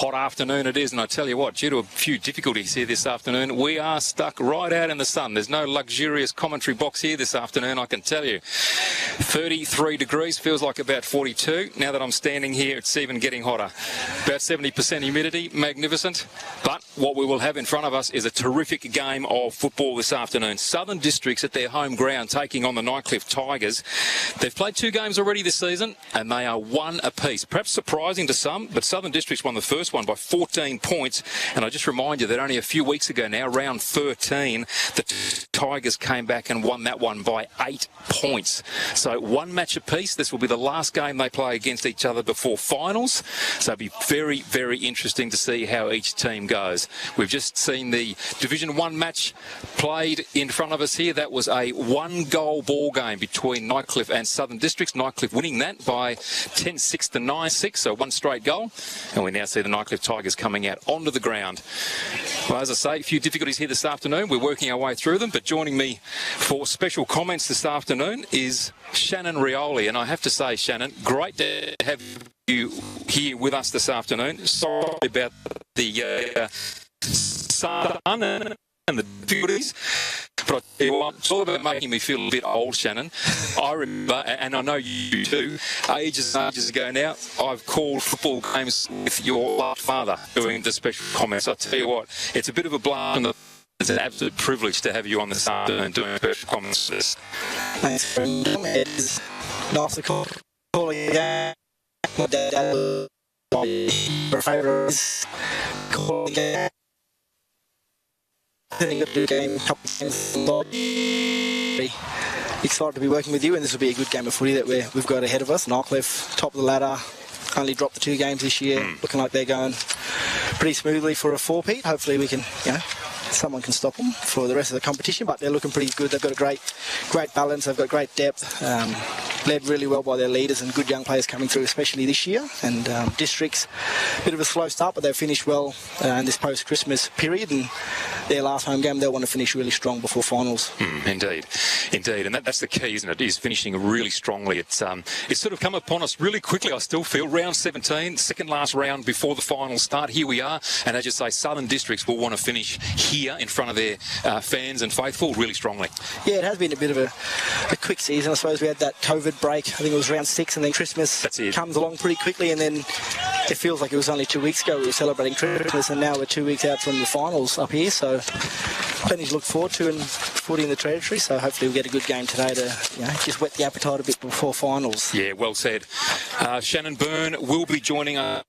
hot afternoon it is, and I tell you what, due to a few difficulties here this afternoon, we are stuck right out in the sun. There's no luxurious commentary box here this afternoon, I can tell you. 33 degrees, feels like about 42. Now that I'm standing here, it's even getting hotter. About 70% humidity, magnificent. But what we will have in front of us is a terrific game of football this afternoon. Southern Districts at their home ground taking on the Nightcliff Tigers. They've played 2 games already this season, and they are 1 apiece. Perhaps surprising to some, but Southern Districts won the first one by 14 points. And I just remind you that only a few weeks ago now, round 13, the Tigers came back and won that one by 8 points. So 1 match apiece. This will be the last game they play against each other before finals. So it'll be very, very interesting to see how each team goes. We've just seen the Division 1 match played in front of us here. That was a 1-goal ball game between Nightcliff and Southern Districts. Nightcliff winning that by 10-6 to 9-6, so 1 straight goal. And we now see the Nightcliff Tigers coming out onto the ground. Well, as I say, a few difficulties here this afternoon. We're working our way through them, but joining me for special comments this afternoon is Shannon Rioli. And I have to say, Shannon, great to have you here with us this afternoon. Sorry about the sun and the difficulties, but I tell you what, it's all about making me feel a bit old, Shannon. I remember, and I know you too, ages and ages ago now, I've called football games with your loved father doing the special comments. I tell you what, it's a bit of a blast. It's an absolute privilege to have you on this afternoon doing special comments for this. Thanks for having me. It's nice to call you again. My dad, my favourite is calling again. I think a game, excited to be working with you, and this will be a good game of footy that we've got ahead of us. Nightcliff, top of the ladder, only dropped the 2 games this year, looking like they're going pretty smoothly for a 4-peat. Hopefully we can, someone can stop them for the rest of the competition, but they're looking pretty good. They've got a great balance. They've got great depth, led really well by their leaders and good young players coming through, especially this year. And Districts, a bit of a slow start, but they've finished well in this post-Christmas period, and their last home game, they'll want to finish really strong before finals. Indeed. And that's the key, isn't it? Is finishing really strongly. It's sort of come upon us really quickly, I still feel. Round 17, second last round before the finals start. Here we are, and as you say, Southern Districts will want to finish here in front of their fans and faithful really strongly. Yeah, it has been a bit of a quick season. I suppose we had that COVID break. I think it was round 6, and then Christmas comes along pretty quickly, and then it feels like it was only 2 weeks ago we were celebrating Christmas, and now we're 2 weeks out from the finals up here, so plenty to look forward to and footy in the territory, so hopefully we'll get a good game today to just whet the appetite a bit before finals. Yeah, well said. Shannon Byrne will be joining us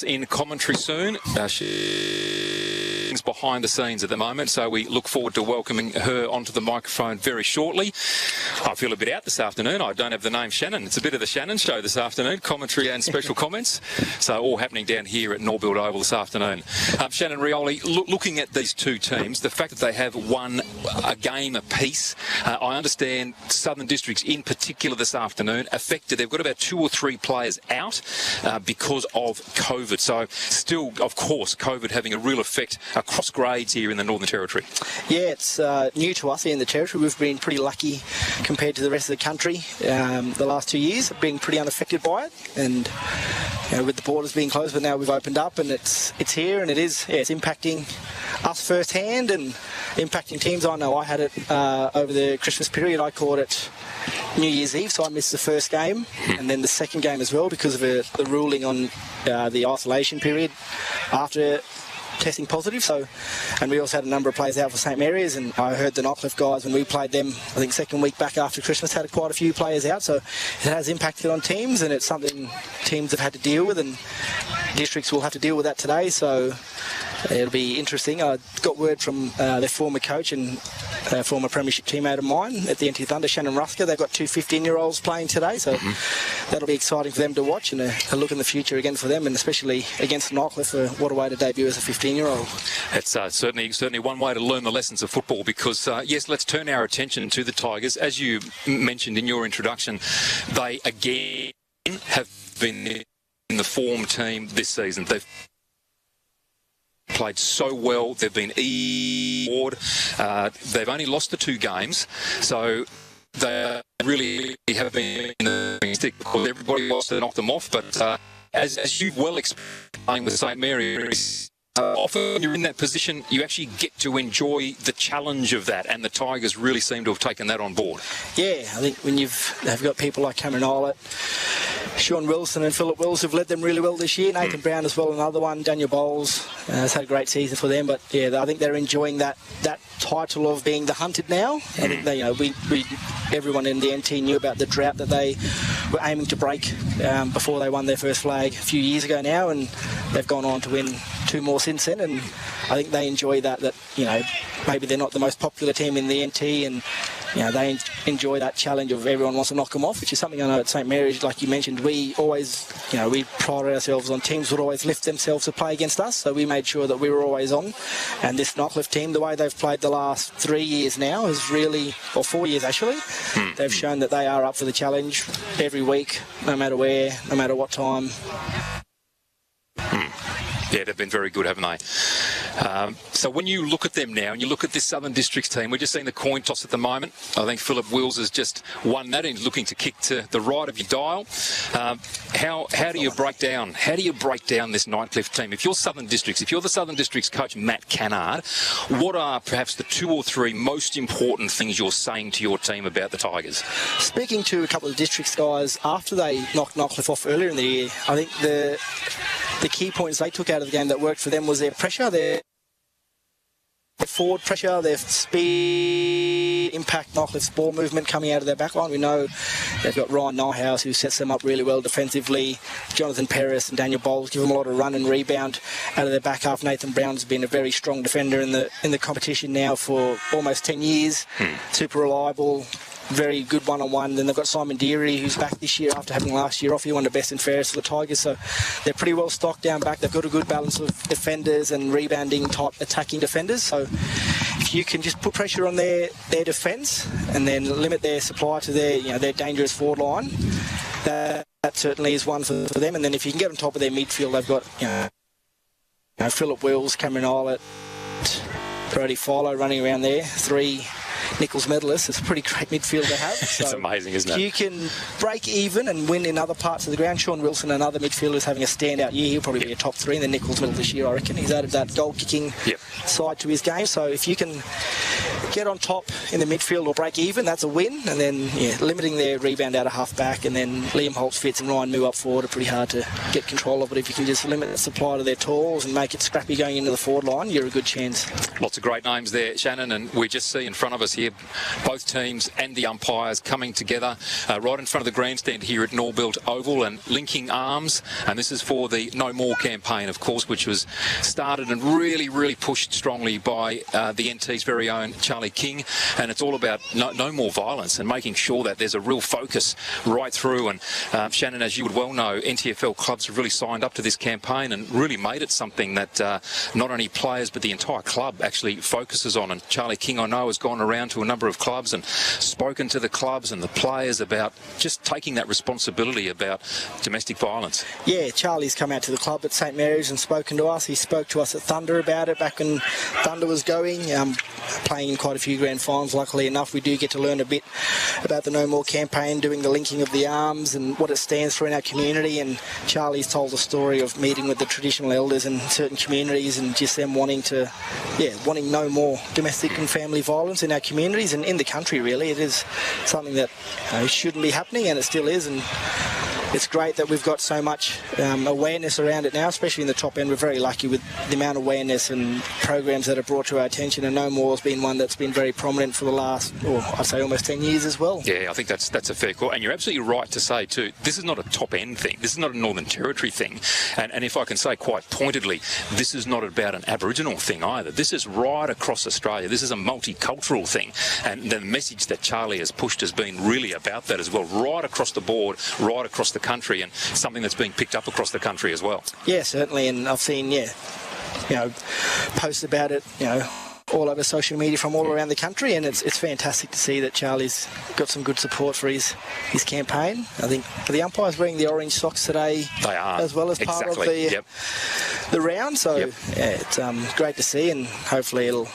in commentary soon. She's behind the scenes at the moment, so we look forward to welcoming her onto the microphone very shortly. I feel a bit out this afternoon. I don't have the name Shannon. It's a bit of the Shannon show this afternoon, commentary and special comments. So all happening down here at Norbuilt Oval this afternoon. Shannon Rioli, looking at these 2 teams, the fact that they have won a game apiece, I understand Southern Districts in particular this afternoon affected. They've got about 2 or 3 players out because of COVID. So still, of course, COVID having a real effect across grades here in the Northern Territory. Yeah, it's new to us here in the Territory. We've been pretty lucky compared to the rest of the country the last 2 years, being pretty unaffected by it. And with the borders being closed, but now we've opened up, and it's here, and it's impacting us firsthand and impacting teams. I know I had it over the Christmas period. I caught it New Year's Eve, so I missed the first game and then the second game as well because of the ruling on the isolation period after testing positive. So, and we also had a number of players out for St Mary's, and I heard the Nightcliff guys when we played them, I think second week back after Christmas, had quite a few players out, so it has impacted on teams, and it's something teams have had to deal with, and Districts will have to deal with that today. So it'll be interesting. I got word from their former coach and former premiership teammate of mine at the NT Thunder, Shannon Rusker. They've got 2 15-year-olds playing today, so that'll be exciting for them to watch, and a look in the future again for them, and especially against Nightcliff. What a way to debut as a 15-year-old. It's certainly one way to learn the lessons of football, because yes, let's turn our attention to the Tigers. As you mentioned in your introduction, they again have been in the form team this season. They've played so well. They've been award. They've only lost the 2 games, so they really have been in the stick because everybody wants to knock them off, but as you well explained with St Mary's, often when you're in that position, you actually get to enjoy the challenge of that, and the Tigers really seem to have taken that on board. Yeah, I think when they've got people like Cameron Eilert, Sean Wilson and Philip Wills have led them really well this year. Nathan Brown as well, another one. Daniel Bowles has had a great season for them. But yeah, I think they're enjoying that title of being the hunted now. I think they, everyone in the NT knew about the drought that they were aiming to break before they won their first flag a few years ago now, and they've gone on to win 2 more since then. And I think they enjoy that maybe they're not the most popular team in the NT, and they enjoy that challenge of everyone wants to knock them off, which is something I know at St Mary's, like you mentioned, we always, we pride ourselves on teams would always lift themselves to play against us, so we made sure that we were always on. And this Nightcliff team, the way they've played the last 3 years now is really, or 4 years actually, they've shown that they are up for the challenge every week, no matter where, no matter what time. Yeah, they've been very good, haven't they? So when you look at them now, and you look at this Southern Districts team, we're just seeing the coin toss at the moment. I think Philip Wills has just won that, and he's looking to kick to the right of your dial. How do you break down this Nightcliff team? If you're Southern Districts, if you're the Southern Districts coach, Matt Cannard, what are perhaps the 2 or 3 most important things you're saying to your team about the Tigers? Speaking to a couple of Districts guys after they knocked Nightcliff off earlier in the year, I think the key points they took out of the game that worked for them was their pressure, their forward pressure, their speed, impact, Nightcliff's ball movement coming out of their back line. We know they've got Ryan Nyhouse, who sets them up really well defensively. Jonathan Perez and Daniel Bowles give them a lot of run and rebound out of their back half. Nathan Brown's been a very strong defender in the competition now for almost 10 years. Super reliable. Very good one-on-one. Then they've got Simon Deary, who's back this year after having last year off. He won the best and fairest for the Tigers, so they're pretty well stocked down back. They've got a good balance of defenders and rebounding type attacking defenders. So if you can just put pressure on their defence and then limit their supply to their dangerous forward line, that certainly is one for them. And then if you can get on top of their midfield, they've got Philip Wills, Cameron Eilert, Brody Philo running around there, 3 Nichols medalists. It's a pretty great midfield to have. So it's amazing, isn't it? You can break even and win in other parts of the ground. Sean Wilson, another midfielder, is having a standout year. He'll probably be a top 3 in the Nichols medal this year, I reckon. He's added that goal-kicking side to his game. So if you can get on top in the midfield or break even, that's a win. And then, limiting their rebound out of half-back, and then Liam Holtz-Fitz and Ryan Moo up forward are pretty hard to get control of. But if you can just limit the supply to their tools and make it scrappy going into the forward line, you're a good chance. Lots of great names there, Shannon, and we just see in front of us here both teams and the umpires coming together right in front of the grandstand here at Norbuilt Oval and linking arms. And this is for the No More campaign, of course, which was started and really, really pushed strongly by the NT's very own Charlie King. And it's all about no more violence and making sure that there's a real focus right through. And Shannon, as you would well know, NTFL clubs have really signed up to this campaign and really made it something that not only players but the entire club actually focuses on. And Charlie King, I know, has gone around to a number of clubs and spoken to the clubs and the players about just taking that responsibility about domestic violence. Yeah, Charlie's come out to the club at St Mary's and spoken to us. He spoke to us at Thunder about it back when Thunder was going, playing in quite a few grand finals. Luckily enough, we do get to learn a bit about the No More campaign, doing the linking of the arms and what it stands for in our community. And Charlie's told the story of meeting with the traditional elders in certain communities and just them wanting no more domestic and family violence in our communities and in the country, really. It is something that shouldn't be happening, and it still is. And it's great that we've got so much awareness around it now, especially in the top end. We're very lucky with the amount of awareness and programs that are brought to our attention, and No More has been one that's been very prominent for the last, I'd say almost 10 years as well. Yeah, I think that's a fair call. And you're absolutely right to say, too, this is not a top end thing. This is not a Northern Territory thing. And if I can say quite pointedly, this is not about an Aboriginal thing either. This is right across Australia. This is a multicultural thing. And the message that Charlie has pushed has been really about that as well, right across the board, right across the country, and something that's being picked up across the country as well. Yeah, certainly. And I've seen, posts about it, all over social media from all around the country, and it's fantastic to see that Charlie's got some good support for his campaign. I think the umpires wearing the orange socks today, they are, as well as part of the round. So it's great to see, and hopefully it'll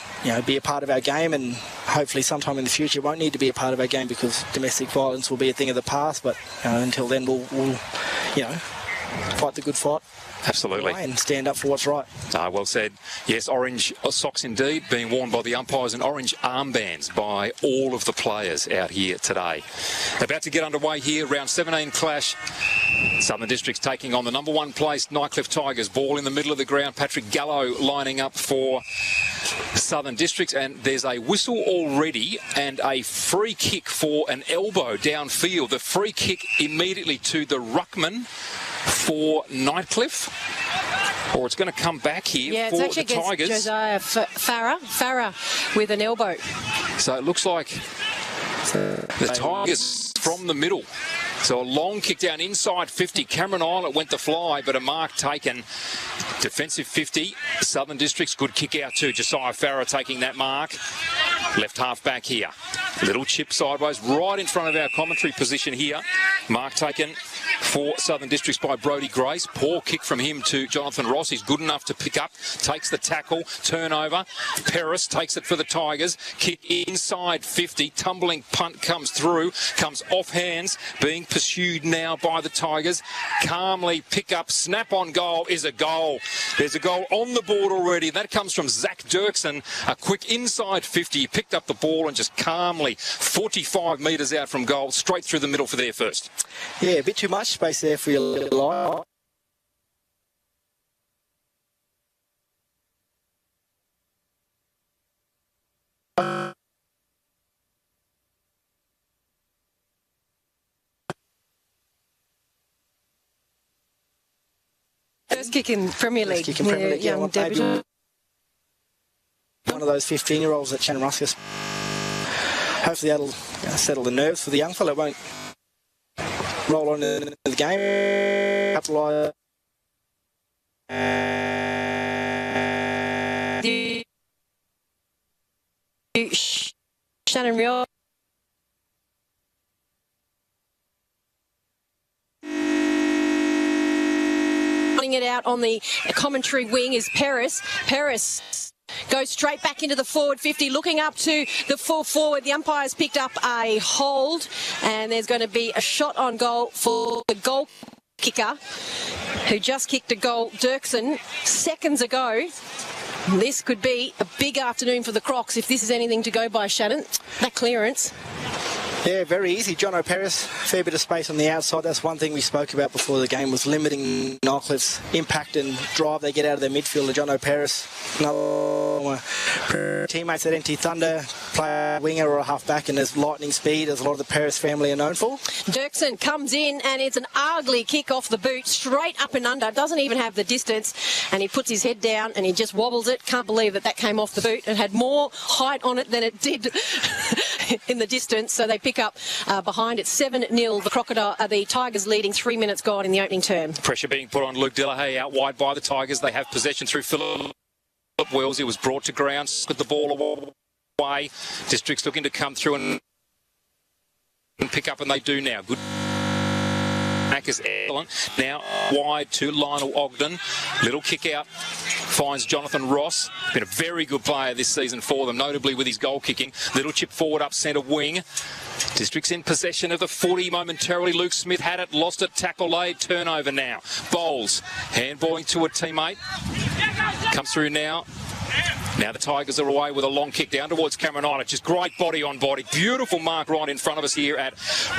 be a part of our game, and hopefully sometime in the future it won't need to be a part of our game because domestic violence will be a thing of the past. But until then, we'll fight the good fight. Absolutely. And stand up for what's right. Well said. Yes, orange socks indeed, being worn by the umpires, and orange armbands by all of the players out here today. About to get underway here, round 17 clash. Southern Districts taking on the number 1 placed Nightcliff Tigers. Ball in the middle of the ground. Patrick Gallo lining up for Southern Districts, and there's a whistle already and a free kick for an elbow downfield. The free kick immediately to the ruckman for Nightcliff, or it's going to come back here for the Tigers. Josiah Farah with an elbow. So it looks like the Tigers from the middle. So a long kick down inside 50. Cameron Island went to fly, but a mark taken. Defensive 50. Southern Districts, good kick out too. Josiah Farah taking that mark. Left half back here. Little chip sideways, right in front of our commentary position here. Mark taken for Southern Districts by Brodie Grace. Poor kick from him to Jonathan Ross. He's good enough to pick up. Takes the tackle. Turnover. Paris takes it for the Tigers. Kick inside 50. Tumbling punt comes through. Comes off hands. Being pursued now by the Tigers. Calmly pick up. Snap on goal is a goal. There's a goal on the board already. That comes from Zach Dirksen. A quick inside 50. He picked up the ball and just calmly 45 metres out from goal. Straight through the middle for their first. Yeah, a bit too much space there for your little eye. First kick in Premier League. First kick in Premier League, young debutant. One of those 15-year-olds at Shannon Ruskus. Hopefully that'll settle the nerves for the young fella. It won't roll on into the game. Capitalise. Shannon Real. It out on the commentary wing is Paris. Paris goes straight back into the forward 50, looking up to the full forward. The umpire's picked up a hold, and there's going to be a shot on goal for the goal kicker, who just kicked a goal, Dirksen, seconds ago. This could be a big afternoon for the Crocs if this is anything to go by, Shannon. That clearance. Yeah, very easy. John O'Paris, fair bit of space on the outside. That's one thing we spoke about before the game, was limiting Nightcliff's impact and drive they get out of their midfielder. John O'Paris, another teammates at NT Thunder, play a winger or a half-back, and there's lightning speed, as a lot of the Paris family are known for. Dirksen comes in, and it's an ugly kick off the boot, straight up and under. Doesn't even have the distance, and he puts his head down and he just wobbles it. Can't believe that came off the boot. It had more height on it than it did in the distance, so they pick up behind it 7-0. The Tigers leading, 3 minutes gone in the opening term. Pressure being put on Luke Delahaye out wide by the Tigers. They have possession through Philip Wells. He was brought to ground, put the ball away. Districts looking to come through and pick up, and they do now. Good. Mac is excellent. Now wide to Lionel Ogden. Little kick out. Finds Jonathan Ross. Been a very good player this season for them, notably with his goal kicking. Little chip forward up centre wing. Districts in possession of the 40 momentarily. Luke Smith had it, lost it, tackle laid, turnover now. Bowles, handballing to a teammate. Comes through now. Now the Tigers are away with a long kick down towards Cameron Island. Just great body on body. Beautiful mark right in front of us here at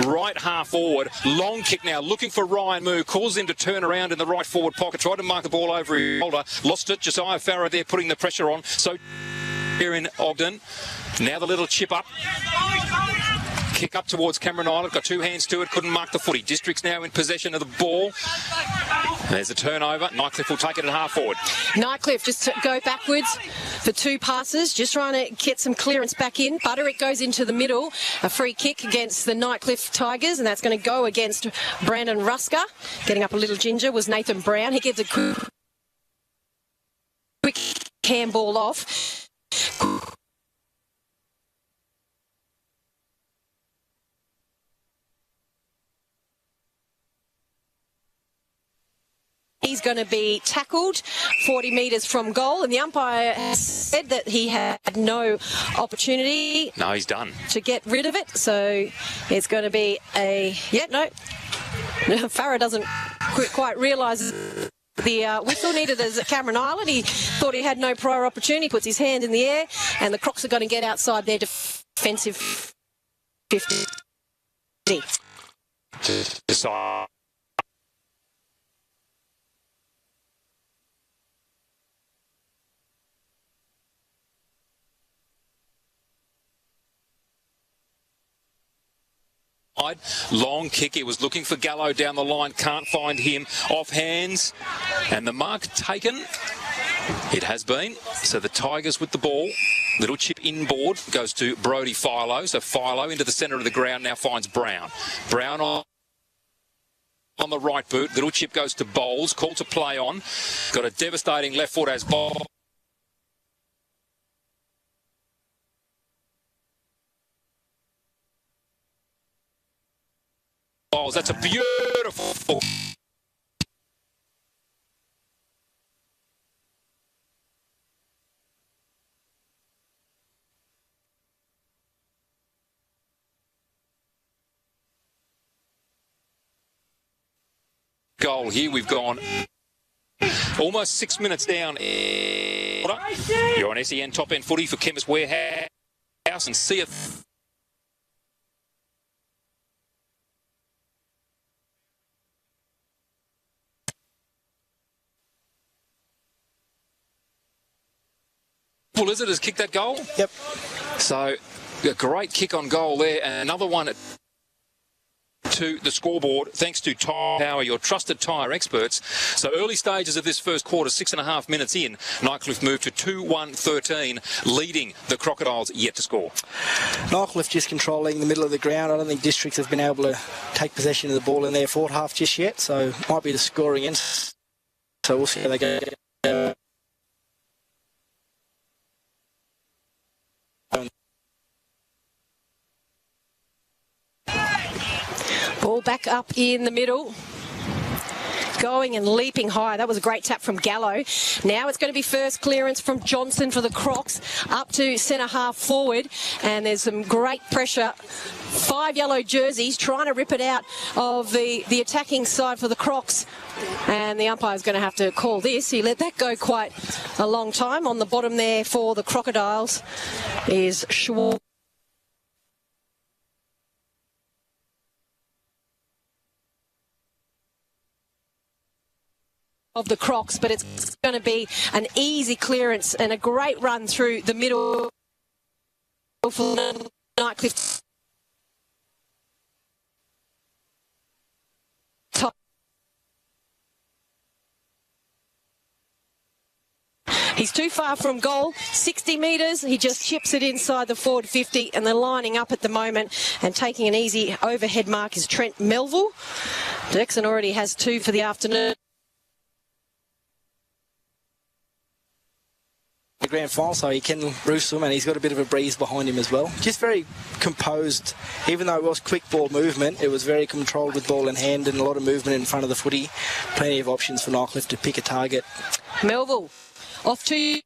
right half forward. Long kick now, looking for Ryan Moo. Calls him to turn around in the right forward pocket. Tried to mark the ball over his shoulder. Lost it. Josiah Farah there putting the pressure on. So here in Ogden. Now the little chip up. Kick up towards Cameron Island. Got two hands to it. Couldn't mark the footy. Districts now in possession of the ball. There's a turnover. Nightcliff will take it at half forward. Nightcliff just to go backwards for two passes, just trying to get some clearance back in. Butterick goes into the middle. A free kick against the Nightcliff Tigers, and that's going to go against Brandon Rusker. Getting up a little ginger was Nathan Brown. He gives a quick handball off. He's going to be tackled 40 metres from goal, and the umpire has said that he had no opportunity. No, he's done. To get rid of it, so it's going to be a... Yeah, no. Farah doesn't quite realise the whistle needed as at Cameron Island. He thought he had no prior opportunity, puts his hand in the air, and the Crocs are going to get outside their defensive 50. Decide. Long kick, he was looking for Gallo down the line, can't find him, off hands, and the mark taken, it has been. So the Tigers with the ball, little chip inboard, goes to Brodie Philo, so Philo into the centre of the ground, now finds Brown. Brown on the right boot, little chip goes to Bowles, call to play on, got a devastating left foot as Bowles. That's a beautiful goal here. We've gone almost 6 minutes down. You're on SEN Top End Footy for Chemist Warehouse and see it. Lizard has kicked that goal. Yep. So a great kick on goal there, and another one to the scoreboard thanks to Power, your trusted tyre experts. So early stages of this first quarter, 6.5 minutes in, Nightcliff moved to 2-1-13, leading the Crocodiles yet to score. Nightcliff just controlling the middle of the ground. I don't think Districts have been able to take possession of the ball in their forward half just yet, so might be the scoring end. So we'll see how they go. Ball back up in the middle. Going and leaping high. That was a great tap from Gallo. Now it's going to be first clearance from Johnson for the Crocs up to centre half forward, and there's some great pressure. 5 yellow jerseys trying to rip it out of the attacking side for the Crocs, and the umpire's going to have to call this. He let that go quite a long time. On the bottom there for the Crocodiles is Schwartz. Of the Crocs, but it's going to be an easy clearance and a great run through the middle for Nightcliff. He's too far from goal, 60 metres. He just chips it inside the forward 50, and they're lining up at the moment and taking an easy overhead mark is Trent Melville. Dixon already has 2 for the afternoon. The grand final, so he can roost them, and he's got a bit of a breeze behind him as well. Just very composed. Even though it was quick ball movement, it was very controlled with ball in hand and a lot of movement in front of the footy. Plenty of options for Nightcliff to pick a target. Melville off to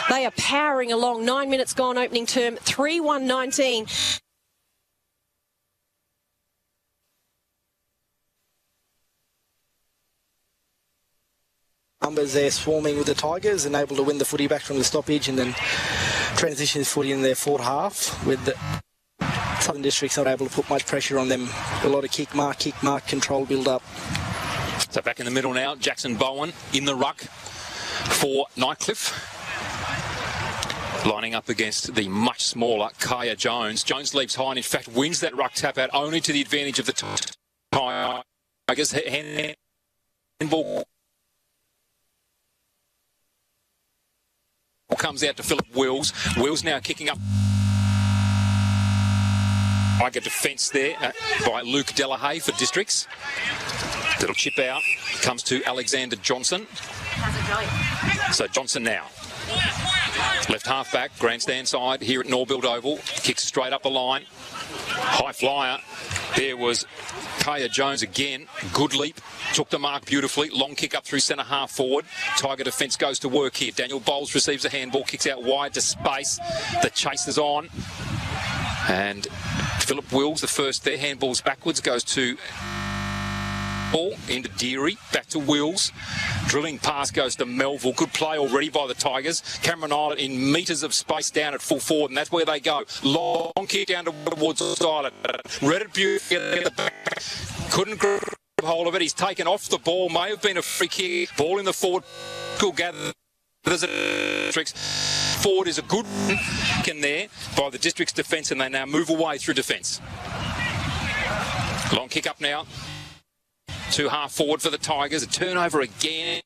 They are powering along. 9 minutes gone, opening term, 3-1-19. Numbers there swarming with the Tigers and able to win the footy back from the stoppage and then transition his footy in their forward half with the Southern Districts not able to put much pressure on them. A lot of kick mark, control build up. So back in the middle now, Jackson Bowen in the ruck for Nightcliff. Lining up against the much smaller Kaya Jones. Jones leaps high and in fact wins that ruck tap out only to the advantage of the Tigers. Handball comes out to Philip Wills. Wills now kicking up. Tiger defence there by Luke Delahaye for Districts. Little chip out. Comes to Alexander Johnson. So Johnson now. Left half back, grandstand side here at Norbuilt Oval. Kicks straight up the line. High flyer. There was Kaya Jones again. Good leap. Took the mark beautifully. Long kick up through centre half forward. Tiger defence goes to work here. Daniel Bowles receives a handball. Kicks out wide to space. The chase is on. And Philip Wills, the first there. Handballs backwards. Goes to ball into Deary. Back to Wills. Drilling pass goes to Melville. Good play already by the Tigers. Cameron Island in metres of space down at full forward, and that's where they go. Long kick down towards Island. Read it beautifully at the back. Couldn't grab hold of it. He's taken off the ball. May have been a free kick. Ball in the forward. Cool gather. There's a tricks. Forward is a good in there by the District's defence, and they now move away through defence. Long kick up now. To half forward for the Tigers. A turnover again.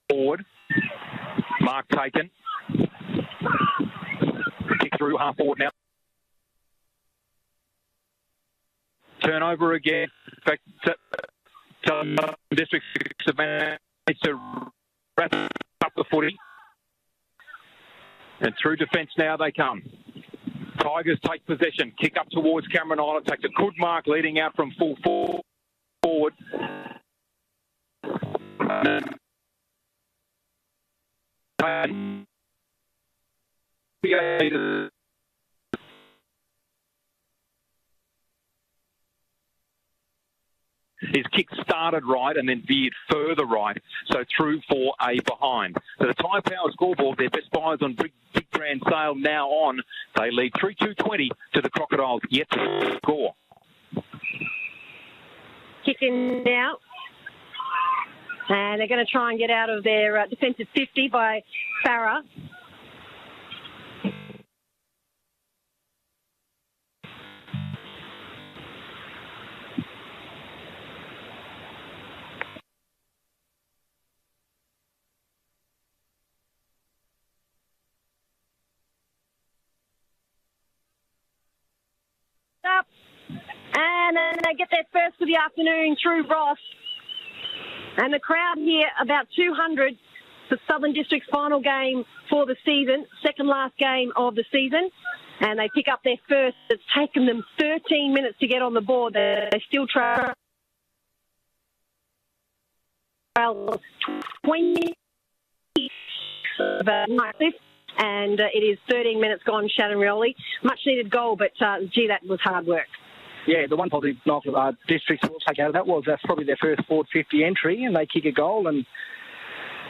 Forward. Mark taken. Kick through half forward now. Turnover again. In fact, District managed to wrap up the footy. And through defence now they come. Tigers take possession. Kick up towards Cameron Island. Takes a good mark leading out from full forward. His kick started right and then veered further right, so through for a behind. So the TIO Power scoreboard, their best buyers on big grand sale now on. They lead 3-2-20 to the Crocodiles, yet to score. Kick in now. And they're going to try and get out of their defensive 50 by Farah. Up. And then they get their first for the afternoon through Ross. And the crowd here, about 200 for Southern District's final game for the season, second last game of the season. And they pick up their first. It's taken them 13 minutes to get on the board. They still trail 20 Nightcliff. And it is 13 minutes gone, Shannon Rioli. Much needed goal, but gee, that was hard work. Yeah, the one positive Districts will take out of that was that's probably their first forward 50 entry, and they kick a goal. And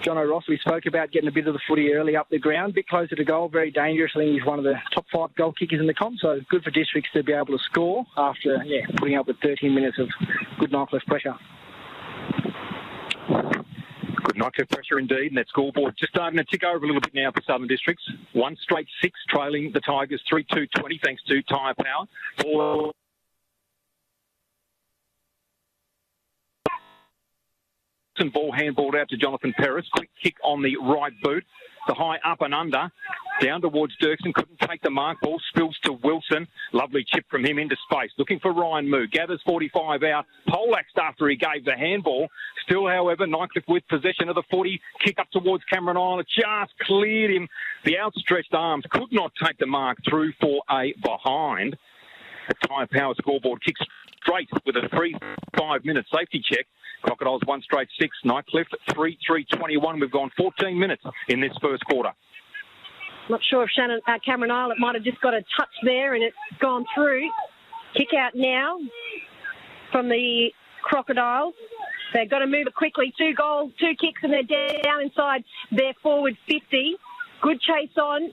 John O'Ross, we spoke about getting a bit of the footy early up the ground, a bit closer to goal, very dangerous. I think he's one of the top 5 goal kickers in the comp, so good for Districts to be able to score after putting up with 13 minutes of good Nightcliff pressure. Good Nightcliff pressure indeed, and that scoreboard just starting to tick over a little bit now for Southern Districts. 1 straight 6 trailing the Tigers 3-2-20 thanks to TIO Power. And ball handballed out to Jonathan Perris. Quick kick on the right boot. The high up and under. Down towards Dirksen. Couldn't take the mark. Ball spills to Wilson. Lovely chip from him into space. Looking for Ryan Moo. Gathers 45 out. Poleaxed after he gave the handball. Still, however, Nightcliff with possession of the footy. Kick up towards Cameron Island. Just cleared him. The outstretched arms could not take the mark through for a behind. The TIO Power scoreboard kicks straight with a 3-5-minute safety check. Crocodiles 1 straight 6. Nightcliff 3-3-21. We've gone 14 minutes in this first quarter. Not sure if Cameron Island might have just got a touch there and it's gone through. Kick out now from the Crocodiles. They've got to move it quickly. 2 goals, 2 kicks, and they're down inside their forward 50. Good chase on.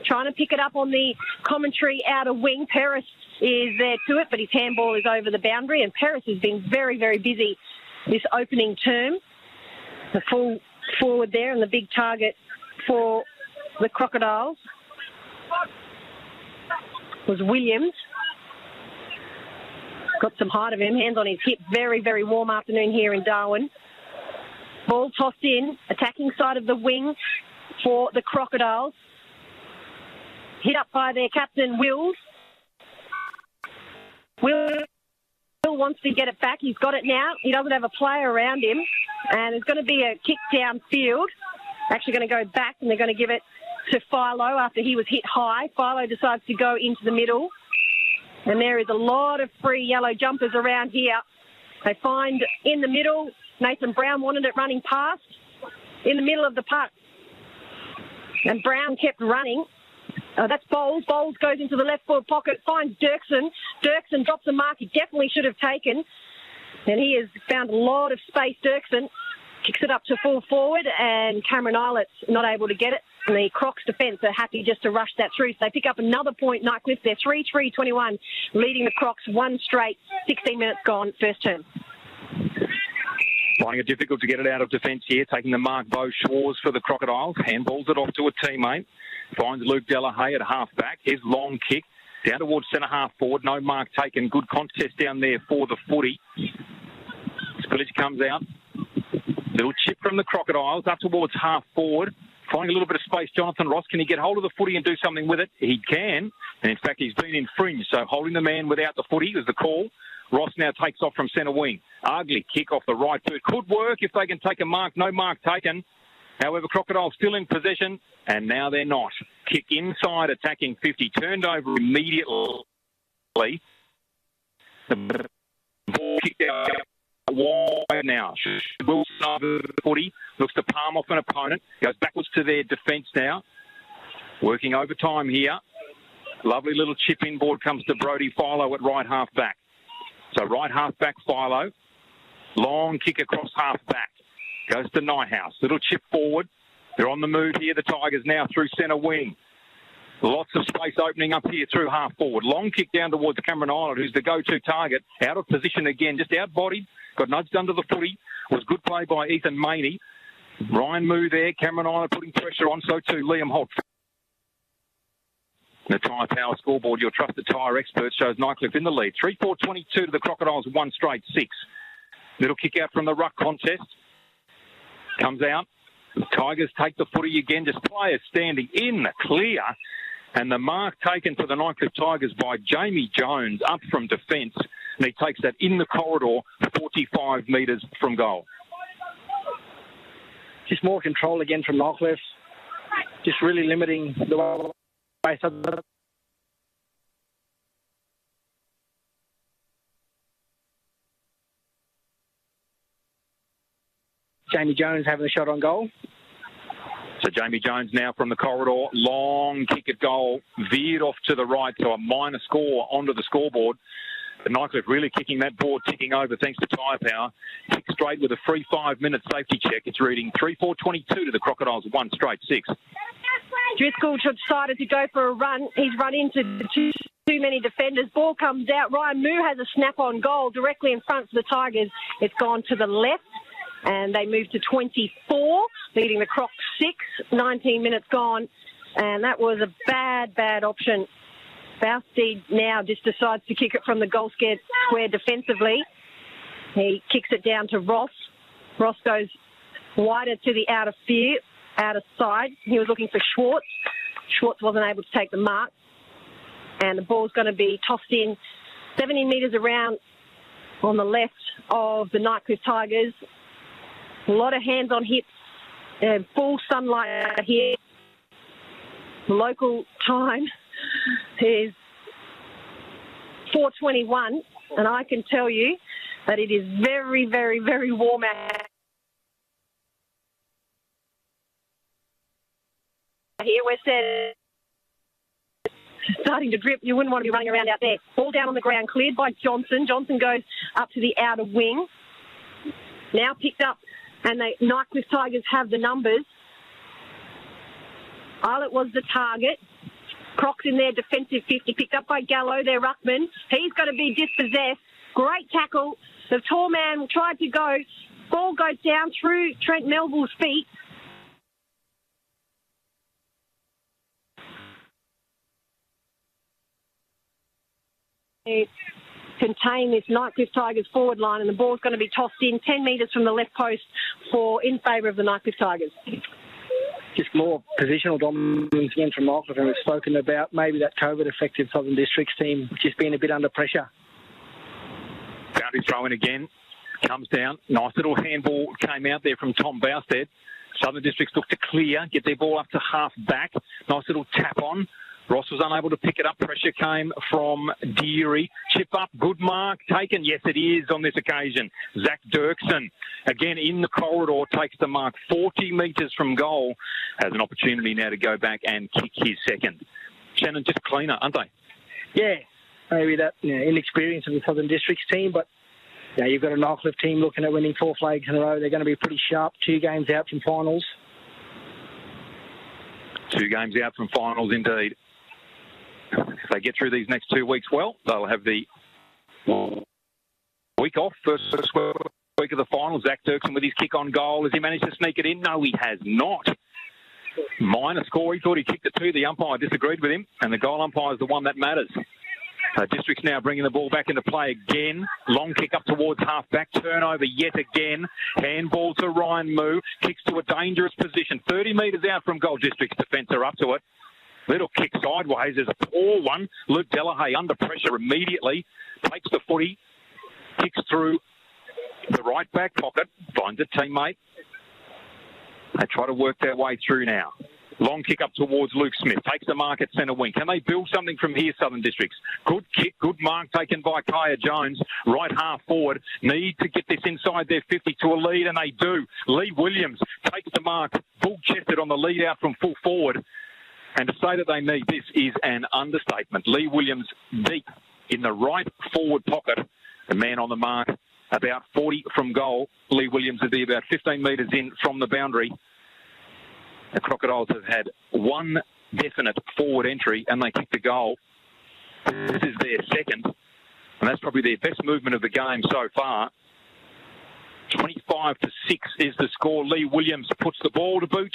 Trying to pick it up on the commentary outer wing. Perris is there to it, but his handball is over the boundary, and Perris has been very, very busy this opening term. The full forward there, and the big target for the Crocodiles was Williams. Got some height of him, hands on his hip. Very, very warm afternoon here in Darwin. Ball tossed in, attacking side of the wing for the Crocodiles. Hit up by their captain, Wills. Will wants to get it back. He's got it now. He doesn't have a player around him. And it's going to be a kick downfield. Actually going to go back, and they're going to give it to Philo after he was hit high. Philo decides to go into the middle. And there is a lot of free yellow jumpers around here. They find in the middle, Nathan Brown wanted it running past, in the middle of the puck. And Brown kept running. That's Bowles. Bowles goes into the left forward pocket, finds Dirksen. Dirksen drops a mark he definitely should have taken. And he has found a lot of space. Dirksen kicks it up to full forward, and Cameron Islet's not able to get it. And the Crocs defence are happy just to rush that through. So they pick up another point. Nightcliff, they're 3-3-21, leading the Crocs one straight. 16 minutes gone, first term. Finding it difficult to get it out of defence here, taking the mark. Beau Schwarz for the Crocodiles. Handballs it off to a teammate. Finds Luke Delahaye at half-back. His long kick down towards centre-half forward. No mark taken. Good contest down there for the footy. Spillage comes out. Little chip from the Crocodiles up towards half-forward. Finding a little bit of space. Jonathan Ross, can he get hold of the footy and do something with it? He can. And, in fact, he's been infringed. So holding the man without the footy was the call. Ross now takes off from centre wing. Ugly kick off the right foot. Could work if they can take a mark. No mark taken. However, Crocodiles still in possession, and now they're not. Kick inside, attacking 50. Turned over immediately. The ball kicked out wide now. Wilson over the footy. Looks to palm off an opponent. Goes backwards to their defence now. Working overtime here. Lovely little chip inboard comes to Brodie Philo at right half back. So right half back Philo. Long kick across half back. Goes to Nighthouse. Little chip forward. They're on the move here. The Tigers now through centre wing. Lots of space opening up here through half forward. Long kick down towards Cameron Island, who's the go-to target. Out of position again. Just out-bodied. Got nudged under the footy. Was good play by Ethan Maney. Ryan Moo there. Cameron Island putting pressure on. So too Liam Holt. The Tyre Power scoreboard, your trusted tyre expert, shows Nightcliff in the lead. 3-4-22 to the Crocodiles, one straight 6. Little kick out from the ruck contest. Comes out. The Tigers take the footy again. Just players standing in the clear. And the mark taken for the Nightcliff Tigers by Jamie Jones up from defence. And he takes that in the corridor 45 metres from goal. Just more control again from Nightcliff. Just really limiting the way. Jamie Jones having a shot on goal. So Jamie Jones now from the corridor. Long kick at goal. Veered off to the right, so a minor score onto the scoreboard. The Nightcliff really kicking that board, ticking over thanks to Tyre Power. Kick straight with a free 5-minute safety check. It's reading 3-4-22 to the Crocodiles, one straight 6. Driscoll decided to go for a run. He's run into too many defenders. Ball comes out. Ryan Moo has a snap-on goal directly in front of the Tigers. It's gone to the left, and they move to 24, leading the Crocs 6. 19 minutes gone, and that was a bad option. Bousty now just decides to kick it from the goal square defensively. He kicks it down to Ross. Ross goes wider to the outer side. He was looking for Schwartz. Schwartz wasn't able to take the mark. And the ball's going to be tossed in 70 metres around on the left of the Nightcliff Tigers. A lot of hands on hips. Full sunlight here. The local time is 4:21, and I can tell you that it is very, very, very warm out here. We're starting to drip. You wouldn't want to be running around out there. Ball down on the ground, cleared by Johnson. Johnson goes up to the outer wing. Now picked up, and the Nightcliff Tigers have the numbers. Islet was the target. Crocs in their defensive 50, picked up by Gallo, their ruckman. He's going to be dispossessed. Great tackle. The tall man tried to go. Ball goes down through Trent Melville's feet. contain this Nightcliff Tigers forward line, and the ball's going to be tossed in 10 metres from the left post in favour of the Nightcliff Tigers. Just more positional dominance again from Nightcliff, and we've spoken about maybe that COVID-affected Southern Districts team just being a bit under pressure. Boundary throw in again, comes down. Nice little handball came out there from Tom Bousted. Southern Districts look to clear, get their ball up to half back. Nice little tap on. Ross was unable to pick it up. Pressure came from Deary. Chip up, good mark, taken. Yes, it is on this occasion. Zach Dirksen, again in the corridor, takes the mark 40 metres from goal. Has an opportunity now to go back and kick his second. Shannon, just cleaner, aren't they? Yeah, maybe that inexperience of the Southern Districts team, but you've got a Nightcliff team looking at winning 4 flags in a row. They're going to be pretty sharp, 2 games out from finals. 2 games out from finals, indeed. If they get through these next 2 weeks well, they'll have the week off, first week of the finals. Zach Dirksen with his kick on goal. Has he managed to sneak it in? No, he has not. Minor score. He thought he kicked it 2. The umpire disagreed with him, and the goal umpire is the one that matters. Districts now bringing the ball back into play again. Long kick up towards half-back. Turnover yet again. Handball to Ryan Moo. Kicks to a dangerous position. 30 metres out from goal. Districts defence are up to it. Little kick sideways. There's a poor one. Luke Delahaye under pressure immediately. Takes the footy. Kicks through the right back pocket. Finds a teammate. They try to work their way through now. Long kick up towards Luke Smith. Takes the mark at centre wing. Can they build something from here, Southern Districts? Good kick, good mark taken by Kaya Jones. Right half forward. Need to get this inside their 50 to a lead, and they do. Lee Williams takes the mark. Full-chested on the lead out from full forward. And to say that they need this is an understatement. Lee Williams deep in the right forward pocket. The man on the mark about 40 from goal. Lee Williams would be about 15 metres in from the boundary. The Crocodiles have had 1 definite forward entry and they kicked a goal. This is their second, and that's probably their best movement of the game so far. 25-6 is the score. Lee Williams puts the ball to boot,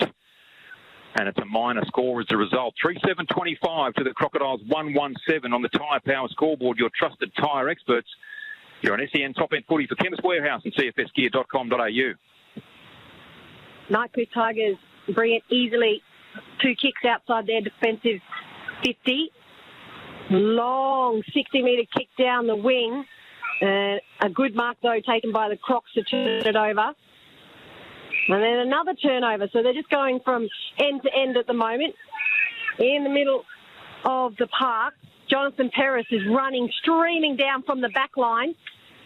and it's a minor score as a result. 3-7-25 to the Crocodiles, 1-1-7 on the Tyre Power scoreboard. Your trusted tyre experts. You're on SEN Top End Footy for Chemist Warehouse and cfsgear.com.au. Nightcliff Tigers bring it easily. 2 kicks outside their defensive 50. Long 60-metre kick down the wing. A good mark, though, taken by the Crocs to turn it over. And then another turnover. So they're just going from end to end at the moment. In the middle of the park, Jonathan Perris is running, streaming down from the back line.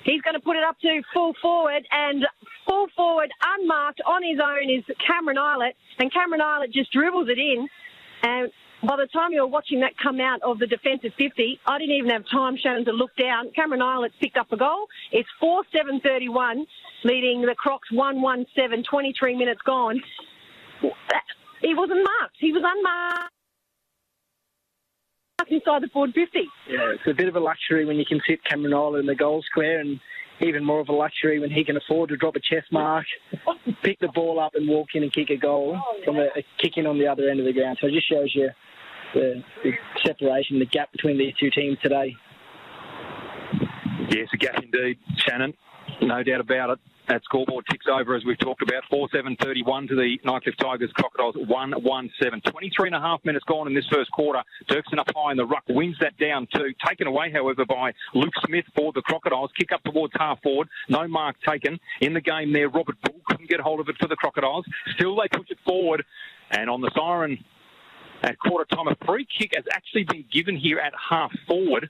He's going to put it up to full forward, and full forward, unmarked on his own, is Cameron Eilert. And Cameron Eilert just dribbles it in. And by the time you're watching that come out of the defensive 50, I didn't even have time, Shannon, to look down. Cameron Eilert's picked up a goal. It's 4-7-31, leading the Crocs 1-1-7, 23 minutes gone. He wasn't marked. He was unmarked inside the forward 50. Yeah, it's a bit of a luxury when you can sit Cameron Eilert in the goal square, and even more of a luxury when he can afford to drop a chest mark, pick the ball up and walk in and kick a goal from a kick in on the other end of the ground. So it just shows you the separation, the gap between these two teams today. Yes, a gap indeed, Shannon. No doubt about it. That scoreboard ticks over, as we've talked about. 4-7-31 to the Nightcliff Tigers. Crocodiles 1-1-7. 23 and a half minutes gone in this first quarter. Dirksen up high in the ruck, wins that down too. Taken away, however, by Luke Smith for the Crocodiles. Kick up towards half forward. No mark taken. In the game there, Robert Bull couldn't get hold of it for the Crocodiles. Still, they push it forward. And on the siren at quarter time, a free kick has actually been given here at half forward.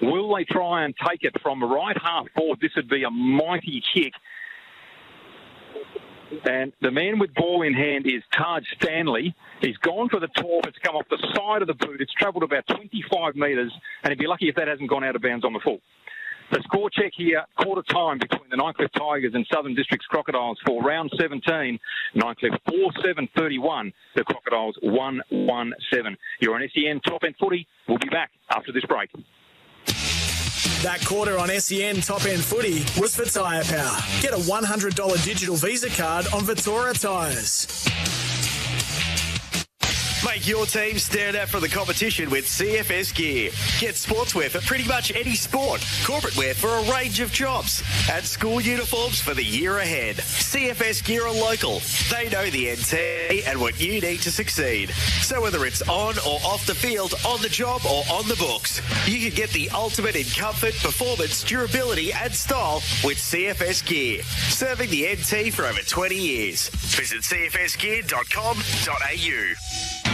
Will they try and take it from right half forward? This would be a mighty kick. And the man with ball in hand is Taj Stanley. He's gone for the top. It's come off the side of the boot. It's travelled about 25 metres, and he'd be lucky if that hasn't gone out of bounds on the full. The score check here, quarter time between the Nightcliff Tigers and Southern Districts Crocodiles for round 17. Nightcliff 4-7-31. The Crocodiles 1-1-7. You're on SEN Top End Footy. We'll be back after this break. That quarter on SEN Top End Footy was for Tyre Power. Get a $100 digital Visa card on Vittoria tyres. Make your team stand out from the competition with CFS Gear. Get sportswear for pretty much any sport, corporate wear for a range of jobs, and school uniforms for the year ahead. CFS Gear are local. They know the NT and what you need to succeed. So whether it's on or off the field, on the job or on the books, you can get the ultimate in comfort, performance, durability and style with CFS Gear. Serving the NT for over 20 years. Visit cfsgear.com.au.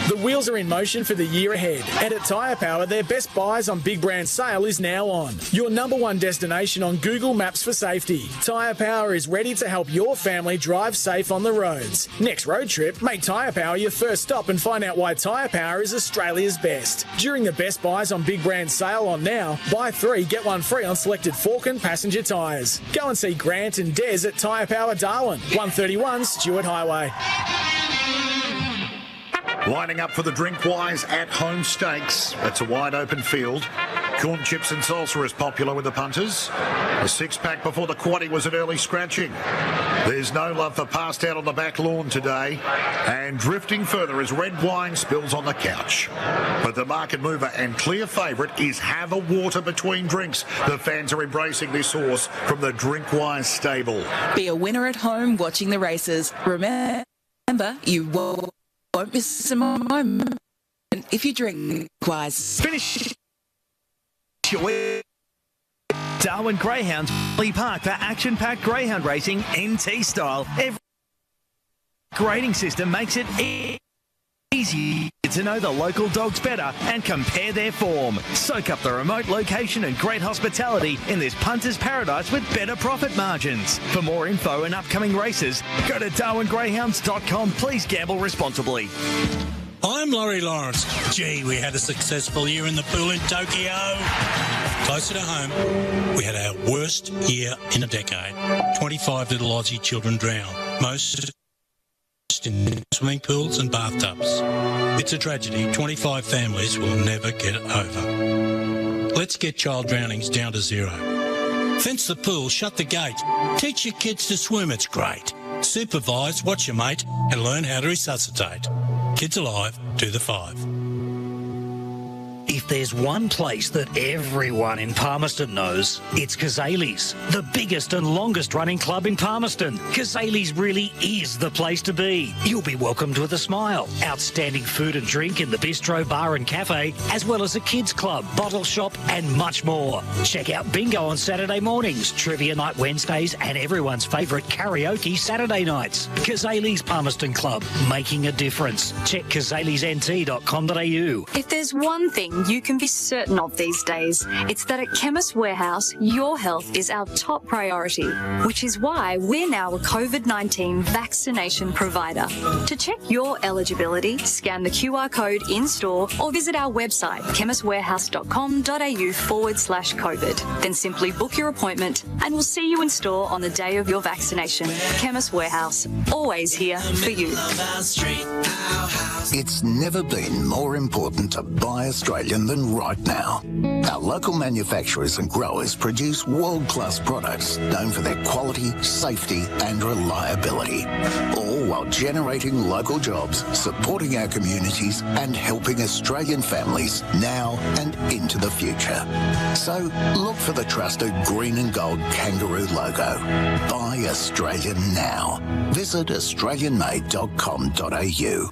The wheels are in motion for the year ahead, and at Tyre Power, their best buys on big brand sale is now on. Your #1 destination on Google Maps for safety. Tyre Power is ready to help your family drive safe on the roads. Next road trip, make Tyre Power your first stop and find out why Tyre Power is Australia's best. During the best buys on big brand sale on now, buy 3, get 1 free on selected fork and passenger tyres. Go and see Grant and Des at Tyre Power Darwin, 131 Stewart Highway. Lining up for the Drinkwise at-home stakes. It's a wide-open field. Corn chips and salsa is popular with the punters. A 6-pack before the quaddie was an early scratching. There's no love for passed out on the back lawn today. And drifting further as red wine spills on the couch. But the market mover and clear favourite is Have a Water Between Drinks. The fans are embracing this horse from the Drinkwise stable. Be a winner at home watching the races. Remember, you won't miss a moment if you drink Wise. Finish your week. Darwin Greyhounds, Lee Park for action-packed greyhound racing NT style. Every grading system makes it easy to know the local dogs better and compare their form. Soak up the remote location and great hospitality in this punter's paradise with better profit margins. For more info and upcoming races, go to darwingreyhounds.com. Please gamble responsibly. I'm Laurie Lawrence. Gee, we had a successful year in the pool in Tokyo. Closer to home, we had our worst year in a decade. 25 little Aussie children drowned, most in swimming pools and bathtubs. It's a tragedy 25 families will never get over. Let's get child drownings down to 0. Fence the pool, shut the gate. Teach your kids to swim, it's great. Supervise, watch your mate and learn how to resuscitate. Kids Alive, do the 5. If there's one place that everyone in Palmerston knows, it's Kazali's, the biggest and longest running club in Palmerston. Kazali's really is the place to be. You'll be welcomed with a smile. Outstanding food and drink in the bistro, bar and cafe, as well as a kids club, bottle shop and much more. Check out bingo on Saturday mornings, trivia night Wednesdays and everyone's favourite karaoke Saturday nights. Kazali's Palmerston Club, making a difference. Check kazalisnt.com.au. If there's one thing you can be certain of these days, it's that at Chemist Warehouse, your health is our top priority, which is why we're now a COVID-19 vaccination provider. To check your eligibility, scan the QR code in-store or visit our website, chemistwarehouse.com.au/COVID. Then simply book your appointment and we'll see you in store on the day of your vaccination. Chemist Warehouse, always here for you. It's never been more important to buy Australian than right now. Our local manufacturers and growers produce world-class products known for their quality, safety and reliability, all while generating local jobs, supporting our communities and helping Australian families now and into the future. So look for the trusted green and gold kangaroo logo. Buy Australian now. Visit australianmade.com.au.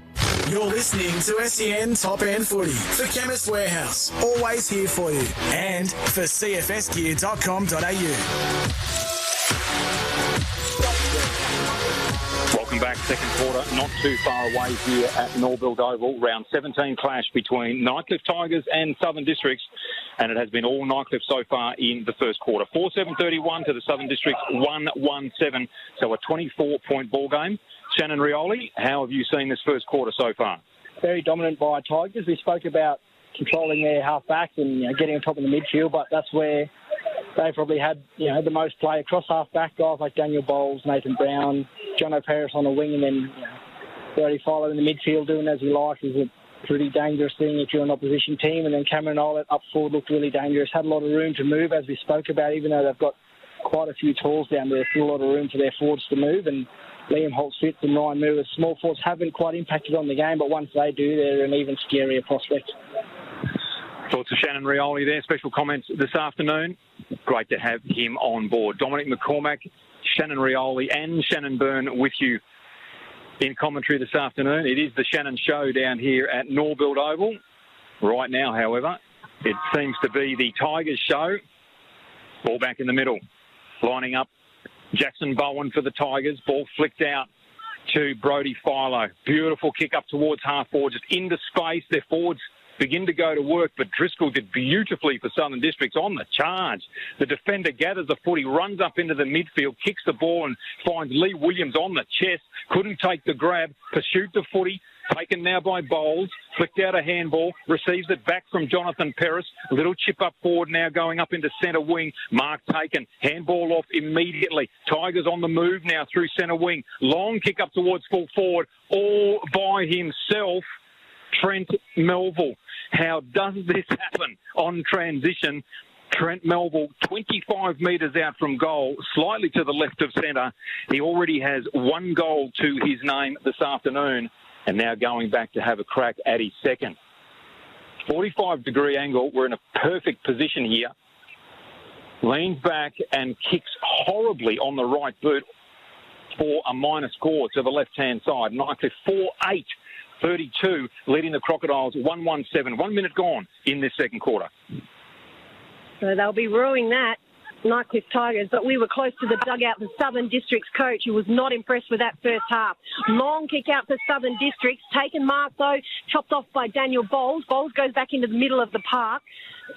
You're listening to SEN Top End Footy for Chemist Warehouse, always here for you, and for cfsgear.com.au. Welcome back, second quarter, not too far away here at Norbuilt Oval. Round 17 clash between Nightcliff Tigers and Southern Districts, and it has been all Nightcliff so far in the first quarter. 4-7-31 to the Southern Districts, 1-1-7, so a 24-point ball game. Shannon Rioli, how have you seen this first quarter so far? Very dominant by Tigers. We spoke about controlling their half-backs and getting on top of the midfield, but that's where they probably had the most play across half-back, guys like Daniel Bowles, Nathan Brown, John O'Paris on the wing, and then Brody Filo in the midfield doing as he likes is a pretty dangerous thing if you're an opposition team. And then Cameron Olet up forward looked really dangerous, had a lot of room to move, as we spoke about, even though they've got quite a few talls down there, still a lot of room for their forwards to move. And Liam Holtz-Fitz and Ryan Moore as small forwards haven't quite impacted on the game, but once they do, they're an even scarier prospect. Thoughts of Shannon Rioli there. Special comments this afternoon. Great to have him on board. Dominic McCormack, Shannon Rioli and Shannon Byrne with you in commentary this afternoon. It is the Shannon Show down here at Norbuilt Oval. Right now, however, it seems to be the Tigers show. Ball back in the middle. Lining up Jackson Bowen for the Tigers. Ball flicked out to Brodie Philo. Beautiful kick up towards half forward, just into space. Their forwards begin to go to work, but Driscoll did beautifully for Southern Districts on the charge. The defender gathers the footy, runs up into the midfield, kicks the ball and finds Lee Williams on the chest. Couldn't take the grab, pursued the footy, taken now by Bowles, flicked out a handball, receives it back from Jonathan Perris. A little chip up forward now going up into centre wing. Mark taken, handball off immediately. Tigers on the move now through centre wing. Long kick up towards full forward, all by himself. Trent Melville. How does this happen on transition? Trent Melville, 25 metres out from goal, slightly to the left of centre. He already has one goal to his name this afternoon, and now going back to have a crack at his second. 45-degree angle. We're in a perfect position here. Leans back and kicks horribly on the right boot for a minor score to the left-hand side. Nightcliff 4-8. 32, leading the Crocodiles 1-1-7. 1 minute gone in this second quarter. So they'll be ruining that, Nightcliff Tigers, but we were close to the dugout. The Southern Districts coach, who was not impressed with that first half. Long kick out for Southern Districts. Taken mark, though, chopped off by Daniel Bowles. Bowles goes back into the middle of the park.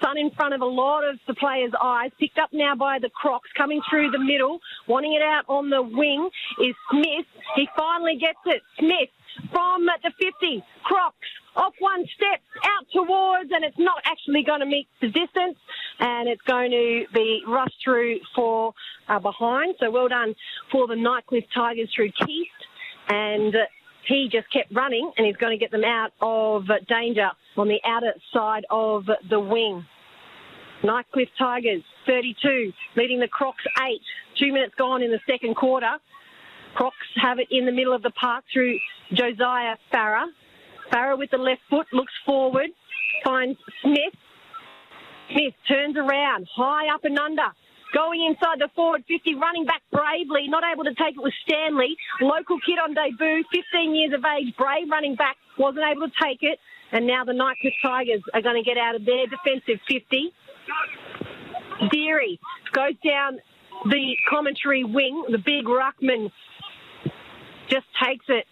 Sun in front of a lot of the players' eyes. Picked up now by the Crocs, coming through the middle. Wanting it out on the wing is Smith. He finally gets it. Smith from the 50. Crocs off one step, out towards, and it's not actually going to meet the distance, and it's going to be rushed through for behind. So well done for the Nightcliff Tigers through Keith, and he just kept running, and he's going to get them out of danger on the outer side of the wing. Nightcliff Tigers 32, leading the Crocs 8. 2 minutes gone in the second quarter. Crocs have it in the middle of the park through Josiah Farah. Farah with the left foot, looks forward, finds Smith. Smith turns around, high up and under. Going inside the forward 50, running back bravely, not able to take it with Stanley. Local kid on debut, 15 years of age, brave running back, wasn't able to take it. And now the Nightcliff Tigers are going to get out of their defensive 50. Deary goes down the commentary wing, the big ruckman just takes it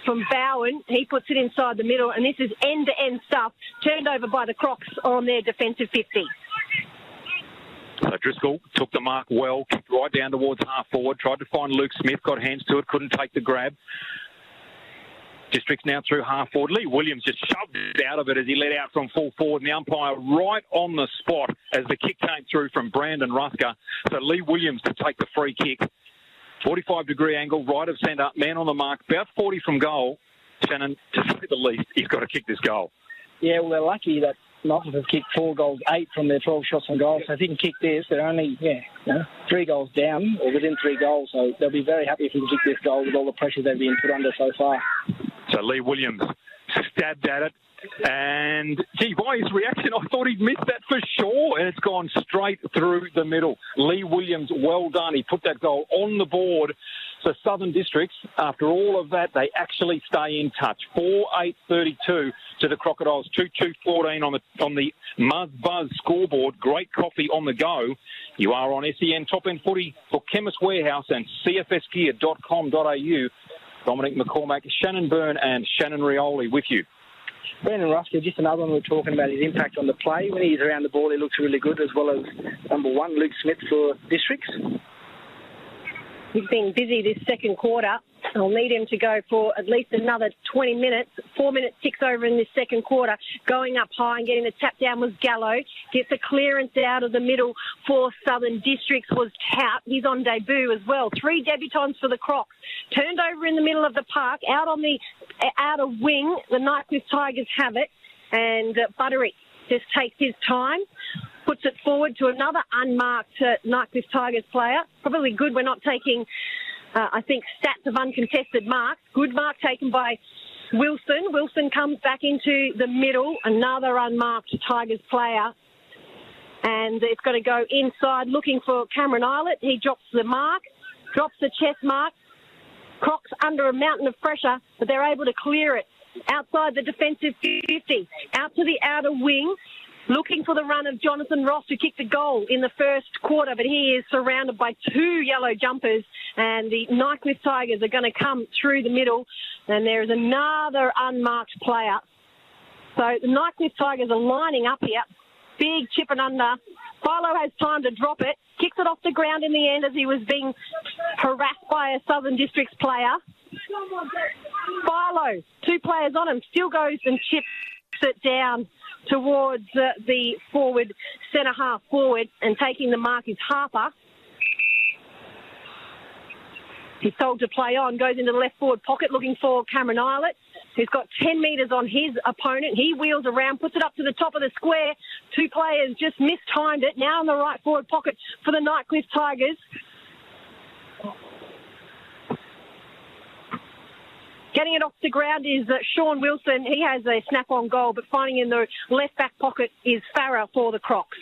from Bowen. He puts it inside the middle, and this is end-to-end stuff, turned over by the Crocs on their defensive 50. So Driscoll took the mark well, kicked right down towards half forward, tried to find Luke Smith, got hands to it, couldn't take the grab. Districts now through half forward. Lee Williams just shoved it out of it as he let out from full forward, and the umpire right on the spot as the kick came through from Brandon Rusker. So Lee Williams to take the free kick. 45-degree angle, right of centre, man on the mark, about 40 from goal. Shannon, to say the least, he's got to kick this goal. Yeah, well, they're lucky that Nightcliff have kicked 4 goals, 8 from their 12 shots on goal. So if he can kick this, they're only 3 goals down or within 3 goals. So they'll be very happy if he can kick this goal with all the pressure they've been put under so far. So Lee Williams stabbed at it. And, gee, by his reaction, I thought he'd missed that for sure. And it's gone straight through the middle. Lee Williams, well done. He put that goal on the board. So Southern Districts, after all of that, they actually stay in touch. 4-8-32 to the Crocodiles. 2-2-14 on the Muzz Buzz scoreboard. Great coffee on the go. You are on SEN Top End Footy for Chemist Warehouse and cfsgear.com.au. Dominic McCormack, Shannon Byrne and Shannon Rioli with you. Brandon Rusker, just another one we're talking about his impact on the play. When he's around the ball, he looks really good, as well as number 1, Luke Smith for Districts. He's been busy this second quarter. I'll need him to go for at least another 20 minutes. 4 minutes ticks over in this second quarter. Going up high and getting the tap down was Gallo. Gets a clearance out of the middle for Southern Districts was Tout. He's on debut as well. 3 debutants for the Crocs. Turned over in the middle of the park, out on the outer wing. The Nightcliff Tigers have it. And Buttery just takes his time. Puts it forward to another unmarked Nightcliff Tigers player. Probably good we're not taking I think, stats of uncontested marks. Good mark taken by Wilson. Wilson comes back into the middle, another unmarked Tigers player. And it's going to go inside looking for Cameron Islet. He drops the mark, drops the chest mark. Crocs under a mountain of pressure, but they're able to clear it. Outside the defensive 50, out to the outer wing, looking for the run of Jonathan Ross, who kicked a goal in the first quarter, but he is surrounded by two yellow jumpers, and the Nightcliff Tigers are going to come through the middle, and there is another unmarked player. So the Nightcliff Tigers are lining up here. Big chip and under. Philo has time to drop it. Kicks it off the ground in the end as he was being harassed by a Southern Districts player. Philo, two players on him, still goes and chips it down towards the forward, centre half forward, and taking the mark is Harper. He's told to play on, goes into the left forward pocket looking for Cameron Islet, who's got 10 metres on his opponent. He wheels around, puts it up to the top of the square. Two players just mistimed it. Now in the right forward pocket for the Nightcliff Tigers. Getting it off the ground is Sean Wilson. He has a snap-on goal, but finding in the left-back pocket is Farah for the Crocs.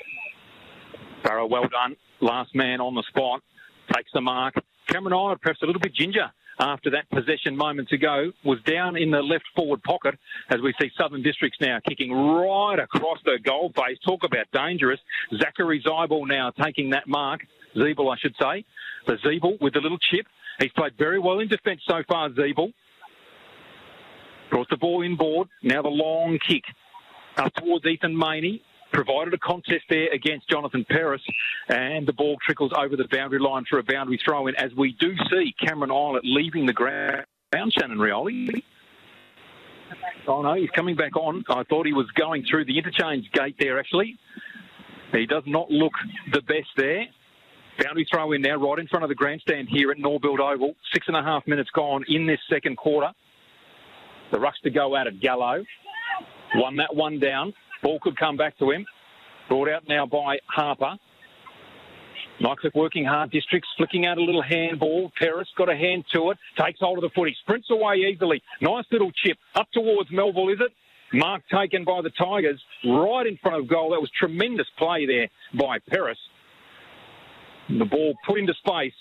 Farah, well done. Last man on the spot. Takes the mark. Cameron Island, perhaps a little bit ginger after that possession moments ago, was down in the left forward pocket as we see Southern Districts now kicking right across the goal face. Talk about dangerous. Zachary Zeibel now taking that mark. Zeibel, I should say. The Zeibel with the little chip. He's played very well in defence so far, Zeibel. Brought the ball inboard. Now the long kick up towards Ethan Maney. Provided a contest there against Jonathan Paris, and the ball trickles over the boundary line for a boundary throw-in as we do see Cameron Islet leaving the ground. Shannon Rioli. Oh no, he's coming back on. I thought he was going through the interchange gate there actually. He does not look the best there. Boundary throw-in now right in front of the grandstand here at Norbuilt Oval. 6.5 minutes gone in this second quarter. The rush to go out at Gallo. Won that one down. Ball could come back to him. Brought out now by Harper. Nightcliff working hard. Districts flicking out a little handball. Paris got a hand to it. Takes hold of the footy. Sprints away easily. Nice little chip. Up towards Melville, is it? Mark taken by the Tigers. Right in front of goal. That was tremendous play there by Paris. The ball put into space.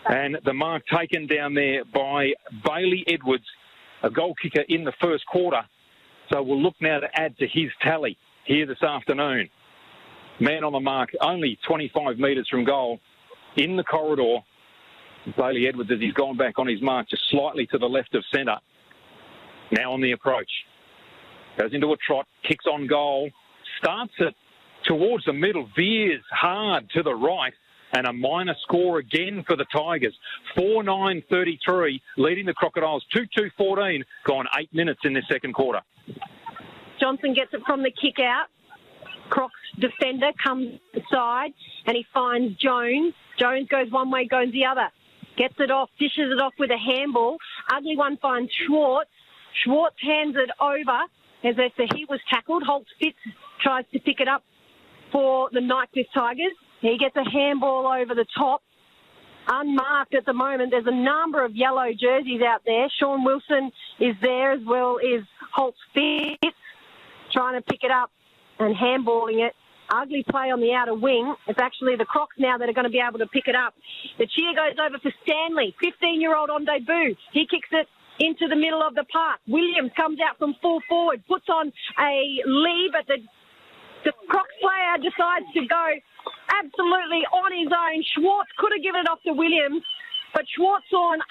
And the mark taken down there by Bailey Edwards, a goal kicker in the first quarter. So we'll look now to add to his tally here this afternoon. Man on the mark, only 25 metres from goal in the corridor. Bailey Edwards, as he's gone back on his mark, just slightly to the left of centre. Now on the approach. Goes into a trot, kicks on goal, starts it towards the middle, veers hard to the right, and a minor score again for the Tigers. 4-9-33, leading the Crocodiles 2-2-14, gone 8 minutes in this second quarter. Johnson gets it from the kick out. Crocs defender comes inside and he finds Jones. Jones goes one way, goes the other. Gets it off, dishes it off with a handball. Ugly one finds Schwartz. Schwartz hands it over as if he was tackled. Holtz Fitz tries to pick it up for the Nightcliff Tigers. He gets a handball over the top. Unmarked at the moment. There's a number of yellow jerseys out there. Sean Wilson is there as well as Holtz Fitz trying to pick it up and handballing it. Ugly play on the outer wing. It's actually the Crocs now that are going to be able to pick it up. The cheer goes over for Stanley, 15-year-old on debut. He kicks it into the middle of the park. Williams comes out from full forward, puts on a lead, but the Crocs player decides to go absolutely on his own. Schwartz could have given it off to Williams, but Schwartz saw an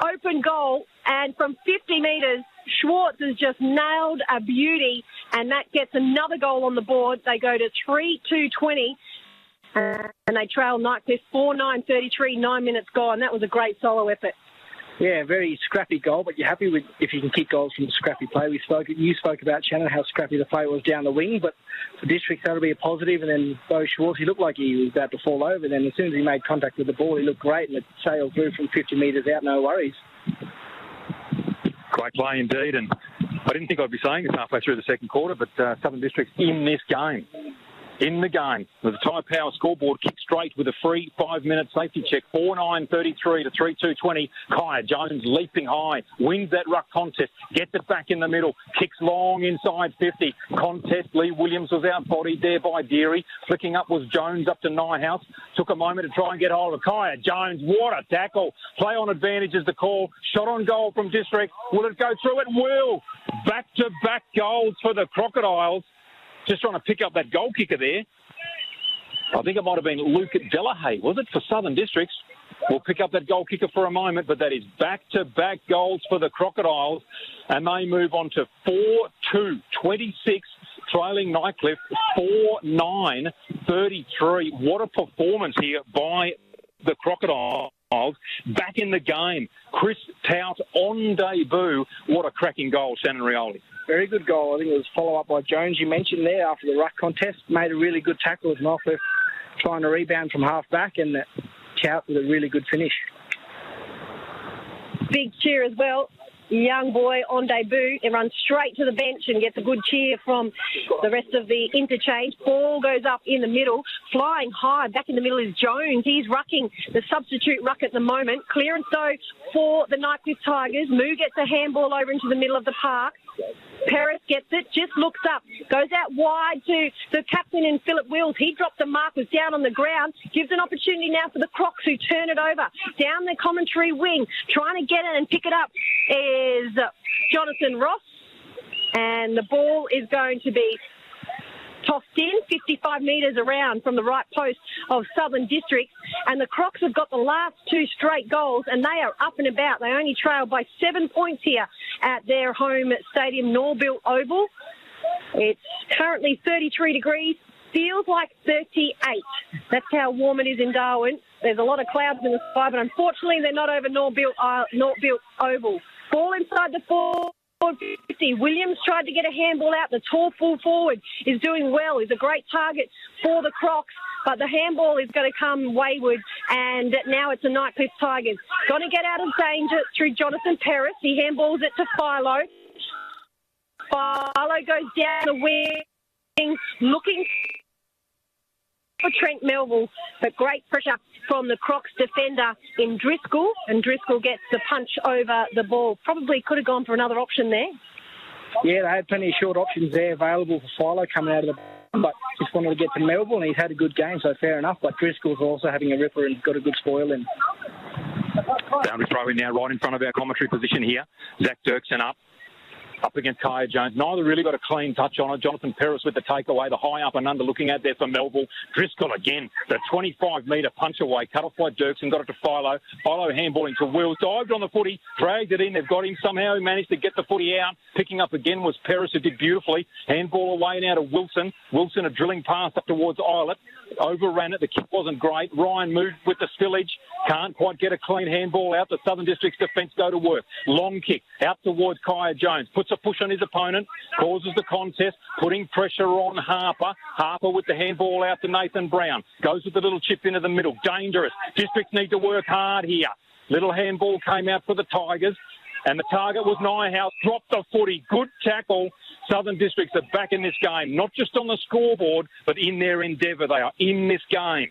unopened goal, and from 50 metres, Schwartz has just nailed a beauty, and that gets another goal on the board. They go to 3-2-20, and they trail Nightcliff 4-9-33, 9 minutes gone. That was a great solo effort. Yeah, very scrappy goal, but you're happy with if you can kick goals from scrappy play. You spoke about, Shannon, how scrappy the play was down the wing, but for Districts that'll be a positive. And then Bo Schwartz, he looked like he was about to fall over. Then as soon as he made contact with the ball, he looked great, and it sailed through from 50 metres out, no worries. Great play indeed, and I didn't think I'd be saying this halfway through the second quarter, but Southern Districts in this game. in the game. The Tyre Power scoreboard kicked straight with a free 5-minute safety check. 4:9:33 to 3:2:20. Kaya Jones leaping high, wins that ruck contest, gets it back in the middle, kicks long inside 50. Contest, Lee Williams was outbodied there by Deary. Flicking up was Jones up to Nyhouse. Took a moment to try and get hold of Kaya Jones. What a tackle. Play on advantage is the call. Shot on goal from District. Will it go through? It will. Back-to-back goals for the Crocodiles. Just trying to pick up that goal kicker there. I think it might have been Luke Delahaye, was it, for Southern Districts? We'll pick up that goal kicker for a moment, but that is back-to-back goals for the Crocodiles, and they move on to 4-2-26, trailing Nightcliff 4-9-33. What a performance here by the Crocodiles. Back in the game. Chris Tout on debut. What a cracking goal, Shannon Rioli. Very good goal. I think it was follow-up by Jones. You mentioned there after the ruck contest. Made a really good tackle with Nightcliff trying to rebound from half-back, and Tout with a really good finish. Big cheer as well. Young boy on debut. It runs straight to the bench and gets a good cheer from the rest of the interchange. Ball goes up in the middle. Flying high. Back in the middle is Jones. He's rucking the substitute ruck at the moment. Clearance, though, for the Nightcliff Tigers. Moo gets a handball over into the middle of the park. Paris gets it, just looks up, goes out wide to the captain in Philip Wills. He dropped the mark, was down on the ground, gives an opportunity now for the Crocs who turn it over. Down the commentary wing, trying to get it and pick it up is Jonathan Ross. And the ball is going to be tossed in 55 metres around from the right post of Southern District. And the Crocs have got the last 2 straight goals, and they are up and about. They only trail by 7 points here at their home stadium, Norbuilt Oval. It's currently 33 degrees, feels like 38. That's how warm it is in Darwin. There's a lot of clouds in the sky, but unfortunately they're not over Norbuilt Oval. Ball inside the 50. Williams tried to get a handball out. The tall full forward is doing well. He's a great target for the Crocs, but the handball is going to come wayward, and now it's the Nightcliff Tigers. Going to get out of danger through Jonathan Paris. He handballs it to Philo. Philo goes down the wing, looking for Trent Melville, but great pressure from the Crocs defender in Driscoll, and Driscoll gets the punch over the ball. Probably could have gone for another option there. Yeah, they had plenty of short options there available for Philo coming out of the but just wanted to get to Melville, and he's had a good game, so fair enough. But Driscoll's also having a ripper and got a good spoil in. Boundary throw in now right in front of our commentary position here. Zach Dirksen up against Kaya Jones. Neither really got a clean touch on it. Jonathan Paris with the takeaway, the high up and under looking at there for Melville. Driscoll again, the 25-metre punch away, cut off by Dirksen, got it to Philo. Philo handballing to Wills, dived on the footy, dragged it in, they've got him somehow. He managed to get the footy out. Picking up again was Paris, who did beautifully. Handball away now to Wilson. Wilson a drilling pass up towards Islet. Overran it, the kick wasn't great. Ryan moved with the spillage, can't quite get a clean handball out. The Southern District's defence go to work. Long kick out towards Kaya Jones, puts a push on his opponent, causes the contest, putting pressure on Harper. Harper with the handball out to Nathan Brown, goes with the little chip into the middle. Dangerous. Districts need to work hard here. Little handball came out for the Tigers, and the target was Nyhouse. Dropped the footy. Good tackle. Southern Districts are back in this game, not just on the scoreboard, but in their endeavour. They are in this game.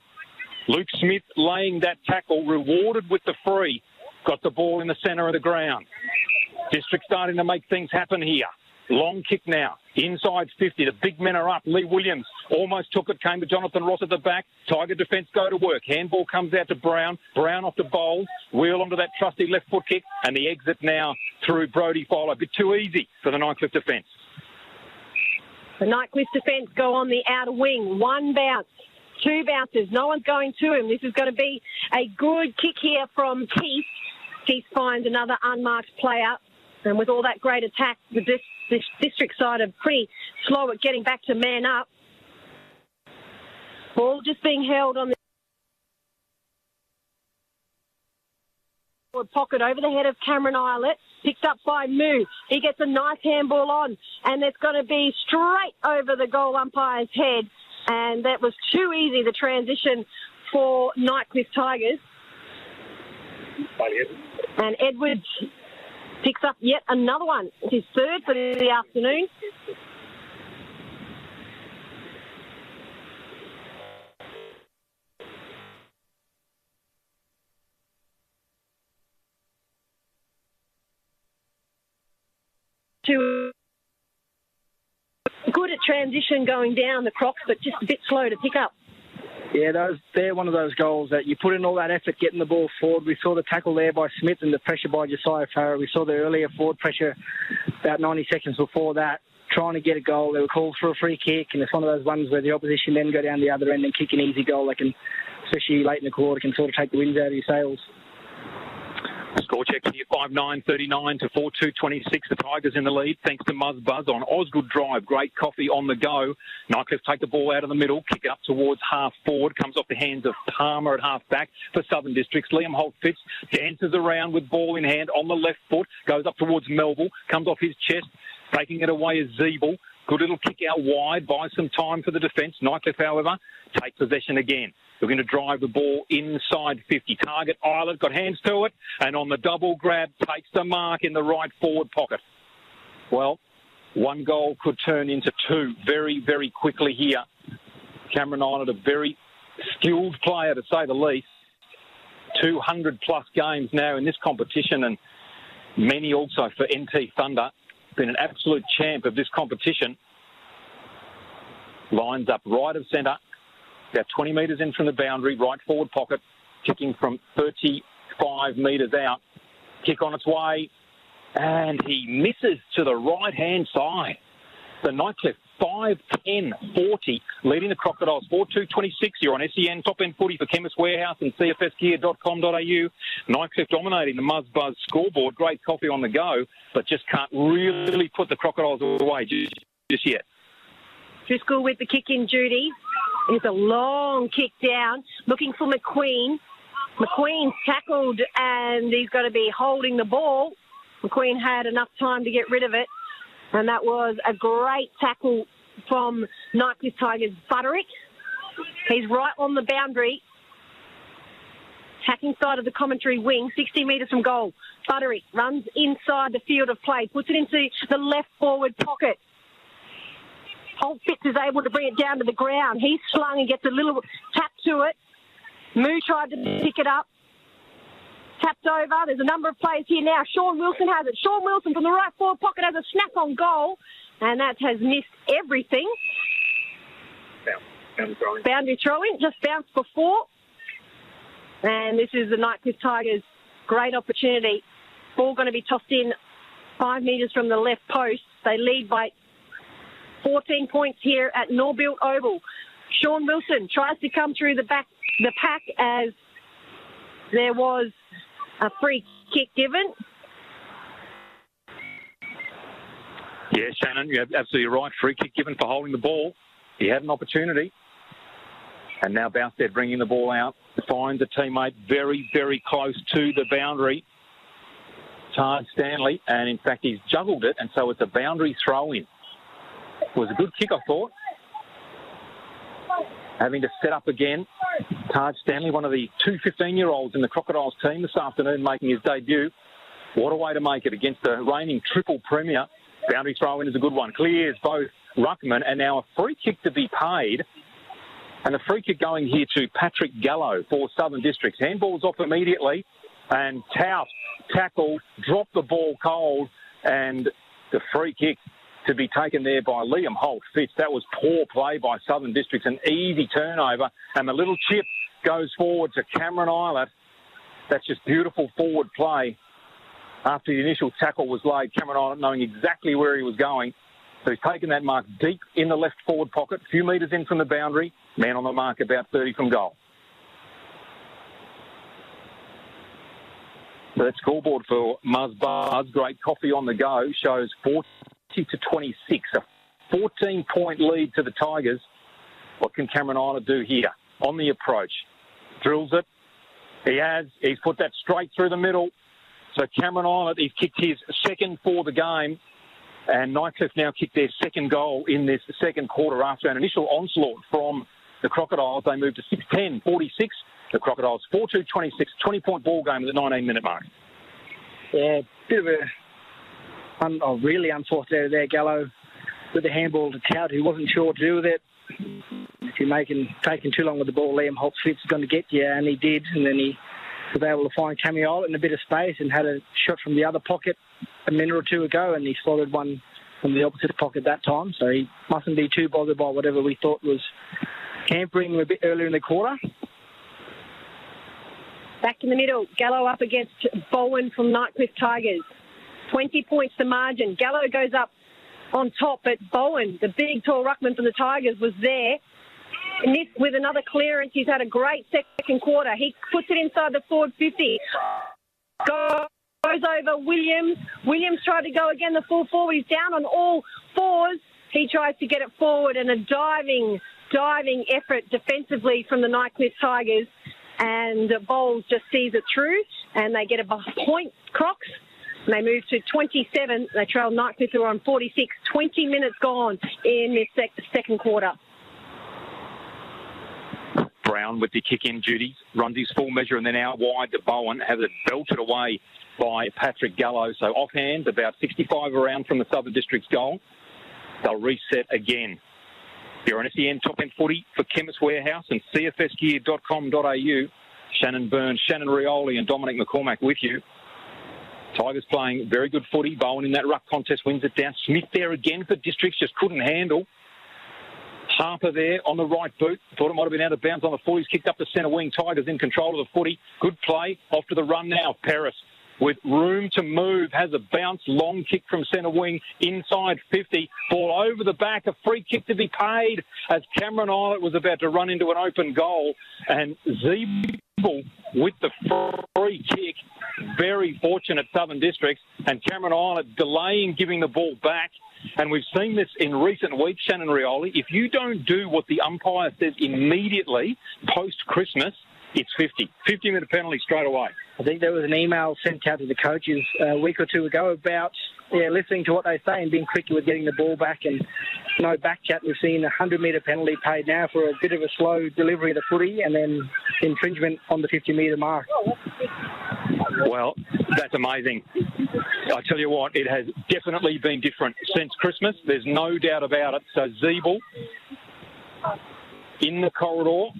Luke Smith laying that tackle, rewarded with the free. Got the ball in the centre of the ground. District starting to make things happen here. Long kick now. Inside 50. The big men are up. Lee Williams almost took it. Came to Jonathan Ross at the back. Tiger defence go to work. Handball comes out to Brown. Brown off to Bowles. Wheel onto that trusty left foot kick. And the exit now through Brodie Fowler. A bit too easy for the Nightcliff defence. The Nightcliff defence go on the outer wing. 1 bounce. 2 bounces. No one's going to him. This is going to be a good kick here from Keith. Keith finds another unmarked player. And with all that great attack, the district side are pretty slow at getting back to man up. Ball just being held on the pocket over the head of Cameron Islet. Picked up by Moo. He gets a nice handball on. And it's going to be straight over the goal umpire's head. And that was too easy, the transition for Nightcliff Tigers. And Edwards picks up yet another one. It's his third for the afternoon. too good at transition going down the Crocs, but just a bit slow to pick up. Yeah, they're one of those goals that you put in all that effort getting the ball forward. We saw the tackle there by Smith and the pressure by Josiah Farah. We saw the earlier forward pressure about 90 seconds before that, trying to get a goal. They were called for a free kick, and it's one of those ones where the opposition then go down the other end and kick an easy goal. They can, especially late in the quarter, can sort of take the wind out of your sails. Score check here, 5-9-39 to 4-2-26. The Tigers in the lead, thanks to Muzz Buzz on Osgood Drive. Great coffee on the go. Nightcliff take the ball out of the middle, kick it up towards half forward, comes off the hands of Palmer at half back for Southern Districts. Liam Holt-Fitz dances around with ball in hand on the left foot, goes up towards Melville, comes off his chest, taking it away is Zeeble. Good little kick out wide, buys some time for the defence. Nightcliff, however, take possession again. Looking to drive the ball inside 50. Target Islet, got hands to it, and on the double grab, takes the mark in the right forward pocket. Well, one goal could turn into two very, very quickly here. Cameron Islet, a very skilled player, to say the least. 200-plus games now in this competition, and many also for NT Thunder. Been an absolute champ of this competition. Lines up right of centre. About 20 metres in from the boundary, right forward pocket, kicking from 35 metres out. Kick on its way, and he misses to the right-hand side. The Nightcliff 5-10-40, leading the Crocodiles 4-2-26. You're on SEN Top End Footy for Chemist Warehouse and cfsgear.com.au. Nightcliff dominating the Muzz Buzz scoreboard. Great coffee on the go, but just can't really put the Crocodiles away just yet. Driscoll with the kick in, Judy. It's a long kick down, looking for McQueen. McQueen's tackled and he's going to be holding the ball. McQueen had enough time to get rid of it. And that was a great tackle from Nightcliff Tigers' Butterick. He's right on the boundary. Attacking side of the commentary wing, 60 metres from goal. Butterick runs inside the field of play, puts it into the left forward pocket. Holt-Fitz is able to bring it down to the ground. He's slung and gets a little tap to it. Moo tried to pick it up. Tapped over. There's a number of players here now. Sean Wilson has it. Sean Wilson from the right forward pocket has a snap on goal. And that has missed everything. Boundary throw-in. Just bounced before. And this is the Nightcliff Tigers' great opportunity. Ball going to be tossed in 5 metres from the left post. They lead by 14 points here at Norbuilt Oval. Sean Wilson tries to come through the pack as there was a free kick given. Yeah, Shannon, you're absolutely right. Free kick given for holding the ball. He had an opportunity. And now Bounstead bringing the ball out. Finds a teammate very, very close to the boundary. Taj Stanley. And in fact, he's juggled it. And so it's a boundary throw-in. It was a good kick, I thought. Having to set up again. Taj Stanley, one of the two 15-year-olds in the Crocodiles team this afternoon, making his debut. What a way to make it against the reigning triple premier. Boundary throw-in is a good one. Clears both ruckman, and now a free kick to be paid. And a free kick going here to Patrick Gallo for Southern Districts. Handball's off immediately, and Tout tackled, dropped the ball cold, and the free kick to be taken there by Liam Holt-Fitz. That was poor play by Southern Districts, an easy turnover, and the little chip goes forward to Cameron Islet. That's just beautiful forward play. After the initial tackle was laid, Cameron Islet knowing exactly where he was going. So he's taken that mark deep in the left forward pocket, a few metres in from the boundary. Man on the mark about 30 from goal. So that scoreboard for Muzz Buzz, great coffee on the go, shows 40-26, a 14-point lead to the Tigers. What can Cameron Islet do here on the approach? Drills it. He's put that straight through the middle. So Cameron Islet, he's kicked his second for the game. And Nightcliff now kicked their second goal in this second quarter after an initial onslaught from the Crocodiles. They moved to 6-10-46. The Crocodiles 4-2-26, 20-point ball game at the 19-minute mark. Yeah, bit of a really unfortunate there, Gallo, with the handball to Tout, who wasn't sure what to do with it. If you're taking too long with the ball, Liam Holt-Fitz is going to get you, and he did. And then he was able to find Camiola in a bit of space and had a shot from the other pocket a minute or two ago, and he slotted one from the opposite pocket that time. So he mustn't be too bothered by whatever we thought was hampering him a bit earlier in the quarter. Back in the middle, Gallo up against Bowen from Nightcliff Tigers. 20 points to margin. Gallo goes up on top, but Bowen, the big tall ruckman from the Tigers, was there. And this with another clearance. He's had a great second quarter. He puts it inside the forward 50. Goes over Williams. Williams tried to go again, the full forward. He's down on all fours. He tries to get it forward, and a diving effort defensively from the Nightcliff Tigers. And Bowles just sees it through, and they get a point, Crocs. And they move to 27. They trail Nightcliff, who are on 46. 20 minutes gone in this second quarter. Brown with the kick-in duties, runs his full measure and then out wide to Bowen, has it belted away by Patrick Gallo. So offhand, about 65 around from the Southern District's goal. They'll reset again. You're on SEN Top End Footy for Chemist Warehouse and cfsgear.com.au. Shannon Burns, Shannon Rioli and Dominic McCormack with you. Tigers playing very good footy. Bowen in that ruck contest wins it down. Smith there again for Districts, just couldn't handle. Harper there on the right boot. Thought it might have been out of bounds on the full. He's kicked up to centre wing. Tigers in control of the footy. Good play. Off to the run now. Paris with room to move. Has a bounce. Long kick from centre wing. Inside 50. Ball over the back. A free kick to be paid as Cameron Islet was about to run into an open goal. And Zeeble with the free kick. Very fortunate Southern Districts. And Cameron Islet delaying giving the ball back. And we've seen this in recent weeks, Shannon Rioli. If you don't do what the umpire says immediately post-Christmas, it's 50. 50-minute penalty straight away. I think there was an email sent out to the coaches a week or two ago about listening to what they say and being quicker with getting the ball back, and no back chat. We've seen a 100-metre penalty paid now for a bit of a slow delivery of the footy and then infringement on the 50-metre mark. Well, that's amazing. I tell you what, it has definitely been different since Christmas. There's no doubt about it. So Zeeble in the corridor.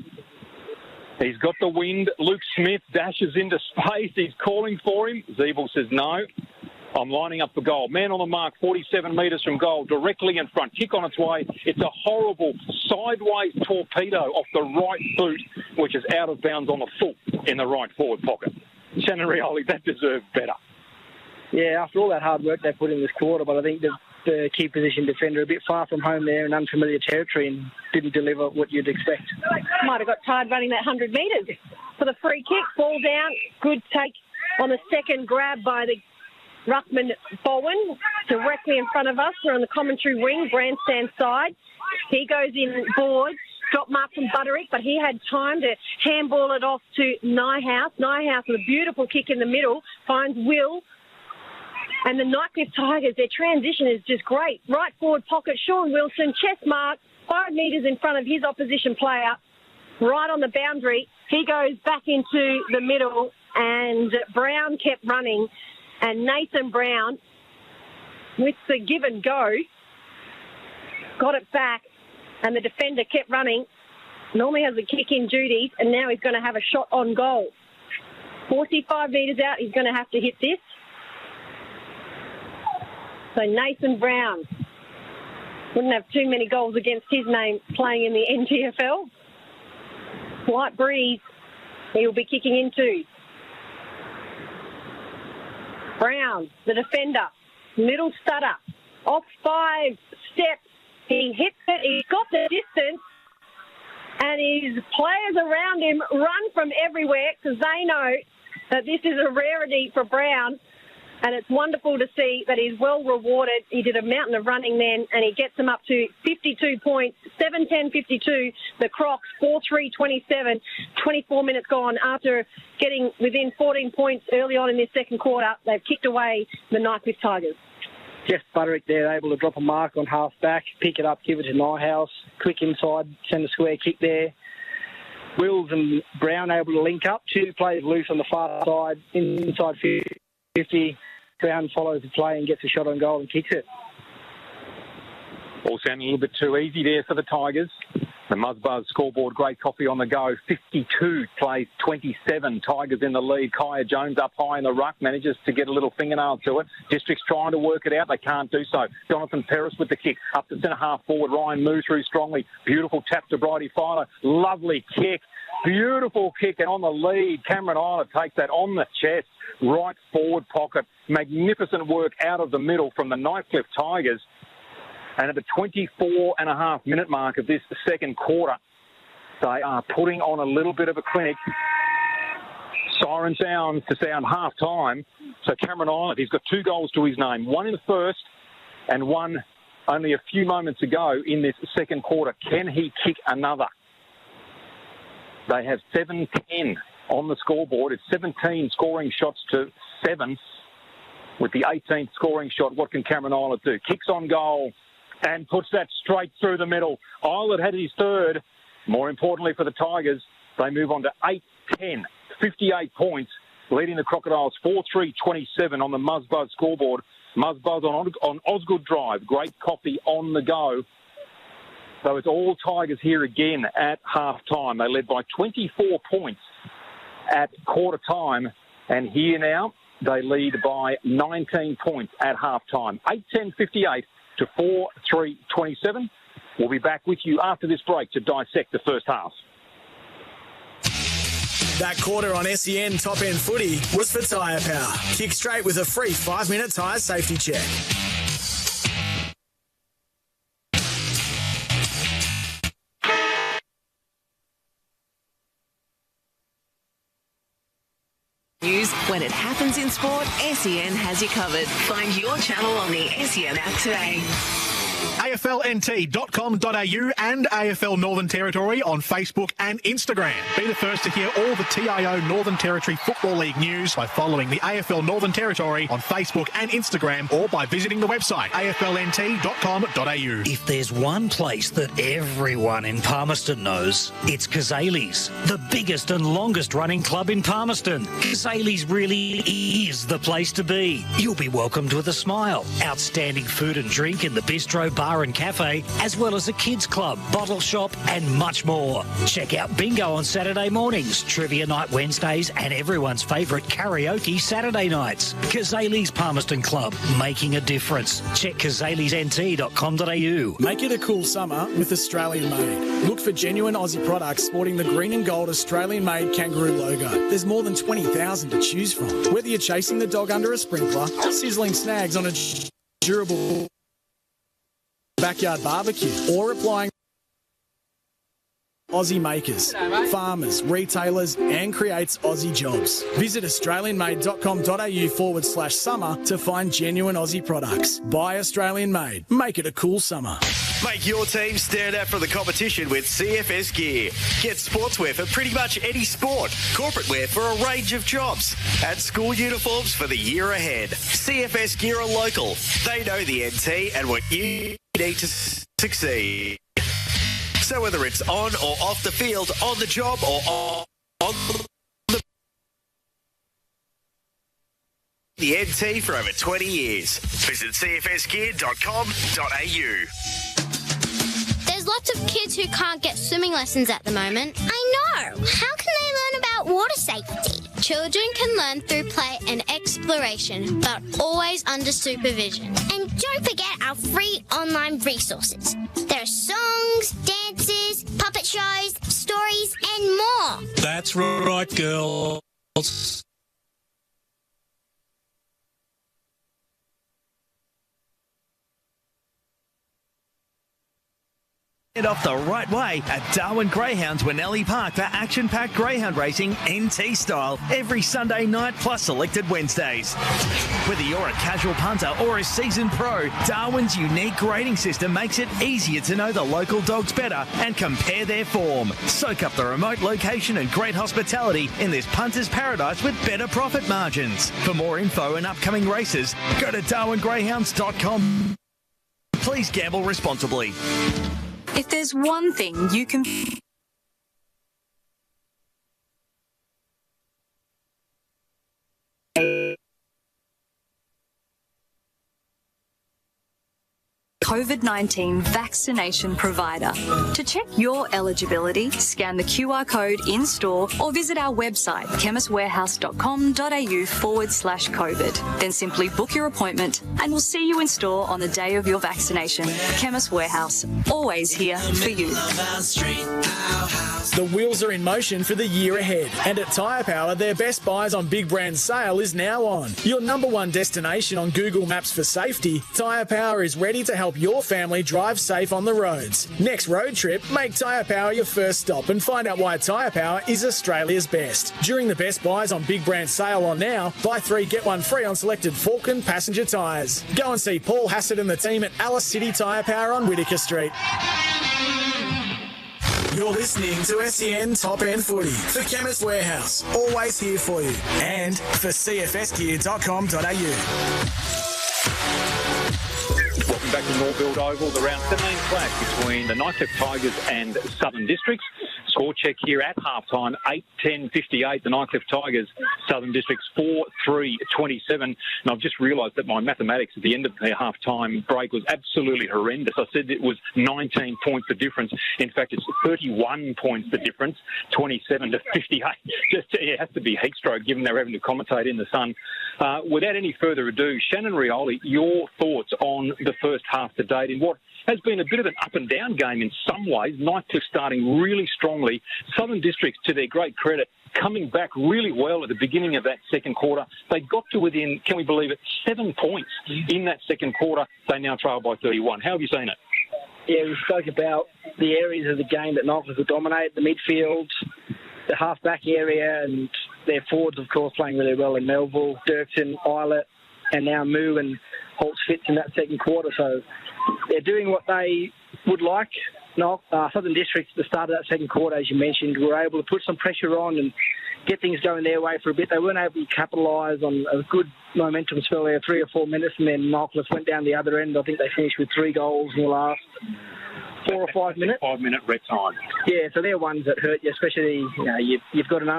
He's got the wind. Luke Smith dashes into space. He's calling for him. Zeeble says, no, I'm lining up for goal. Man on the mark, 47 metres from goal, directly in front. Kick on its way. It's a horrible sideways torpedo off the right boot, which is out of bounds on the foot in the right forward pocket. Shannon Rioli, that deserved better. Yeah, after all that hard work they put in this quarter, but I think the key position defender a bit far from home there in unfamiliar territory and didn't deliver what you'd expect. Might have got tired running that 100 metres. For the free kick, ball down, good take on the second grab by the ruckman Bowen, directly in front of us. We're on the commentary wing, grandstand side. He goes in board. Drop mark from Butterick, but he had time to handball it off to Nyhouse. Nyhouse with a beautiful kick in the middle, finds Will. And the Nightcliff Tigers, their transition is just great. Right forward pocket, Sean Wilson, chest mark, 5 metres in front of his opposition player, right on the boundary. He goes back into the middle, and Brown kept running. And Nathan Brown, with the give and go, got it back. And the defender kept running. Normally has a kick-in duties, and now he's going to have a shot on goal. 45 metres out, he's going to have to hit this. So Nathan Brown wouldn't have too many goals against his name playing in the NTFL. Light breeze, he will be kicking into. Brown, the defender, middle stutter, off 5 steps. He hits it, he's got the distance, and his players around him run from everywhere because they know that this is a rarity for Brown, and it's wonderful to see that he's well rewarded. He did a mountain of running then, and he gets them up to 52 points, 7-10-52, the Crocs, 4-3-27, 24 minutes gone after getting within 14 points early on in this second quarter. They've kicked away the Nightcliff Tigers. Jeff Butterick there, able to drop a mark on half back, pick it up, give it to Nyhouse. Quick inside, centre square kick there. Wills and Brown able to link up. 2 players loose on the far side, inside 50. Brown follows the play and gets a shot on goal and kicks it. All sounding a little bit too easy there for the Tigers. The Muzzbuzz scoreboard, great coffee on the go. 52 plays 27. Tigers in the lead. Kaya Jones up high in the ruck, manages to get a little fingernail to it. District's trying to work it out. They can't do so. Jonathan Perris with the kick. Up to centre half forward. Ryan moves through strongly. Beautiful tap to Bridie Filer. Lovely kick. Beautiful kick, and on the lead, Cameron Isler takes that on the chest, right forward pocket. Magnificent work out of the middle from the Nightcliff Tigers. And at the 24.5-minute mark of this second quarter, they are putting on a little bit of a clinic. Siren sounds to sound half-time. So Cameron Island, he's got 2 goals to his name, one in the first and one only a few moments ago in this second quarter. Can he kick another? They have 7-10 on the scoreboard. It's 17 scoring shots to 7 with the 18th scoring shot. What can Cameron Island do? Kicks on goal and puts that straight through the middle. Island had his third. More importantly for the Tigers, they move on to 8-10, 58 points, leading the Crocodiles 4-3-27 on the Muzzbuzz scoreboard. Muzzbuzz on Osgood Drive. Great coffee on the go. So it's all Tigers here again at half-time. They led by 24 points at quarter time. And here now, they lead by 19 points at half-time. 8-10-58 to 4-3-27. We'll be back with you after this break to dissect the first half. That quarter on SEN Top End Footy was for Tyre Power. Kick straight with a free 5-minute tyre safety check. News when it happens in sport, SEN has you covered. Find your channel on the SEN app today. AFLNT.com.au and AFL Northern Territory on Facebook and Instagram. Be the first to hear all the TIO Northern Territory Football League news by following the AFL Northern Territory on Facebook and Instagram or by visiting the website aflnt.com.au. If there's one place that everyone in Palmerston knows, it's Kazali's, the biggest and longest running club in Palmerston. Kazali's really is the place to be. You'll be welcomed with a smile. Outstanding food and drink in the bistro, bar and cafe, as well as a kids club, bottle shop and much more. Check out bingo on Saturday mornings, trivia night Wednesdays and everyone's favourite karaoke Saturday nights. Kazali's Palmerston Club, making a difference. Check kazaliesnt.com.au. Make it a cool summer with Australian Made. Look for genuine Aussie products sporting the green and gold Australian Made kangaroo logo. There's more than 20,000 to choose from. Whether you're chasing the dog under a sprinkler, sizzling snags on a durable backyard barbecue, or applying Aussie makers, farmers, retailers and creates Aussie jobs. Visit australianmade.com.au/summer to find genuine Aussie products. Buy Australian Made. Make it a cool summer. Make your team stand out for the competition with CFS Gear. Get sportswear for pretty much any sport, corporate wear for a range of jobs, and school uniforms for the year ahead. CFS Gear are local. They know the NT and what you need to succeed. So whether it's on or off the field, on the job or on the NT for over 20 years. Visit cfsgear.com.au. There's lots of kids who can't get swimming lessons at the moment. I know. How can they learn about water safety? Children can learn through play and exploration, but always under supervision. And don't forget our free online resources. There are songs, dances, puppet shows, stories, and more. That's right, girls. Get off the right way at Darwin Greyhounds Winnelli Park for action-packed greyhound racing NT style every Sunday night plus selected Wednesdays. Whether you're a casual punter or a seasoned pro, Darwin's unique grading system makes it easier to know the local dogs better and compare their form. Soak up the remote location and great hospitality in this punter's paradise with better profit margins. For more info and upcoming races, go to darwingreyhounds.com. Please gamble responsibly. If there's one thing you can COVID-19 vaccination provider. To check your eligibility, scan the QR code in-store or visit our website, chemistwarehouse.com.au/COVID. Then simply book your appointment and we'll see you in store on the day of your vaccination. Chemist Warehouse, always here for you. The wheels are in motion for the year ahead, and at Tyre Power, their best buys on big brand sale is now on. Your number one destination on Google Maps for safety, Tyre Power is ready to help your family drive safe on the roads. Next road trip, make Tyre Power your first stop and find out why Tyre Power is Australia's best. During the best buys on big brand sale on now, buy 3 get 1 free on selected Falcon passenger tyres. Go and see Paul Hassett and the team at Alice City Tyre Power on Whittaker Street. You're listening to SEN Top End Footy for Chemist Warehouse, always here for you, and for cfsgear.com.au. Welcome back to Norbuilt Oval, the round 17 clash between the Nightcliff Tigers and Southern Districts. Score check here at halftime, 8-10-58. The Nightcliff Tigers, Southern Districts 4-3-27. And I've just realised that my mathematics at the end of the halftime break was absolutely horrendous. I said it was 19 points the difference. In fact, it's 31 points the difference, 27-58. It has to be heat stroke given they're having to commentate in the sun. Without any further ado, Shannon Rioli, your thoughts on the first half to date in what has been a bit of an up-and-down game in some ways. Nightcliff starting really strongly. Southern Districts, to their great credit, coming back really well at the beginning of that second quarter. They got to within, can we believe it, 7 points in that second quarter. They now trail by 31. How have you seen it? Yeah, we spoke about the areas of the game that Nightcliff would dominate, the midfield, the half-back area, and their forwards, of course, playing really well in Melville, Dirksen, Eilert, and now Moo and Holtz Fitz in that second quarter. So they're doing what they would like. Southern Districts at the start of that second quarter, as you mentioned, were able to put some pressure on and get things going their way for a bit. They weren't able to capitalise on a good momentum spell there, 3 or 4 minutes, and then Nightcliff went down the other end. I think they finished with 3 goals in the last 4 or 5 minutes. 5-minute red time. Yeah, so they're ones that hurt you, especially you've got an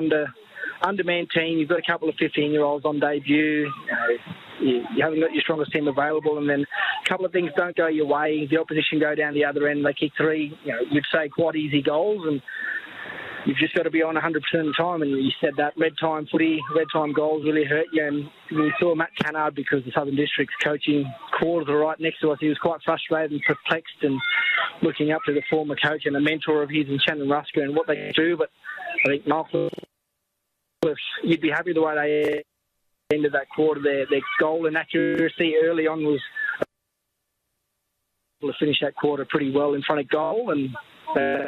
undermanned team, you've got a couple of 15-year-olds on debut, you haven't got your strongest team available, and then a couple of things don't go your way. The opposition go down the other end, they kick 3, you'd say quite easy goals, and you've just got to be on 100% of the time. And you said that red time footy, red time goals really hurt you. And we saw Matt Cannard, because the Southern District's coaching quarters were right next to us. He was quite frustrated and perplexed and looking up to the former coach and a mentor of his in Shannon Rusker and what they can do. But I think Nightcliff, you'd be happy the way they ended that quarter. Their goal and accuracy early on was able to finish that quarter pretty well in front of goal, and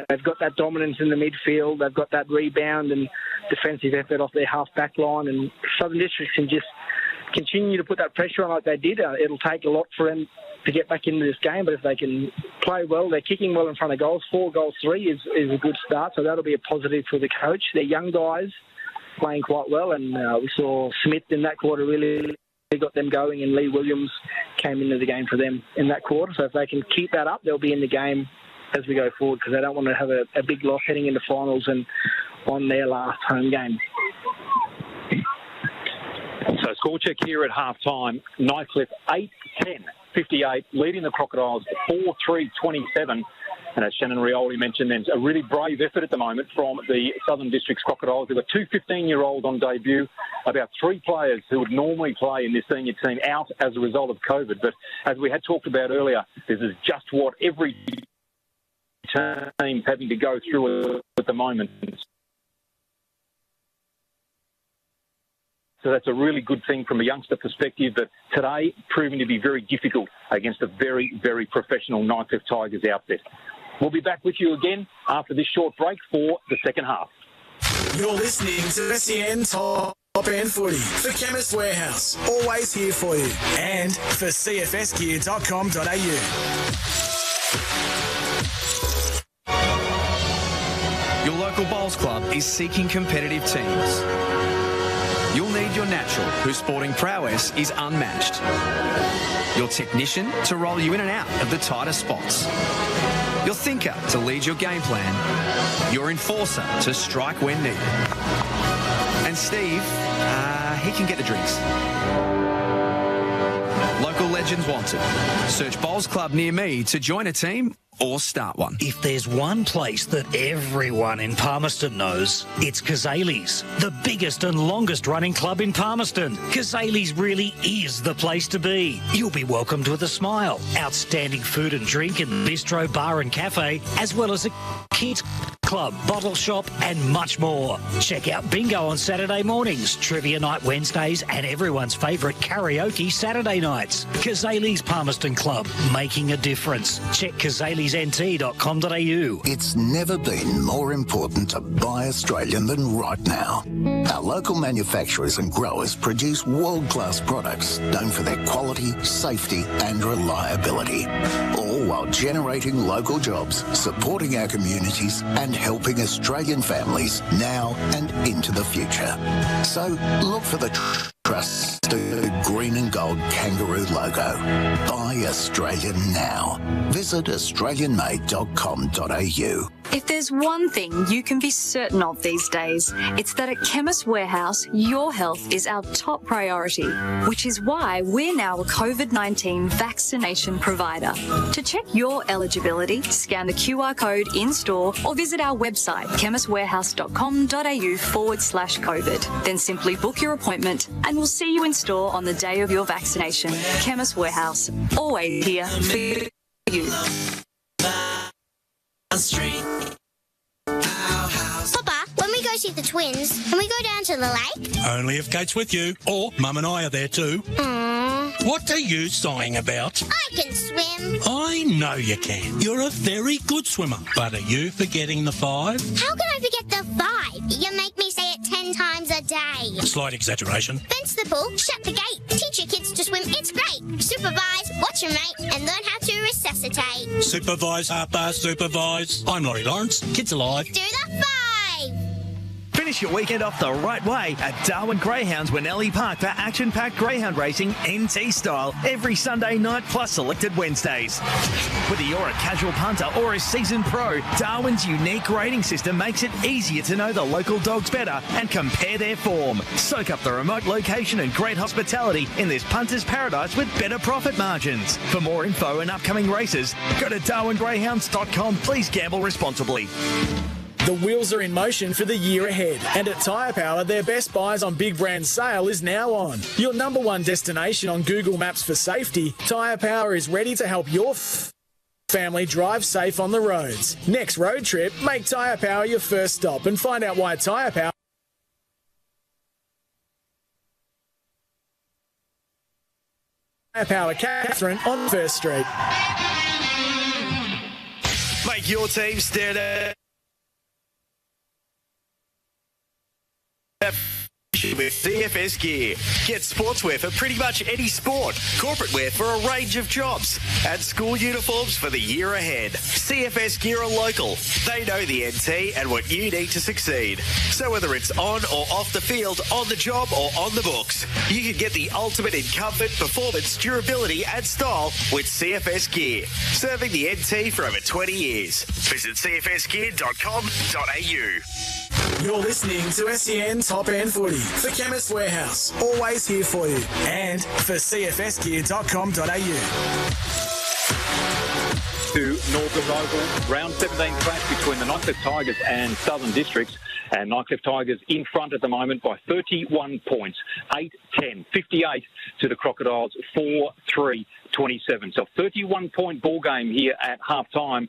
they've got that dominance in the midfield. They've got that rebound and defensive effort off their half-back line, and Southern Districts can just continue to put that pressure on like they did. It'll take a lot for them to get back into this game, but if they can play well, they're kicking well in front of goals. 4 goals 3 is a good start, so that'll be a positive for the coach. They're young guys playing quite well, and we saw Smith in that quarter really got them going, and Lee Williams came into the game for them in that quarter. So if they can keep that up, they'll be in the game as we go forward, because they don't want to have a big loss heading into finals and on their last home game. So score check here at half-time. Nightcliff 8-10-58, leading the Crocodiles 4-3-27. And as Shannon Rioli mentioned, there's a really brave effort at the moment from the Southern Districts Crocodiles. There were 2 15-year-olds on debut, about 3 players who would normally play in this senior team out as a result of COVID. But as we had talked about earlier, this is just what every team's having to go through at the moment. So that's a really good thing from a youngster perspective, but today proving to be very difficult against a very, very professional Nightcliff Tigers outfit. We'll be back with you again after this short break for the second half. You're listening to SEN Top End Footy for Chemist Warehouse, always here for you, and for cfsgear.com.au. Your local bowls club is seeking competitive teams. You'll need your natural, whose sporting prowess is unmatched. Your technician to roll you in and out of the tighter spots. Your thinker to lead your game plan. Your enforcer to strike when needed. And Steve, he can get the drinks. Local legends wanted. Search Bowls Club near me to join a team or start one. If there's one place that everyone in Palmerston knows, it's Kazali's, the biggest and longest running club in Palmerston. Kazali's really is the place to be. You'll be welcomed with a smile. Outstanding food and drink in the bistro, bar and cafe, as well as a kids club, bottle shop and much more. Check out bingo on Saturday mornings, trivia night Wednesdays and everyone's favourite karaoke Saturday nights. Kazali's Palmerston Club, making a difference. Check kazalisnt.com.au. It's never been more important to buy Australian than right now. Our local manufacturers and growers produce world-class products known for their quality, safety and reliability, all while generating local jobs, supporting our communities and helping Australian families now and into the future. So look for the trusted green and gold kangaroo logo. Buy Australian now. Visit australianmade.com.au. If there's one thing you can be certain of these days, it's that at Chemist Warehouse, your health is our top priority, which is why we're now a COVID-19 vaccination provider. To check your eligibility, scan the QR code in-store or visit our website, chemistwarehouse.com.au/COVID. Then simply book your appointment and we'll see you in store on the day of your vaccination. Chemist Warehouse, always here for you. Papa, when we go see the twins, can we go down to the lake? Only if Kate's with you, or Mum and I are there too. What are you sighing about? I can swim. I know you can. You're a very good swimmer. But are you forgetting the 5? How can I forget the 5? You make me say it 10 times a day. Slight exaggeration. Fence the pool, shut the gate, teach your kids to swim, it's great. Supervise, watch your mate, and learn how to resuscitate. Supervise, Harper, supervise. I'm Laurie Lawrence. Kids Alive. Do the 5! Finish your weekend off the right way at Darwin Greyhounds Winnelli Park for action-packed greyhound racing NT style every Sunday night plus selected Wednesdays. Whether you're a casual punter or a seasoned pro, Darwin's unique rating system makes it easier to know the local dogs better and compare their form. Soak up the remote location and great hospitality in this punter's paradise with better profit margins. For more info and upcoming races, go to darwingreyhounds.com. Please gamble responsibly. The wheels are in motion for the year ahead, and at Tyre Power, their best buys on big brand sale is now on. Your number one destination on Google Maps for safety, Tyre Power is ready to help your family drive safe on the roads. Next road trip, make Tyre Power your first stop and find out why Tyre Power Catherine on 1st Street. Make your team stand out. With CFS Gear. Get sportswear for pretty much any sport, corporate wear for a range of jobs, and school uniforms for the year ahead. CFS Gear are local. They know the NT and what you need to succeed. So whether it's on or off the field, on the job or on the books, you can get the ultimate in comfort, performance, durability and style with CFS Gear. Serving the NT for over 20 years. Visit cfsgear.com.au. You're listening to SEN Top End Footy for Chemist Warehouse, always here for you, and for cfsgear.com.au. To Norbuilt Oval, round 17 clash between the Nightcliff Tigers and Southern Districts. And Nightcliff Tigers in front at the moment by 31 points, 8-10, 58 to the Crocodiles, 4-3, 27. So 31-point ball game here at half-time.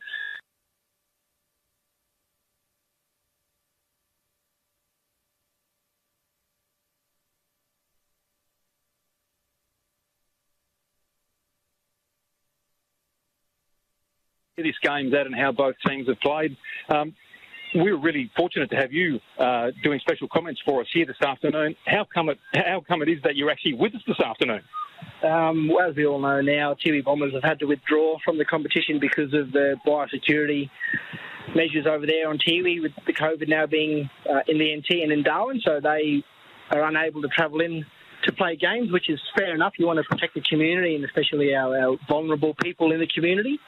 This game's at and how both teams have played. We're really fortunate to have you doing special comments for us here this afternoon. How come it is that you're actually with us this afternoon? Well, as we all know now, Tiwi Bombers have had to withdraw from the competition because of the biosecurity measures over there on Tiwi, with the COVID now being in the NT and in Darwin, so they are unable to travel in to play games, which is fair enough. You want to protect the community and especially our vulnerable people in the community.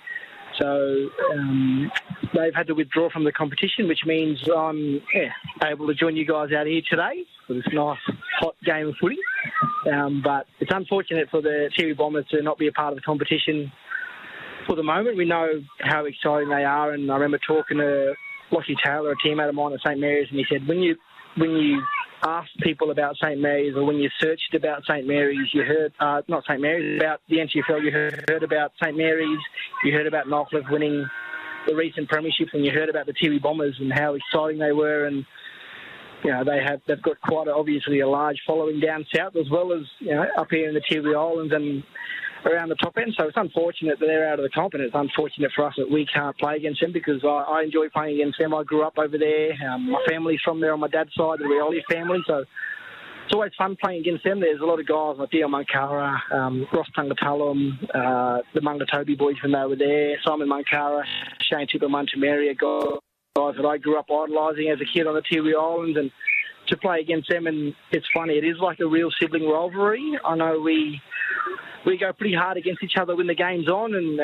So they've had to withdraw from the competition, which means I'm able to join you guys out here today for this nice, hot game of footy. But it's unfortunate for the Tiwi Bombers to not be a part of the competition for the moment. We know how exciting they are, and I remember talking to Lockie Taylor, a teammate of mine at St Mary's, and he said when you asked people about St Mary's, or when you searched about St Mary's, you heard not St Mary's, about the NTFL, you heard about St Mary's, you heard about Nightcliff winning the recent premierships, and you heard about the Tiwi Bombers and how exciting they were. And they've got quite obviously a large following down south, as well as up here in the Tiwi Islands and around the top end. So it's unfortunate that they're out of the comp, and it's unfortunate for us that we can't play against them, because I enjoy playing against them. I grew up over there. My family's from there on my dad's side, the Rioli family. So it's always fun playing against them. There's a lot of guys like Dio Munkara, Ross Tungatulum, the Mungatobi boys when they were there, Simon Munkara, Shane Tipper-Muntamaria, guys that I grew up idolising as a kid on the Tiwi Islands, and to play against them. And it's funny, it is like a real sibling rivalry. I know we go pretty hard against each other when the game's on, and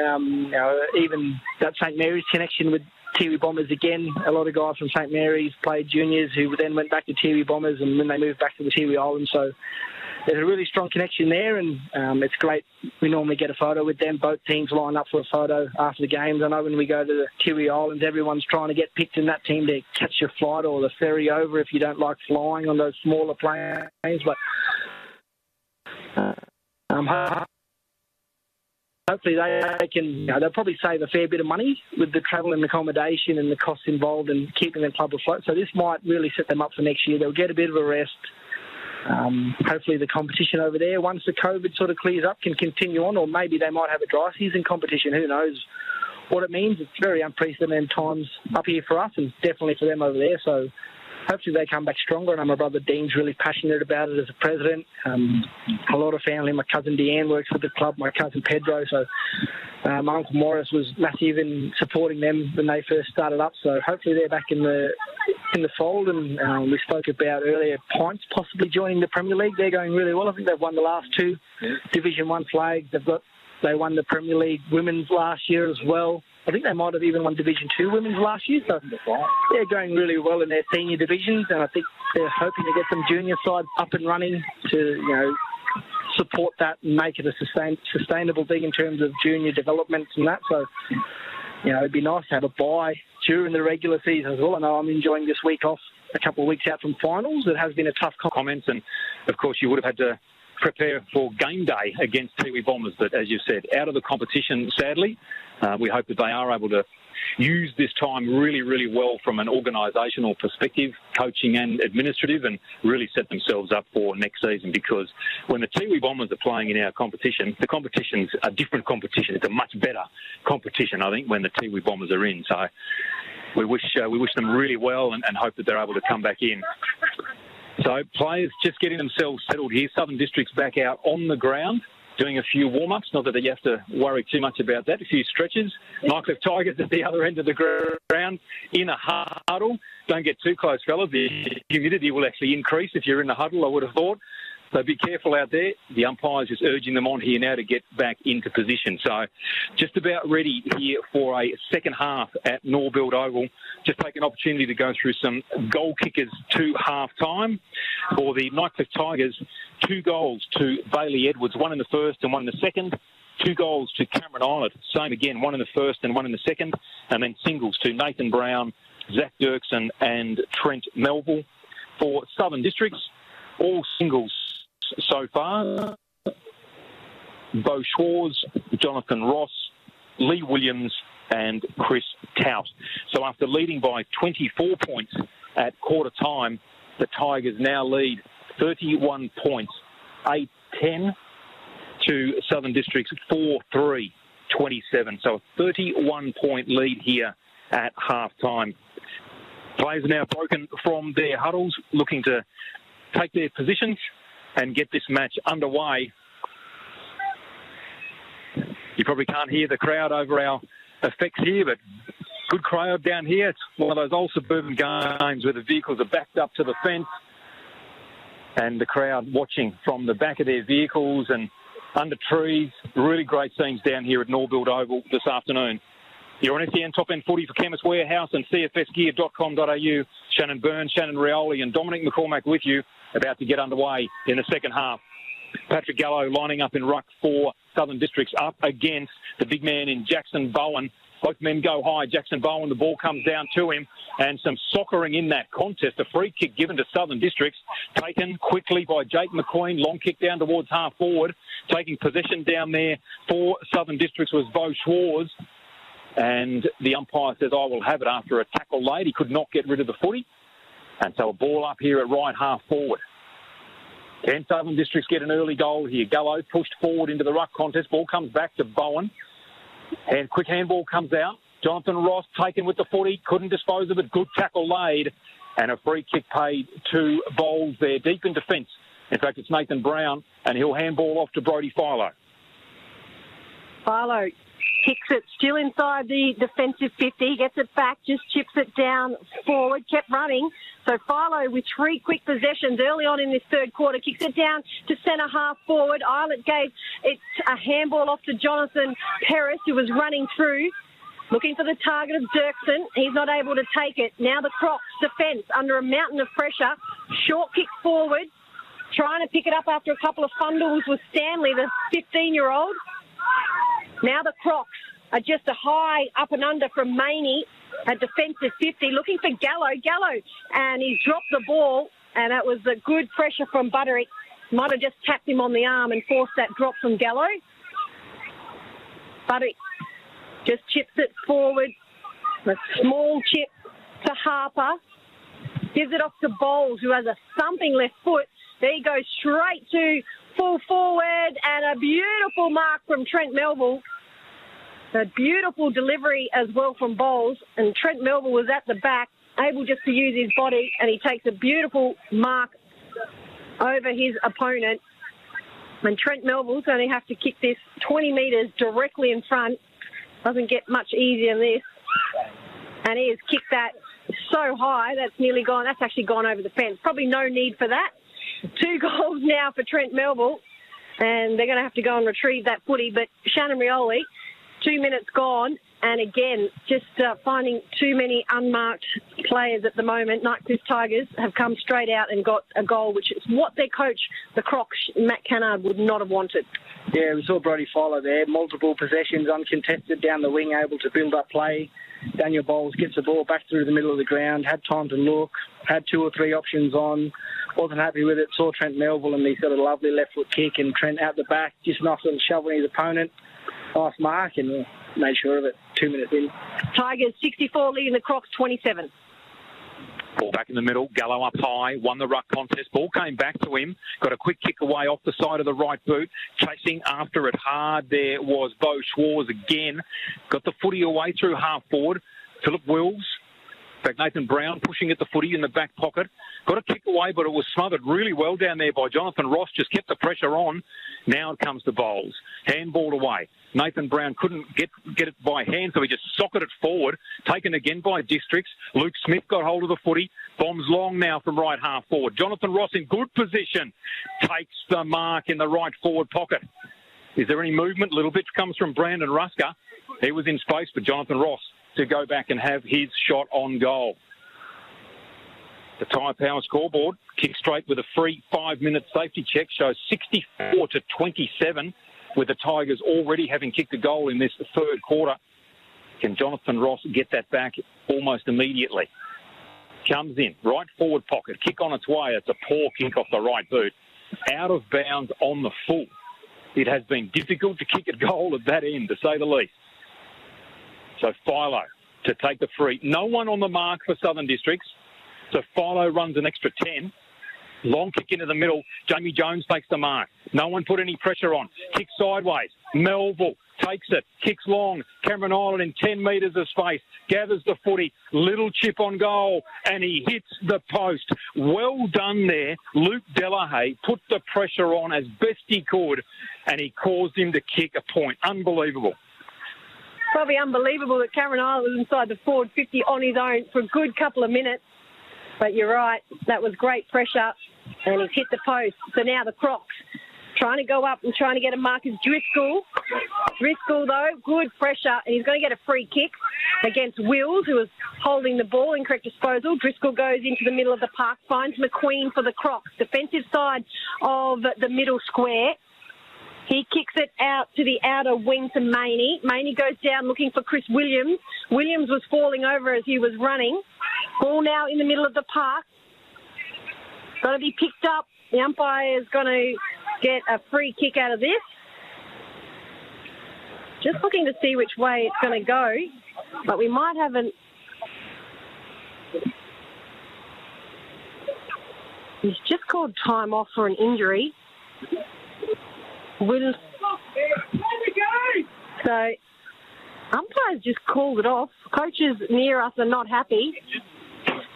even that St Mary's connection with Tiwi Bombers again. A lot of guys from St Mary's played juniors who then went back to Tiwi Bombers, and when they moved back to the Tiwi Islands. So there's a really strong connection there, and it's great. We normally get a photo with them. Both teams line up for a photo after the games. I know when we go to the Tiwi Islands, everyone's trying to get picked in that team to catch your flight or the ferry over if you don't like flying on those smaller planes. But hopefully they can, they'll probably save a fair bit of money with the travel and accommodation and the costs involved in keeping the club afloat. So this might really set them up for next year. They'll get a bit of a rest. Hopefully the competition over there, once the COVID sort of clears up, can continue on, or maybe they might have a dry season competition. Who knows what it means? It's very unprecedented times up here for us, and definitely for them over there. So hopefully they come back stronger. And my brother Dean's really passionate about it as a president. A lot of family. My cousin Deanne works with the club, my cousin Pedro. So my Uncle Morris was massive in supporting them when they first started up. So hopefully they're back in the fold. And we spoke about earlier, Pints possibly joining the Premier League. They're going really well. I think they've won the last two Division 1 flags. They won the Premier League Women's last year as well. I think they might have even won Division 2 Women's last year. So they're going really well in their senior divisions, and I think they're hoping to get some junior sides up and running to, support that and make it a sustainable thing in terms of junior development and that. So, it'd be nice to have a bye during the regular season as well. I know I'm enjoying this week off, a couple of weeks out from finals. It has been a tough comments, and of course you would have had to prepare for game day against Tiwi Bombers, but as you said, out of the competition, sadly. We hope that they are able to use this time really, really well from an organisational perspective, coaching and administrative, and really set themselves up for next season, because when the Tiwi Bombers are playing in our competition, the competition's a different competition. It's a much better competition, I think, when the Tiwi Bombers are in. So we wish them really well and hope that they're able to come back in. So players just getting themselves settled here. Southern District's back out on the ground, doing a few warm-ups. Not that you have to worry too much about that. A few stretches. Nightcliff Tigers at the other end of the ground in a huddle. Don't get too close, fellas. The humidity will actually increase if you're in the huddle, I would have thought. So be careful out there. The umpire's just urging them on here now to get back into position. So just about ready here for a second half at Norbuilt Oval. Just take an opportunity to go through some goal kickers to half-time. For the Nightcliff Tigers, 2 goals to Bailey Edwards, 1 in the first and 1 in the second. 2 goals to Cameron Islet, same again, 1 in the first and 1 in the second. And then singles to Nathan Brown, Zach Dirksen and Trent Melville. For Southern Districts, all singles so far. Bo Schwarz, Jonathan Ross, Lee Williams and Chris Tout. So after leading by 24 points at quarter time, the Tigers now lead 31 points, 8-10 to Southern District's 4-3, 27. So a 31-point lead here at half-time. Players are now broken from their huddles, looking to take their positions and get this match underway. You probably can't hear the crowd over our effects here, but good crowd down here. It's one of those old suburban games where the vehicles are backed up to the fence and the crowd watching from the back of their vehicles and under trees. Really great scenes down here at Norbuilt Oval this afternoon. You're on SEN Top End Footy for Chemist Warehouse and cfsgear.com.au. Shannon Byrne, Shannon Rioli and Dominic McCormack with you, about to get underway in the second half. Patrick Gallo lining up in ruck for Southern Districts, up against the big man in Jackson Bowen. Both men go high. Jackson Bowen, the ball comes down to him, and some soccering in that contest. A free kick given to Southern Districts, taken quickly by Jake McQueen. Long kick down towards half forward. Taking possession down there for Southern Districts was Bo Schwarz. And the umpire says, I will have it after a tackle late. He could not get rid of the footy. And so a ball up here at right half forward. Can Southern Districts get an early goal here? Gallo pushed forward into the ruck contest. Ball comes back to Bowen. And quick handball comes out. Jonathan Ross taken with the footy. Couldn't dispose of it. Good tackle laid. And a free kick paid to Bowles there, deep in defence. In fact, it's Nathan Brown, and he'll handball off to Brodie Philo. Philo kicks it still inside the defensive 50, gets it back, just chips it down forward, kept running. So Philo with 3 quick possessions early on in this third quarter, kicks it down to centre half forward. Eilert gave it a handball off to Jonathan Perris, who was running through, looking for the target of Dirksen. He's not able to take it. Now the Crocs defence under a mountain of pressure. Short kick forward, trying to pick it up after a couple of fundles with Stanley, the 15-year-old. Now the Crocs are just a high up and under from Maney at defensive 50, looking for Gallo, and he's dropped the ball, and that was a good pressure from Butterick. Might have just tapped him on the arm and forced that drop from Gallo. Butterick just chips it forward, a small chip to Harper, gives it off to Bowles, who has a thumping left foot. There he goes straight to full forward, and a beautiful mark from Trent Melville. A beautiful delivery as well from Bowles, and Trent Melville was at the back, able just to use his body, and he takes a beautiful mark over his opponent. And Trent Melville's going to have to kick this 20 metres directly in front. Doesn't get much easier than this. And he has kicked that so high, that's nearly gone. That's actually gone over the fence. Probably no need for that. 2 goals now for Trent Melville, and they're going to have to go and retrieve that footy. But Shannon Rioli, 2 minutes gone, and again, just finding too many unmarked players at the moment. Nightcliff Tigers have come straight out and got a goal, which is what their coach, the Crocs, Matt Cannard, would not have wanted. Yeah, we saw Brodie Philo there. Multiple possessions, uncontested down the wing, able to build up play. Daniel Bowles gets the ball back through the middle of the ground, had time to look, had 2 or 3 options on, wasn't happy with it, saw Trent Melville, and he's got a lovely left foot kick, and Trent out the back, just enough to shovel his opponent. Nice mark, and made sure of it 2 minutes in. Tigers 64 leading the Crocs 27. Ball back in the middle, Gallo up high, won the ruck contest. Ball came back to him, got a quick kick away off the side of the right boot. Chasing after it hard there was Bo Schwarz again. Got the footy away through half forward. Philip Wills. In fact, Nathan Brown pushing at the footy in the back pocket. Got a kick away, but it was smothered really well down there by Jonathan Ross. Just kept the pressure on. Now it comes to Bowles. Handballed away. Nathan Brown couldn't get it by hand, so he just socketed it forward. Taken again by Districts. Luke Smith got hold of the footy. Bombs long now from right half forward. Jonathan Ross in good position. Takes the mark in the right forward pocket. Is there any movement? Little bit comes from Brandon Rusker. He was in space for Jonathan Ross to go back and have his shot on goal. The Tyre Power scoreboard, kick straight with a free 5-minute safety check, shows 64-27, with the Tigers already having kicked a goal in this third quarter. Can Jonathan Ross get that back almost immediately? Comes in, right forward pocket, kick on its way. It's a poor kick off the right boot. Out of bounds on the full. It has been difficult to kick a goal at that end, to say the least. So Philo to take the free. No one on the mark for Southern Districts. So Philo runs an extra 10. Long kick into the middle. Jamie Jones takes the mark. No one put any pressure on. Kick sideways. Melville takes it. Kicks long. Cameron Island in 10 metres of space. Gathers the footy. Little chip on goal. And he hits the post. Well done there. Luke Delahaye put the pressure on as best he could. And he caused him to kick a point. Unbelievable. Probably unbelievable that Cameron Island was inside the forward 50 on his own for a good couple of minutes. But you're right, that was great pressure, and he's hit the post. So now the Crocs trying to go up and trying to get a Marcus Driscoll. Driscoll, though, good pressure, and he's going to get a free kick against Wills, who was holding the ball in correct disposal. Driscoll goes into the middle of the park, finds McQueen for the Crocs, defensive side of the middle square. He kicks it out to the outer wing to Maney. Maney goes down looking for Chris Williams. Williams was falling over as he was running. Ball now in the middle of the park. Got to be picked up. The umpire is going to get a free kick out of this. Just looking to see which way it's going to go. But we might have an... He's just called time off for an injury. So, umpires just called it off. Coaches near us are not happy.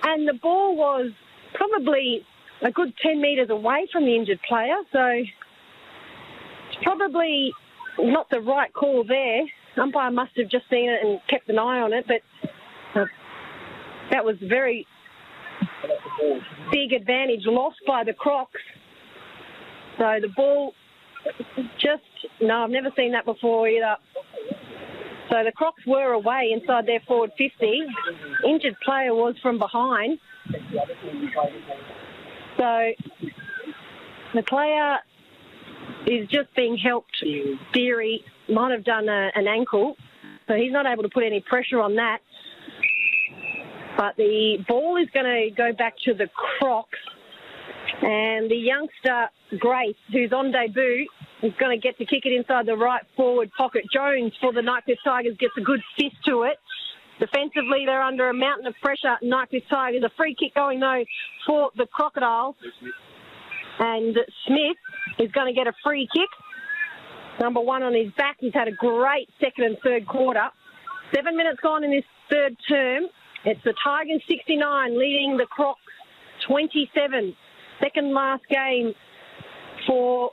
And the ball was probably a good 10 metres away from the injured player. So, it's probably not the right call there. Umpire must have just seen it and kept an eye on it. But that was very big advantage lost by the Crocs. So, the ball... I've never seen that before either. So the Crocs were away inside their forward 50. Injured player was from behind. So the player is just being helped. Deary might have done an ankle, so he's not able to put any pressure on that. But the ball is going to go back to the Crocs. And the youngster, Grace, who's on debut, is going to get to kick it inside the right forward pocket. Jones for the Nightcliff Tigers gets a good fist to it. Defensively, they're under a mountain of pressure. Nightcliff Tigers, a free kick going, though, for the Crocodiles. And Smith is going to get a free kick. Number one on his back. He's had a great second and third quarter. 7 minutes gone in this third term. It's the Tigers 69 leading the Crocs 27. Second last game for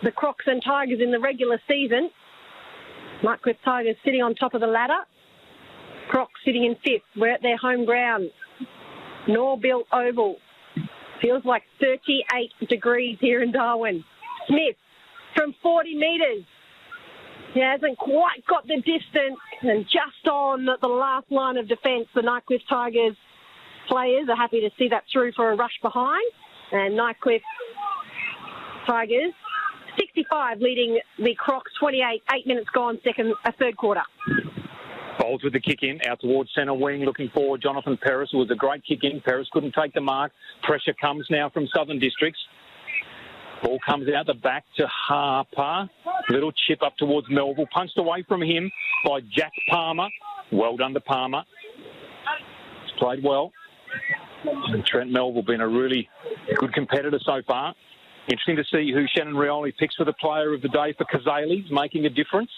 the Crocs and Tigers in the regular season. Nightcliff Tigers sitting on top of the ladder. Crocs sitting in fifth. We're at their home ground. Norbuilt Oval. Feels like 38 degrees here in Darwin. Smith from 40 metres. He hasn't quite got the distance, and just on the last line of defence, the Nightcliff Tigers players are happy to see that through for a rush behind. And Nightcliff Tigers 65 leading the Crocs 28. 8 minutes gone, third quarter. Bowles with the kick in, out towards centre wing, looking for Jonathan Paris. It was a great kick in. Paris couldn't take the mark. Pressure comes now from Southern Districts. Ball comes out the back to Harper. Little chip up towards Melville. Punched away from him by Jack Palmer. Well done to Palmer. He's played well. And Trent Melville been a really good competitor so far. Interesting to see who Shannon Rioli picks for the player of the day for Kazales, making a difference.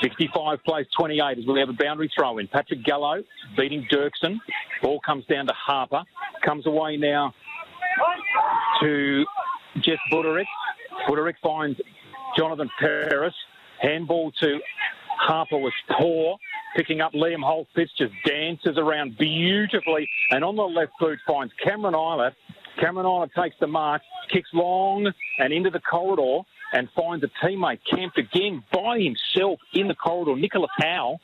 65 plays 28 as we have a boundary throw in. Patrick Gallo beating Dirksen. Ball comes down to Harper. Comes away now to Jess Buderick. Buderick finds Jonathan Paris. Handball to Harper was poor. Picking up Liam Holtfitz, just dances around beautifully. And on the left boot finds Cameron Eilert. Cameron Eilert takes the mark, kicks long and into the corridor and finds a teammate camped again by himself in the corridor, Nicholas Howe.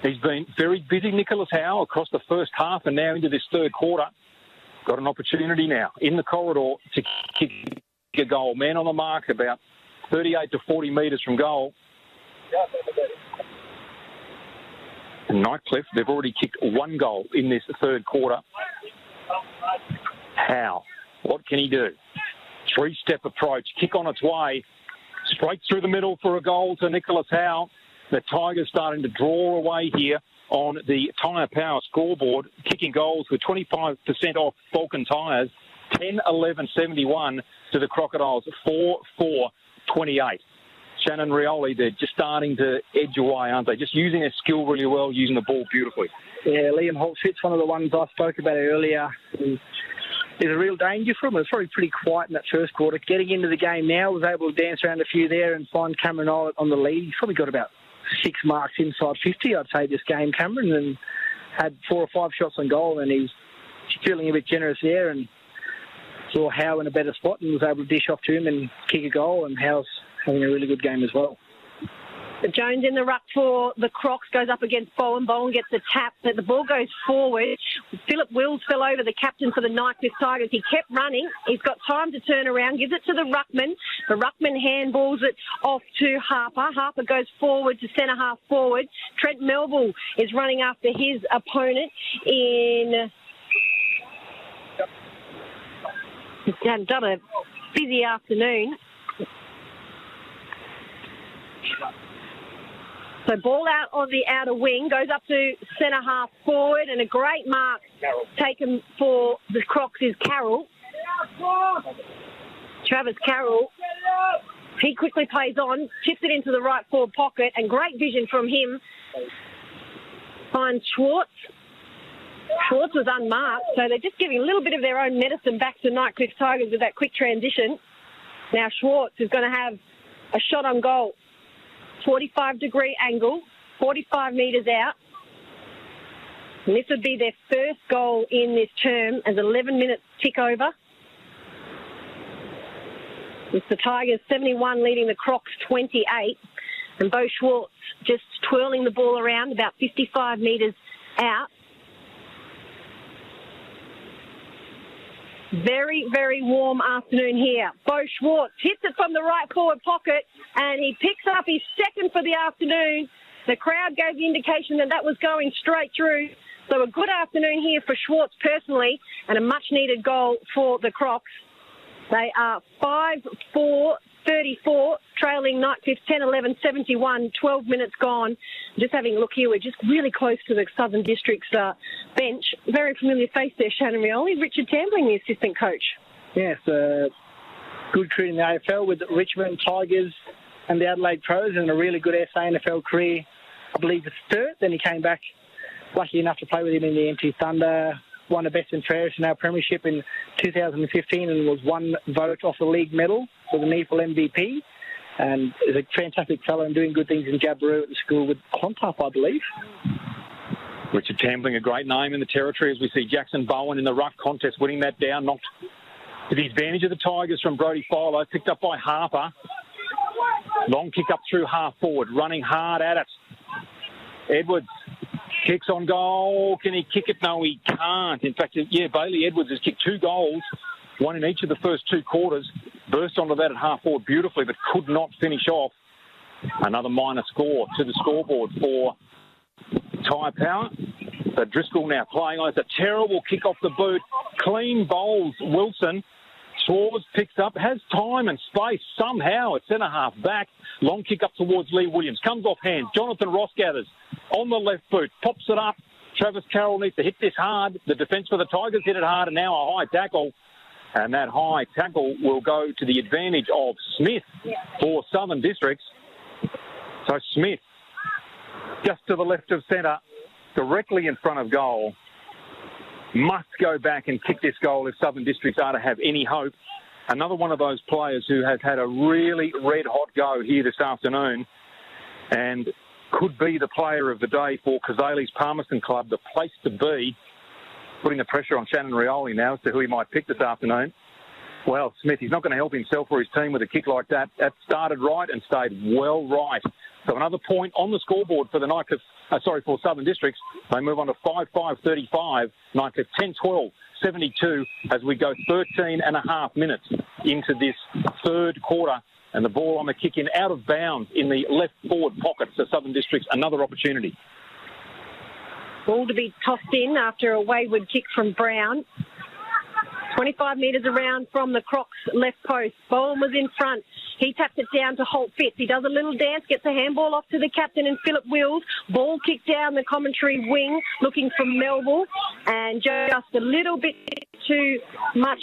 He's been very busy, Nicholas Howe, across the first half and now into this third quarter. Got an opportunity now in the corridor to kick a goal. Man on the mark, about 38 to 40 metres from goal. Nightcliff, they've already kicked one goal in this third quarter. Howe, what can he do? Three-step approach, kick on its way. Straight through the middle for a goal to Nicholas Howe. The Tigers starting to draw away here on the Tyre Power scoreboard, kicking goals with 25% off Falcon Tyres. 10-11-71 to the Crocodiles, 4-4-28. Shannon Rioli, they're just starting to edge away, aren't they? Just using their skill really well, using the ball beautifully. Yeah, Liam Holtfitz, one of the ones I spoke about earlier, is a real danger for him. It was probably pretty quiet in that first quarter. Getting into the game now, was able to dance around a few there and find Cameron Eilert on the lead. He's probably got about 6 marks inside 50, I'd say, this game, Cameron, and had 4 or 5 shots on goal, and he's feeling a bit generous there and saw Howe in a better spot and was able to dish off to him and kick a goal, and Howe's having a really good game as well. Jones in the ruck for the Crocs, goes up against Bowen. Bowen gets the tap, but the ball goes forward. Philip Wills fell over, the captain for the Nightcliff Tigers. He kept running. He's got time to turn around, gives it to the ruckman. The ruckman handballs it off to Harper. Harper goes forward to centre half forward. Trent Melville is running after his opponent in... He's done a busy afternoon. So ball out on the outer wing, goes up to centre half forward, and a great mark taken for the Crocs is Carroll. Travis Carroll. He quickly plays on, chips it into the right forward pocket, and great vision from him. Finds Schwartz. Schwartz was unmarked, so they're just giving a little bit of their own medicine back to Nightcliff Tigers with that quick transition. Now Schwartz is going to have a shot on goal. 45-degree angle, 45 metres out. And this would be their first goal in this term as 11 minutes tick over. It's the Tigers 71 leading the Crocs 28. And Bo Schwartz just twirling the ball around about 55 metres out. Very, very warm afternoon here. Bo Schwartz hits it from the right forward pocket and he picks up his second for the afternoon. The crowd gave the indication that that was going straight through. So a good afternoon here for Schwartz personally and a much-needed goal for the Crocs. They are 5-4-34, trailing Nightcliff 10-11, 71, 12 minutes gone. Just having a look here, we're just really close to the Southern District's bench. Very familiar face there, Shannon Rioli. Richard Tambling, the assistant coach. Yes, good career in the AFL with Richmond Tigers and the Adelaide Pros, and a really good SANFL career. I believe it's third. Then he came back, lucky enough to play with him in the MT Thunder. Won the best and fairest in our premiership in 2015 and was one vote off the league medal for the NEFL MVP. And is a fantastic fellow and doing good things in Jabiru at the school with Clontarf, I believe. Richard Tambling, a great name in the territory as we see Jackson Bowen in the ruck contest winning that down, knocked to the advantage of the Tigers from Brodie Philo, picked up by Harper. Long kick up through half forward, running hard at it. Edwards kicks on goal. Can he kick it? No, he can't. In fact, Bailey Edwards has kicked 2 goals, one in each of the first 2 quarters. Burst onto that at half forward beautifully, but could not finish off. Another minor score to the scoreboard for Tyre Power. But Driscoll now playing on. It's a terrible kick off the boot. Clean bowls Wilson. Schwartz picks up, has time and space somehow at centre half back. Long kick up towards Lee Williams. Comes off hands. Jonathan Ross gathers on the left boot. Pops it up. Travis Carroll needs to hit this hard. The defence for the Tigers hit it hard, and now a high tackle. And that high tackle will go to the advantage of Smith for Southern Districts. So Smith, just to the left of centre, directly in front of goal, must go back and kick this goal if Southern Districts are to have any hope. Another one of those players who has had a really red-hot go here this afternoon and could be the player of the day for Kazali's Palmerston Club, the place to be. Putting the pressure on Shannon Rioli now as to who he might pick this afternoon. Well, Smith, he's not going to help himself or his team with a kick like that. That started right and stayed well right. So another point on the scoreboard for the Nightcliff, for Southern Districts. They move on to 5-5-35. Nightcliff 10-12, 72 as we go 13 and a half minutes into this third quarter. And the ball on the kick in out of bounds in the left forward pocket for Southern Districts. Another opportunity. Ball to be tossed in after a wayward kick from Brown. 25 metres around from the Crocs left post. Bowen was in front. He taps it down to Holt Fitz. He does a little dance, gets a handball off to the captain and Philip Wills. Ball kicked down the commentary wing, looking for Melville. And just a little bit too much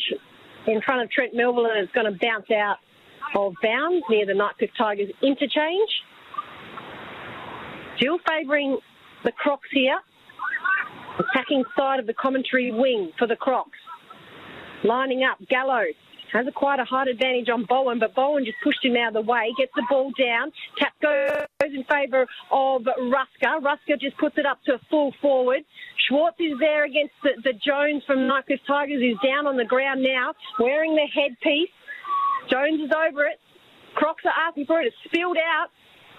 in front of Trent Melville, and it's going to bounce out of bounds near the Nightcliff Tigers interchange. Still favouring the Crocs here. Attacking side of the commentary wing for the Crocs. Lining up, Gallo Has quite a height advantage on Bowen, but Bowen just pushed him out of the way, gets the ball down. Tap goes in favour of Rusker. Rusker just puts it up to full forward. Schwartz is there against the Jones from Nightcliff Tigers, who's down on the ground now, wearing the headpiece. Jones is over it. Crocs are asking for it. It's spilled out.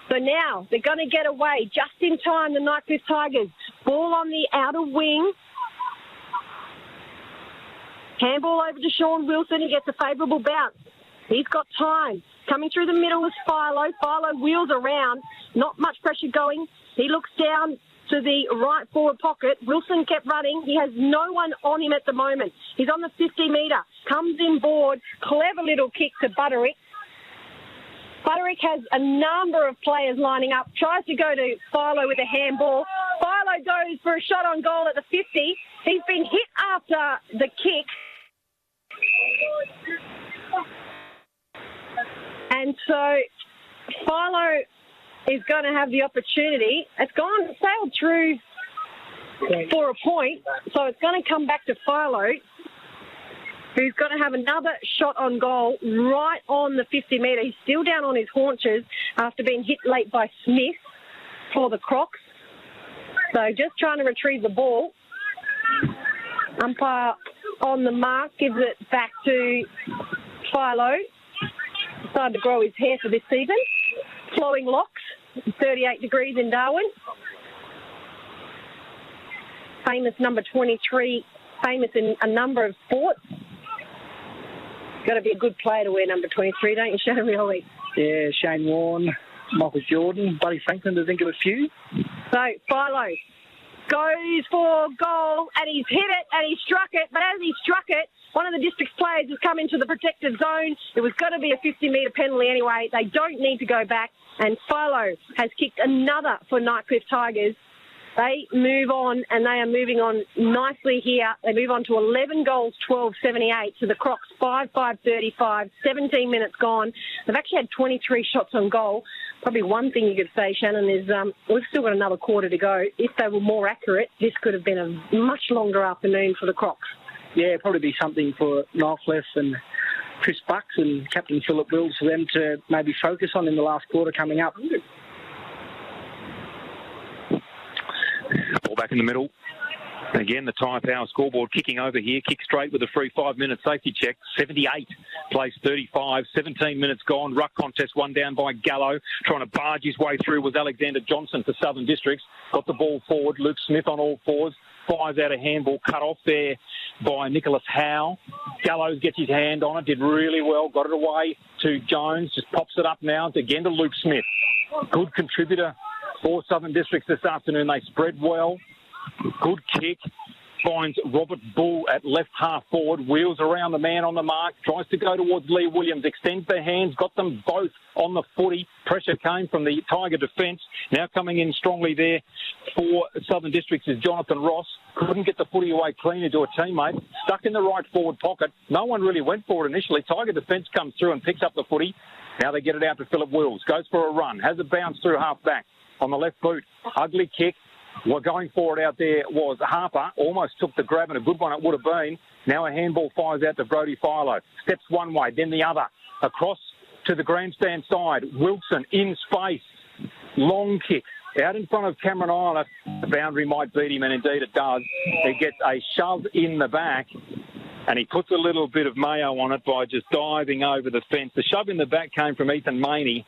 So now they're going to get away just in time, the Nightcliff Tigers. Ball on the outer wing. Handball over to Sean Wilson. He gets a favourable bounce. He's got time. Coming through the middle is Philo. Philo wheels around. Not much pressure going. He looks down to the right forward pocket. Wilson kept running. He has no one on him at the moment. He's on the 50-metre. Comes in board. Clever little kick to Butterick. Butterick has a number of players lining up. Tries to go to Philo with a handball. Philo goes for a shot on goal at the 50. He's been hit after the kick. And so Philo is going to have the opportunity. It's sailed through for a point, so it's going to come back to Philo, who's going to have another shot on goal right on the 50-metre. He's still down on his haunches after being hit late by Smith for the Crocs. So just trying to retrieve the ball. Umpire on the mark, gives it back to Philo. Started to grow his hair for this season. Flowing locks, 38 degrees in Darwin. Famous number 23, famous in a number of sports. Got to be a good player to wear number 23, don't you, Shannon Rioli? Yeah, Shane Warne, Michael Jordan, Buddy Franklin, to think of a few. So, Philo goes for goal, and he's hit it, and he struck it. But as he struck it, one of the district's players has come into the protected zone. It was going to be a 50-metre penalty anyway. They don't need to go back. And Philo has kicked another for Nightcliff Tigers. They move on, and they are moving on nicely here. They move on to 11 goals, 12-78 to the Crocs, 5-5-35, 17 minutes gone. They've actually had 23 shots on goal. Probably one thing you could say, Shannon, is we've still got another quarter to go. If they were more accurate, this could have been a much longer afternoon for the Crocs. Yeah, probably be something for Nightcliff and Chris Bucks and Captain Philip Wills for them to maybe focus on in the last quarter coming up. Ball back in the middle. And again, the Tyre Power scoreboard kicking over here. Kick straight with a free 5-minute safety check. 78 plays 35. 17 minutes gone. Ruck contest, one down by Gallo. Trying to barge his way through was Alexander Johnson for Southern Districts. Got the ball forward. Luke Smith on all fours. Fires out a handball. Cut off there by Nicholas Howe. Gallows gets his hand on it. Did really well. Got it away to Jones. Just pops it up now again to Luke Smith. Good contributor for Southern Districts this afternoon. They spread well. Good kick. Finds Robert Bull at left half forward. Wheels around the man on the mark. Tries to go towards Lee Williams. Extends their hands. Got them both on the footy. Pressure came from the Tiger defence. Now coming in strongly there for Southern Districts is Jonathan Ross. Couldn't get the footy away clean into a teammate. Stuck in the right forward pocket. No one really went for it initially. Tiger defence comes through and picks up the footy. Now they get it out to Philip Wills. Goes for a run. Has a bounce through half back on the left boot. Ugly kick. Well, going forward out there was Harper. Almost took the grab, and a good one it would have been. Now a handball fires out to Brodie Philo. Steps one way, then the other. Across to the grandstand side. Wilson in space. Long kick. Out in front of Cameron Islet. The boundary might beat him, and indeed it does. He gets a shove in the back, and he puts a little bit of mayo on it by just diving over the fence. The shove in the back came from Ethan Maney.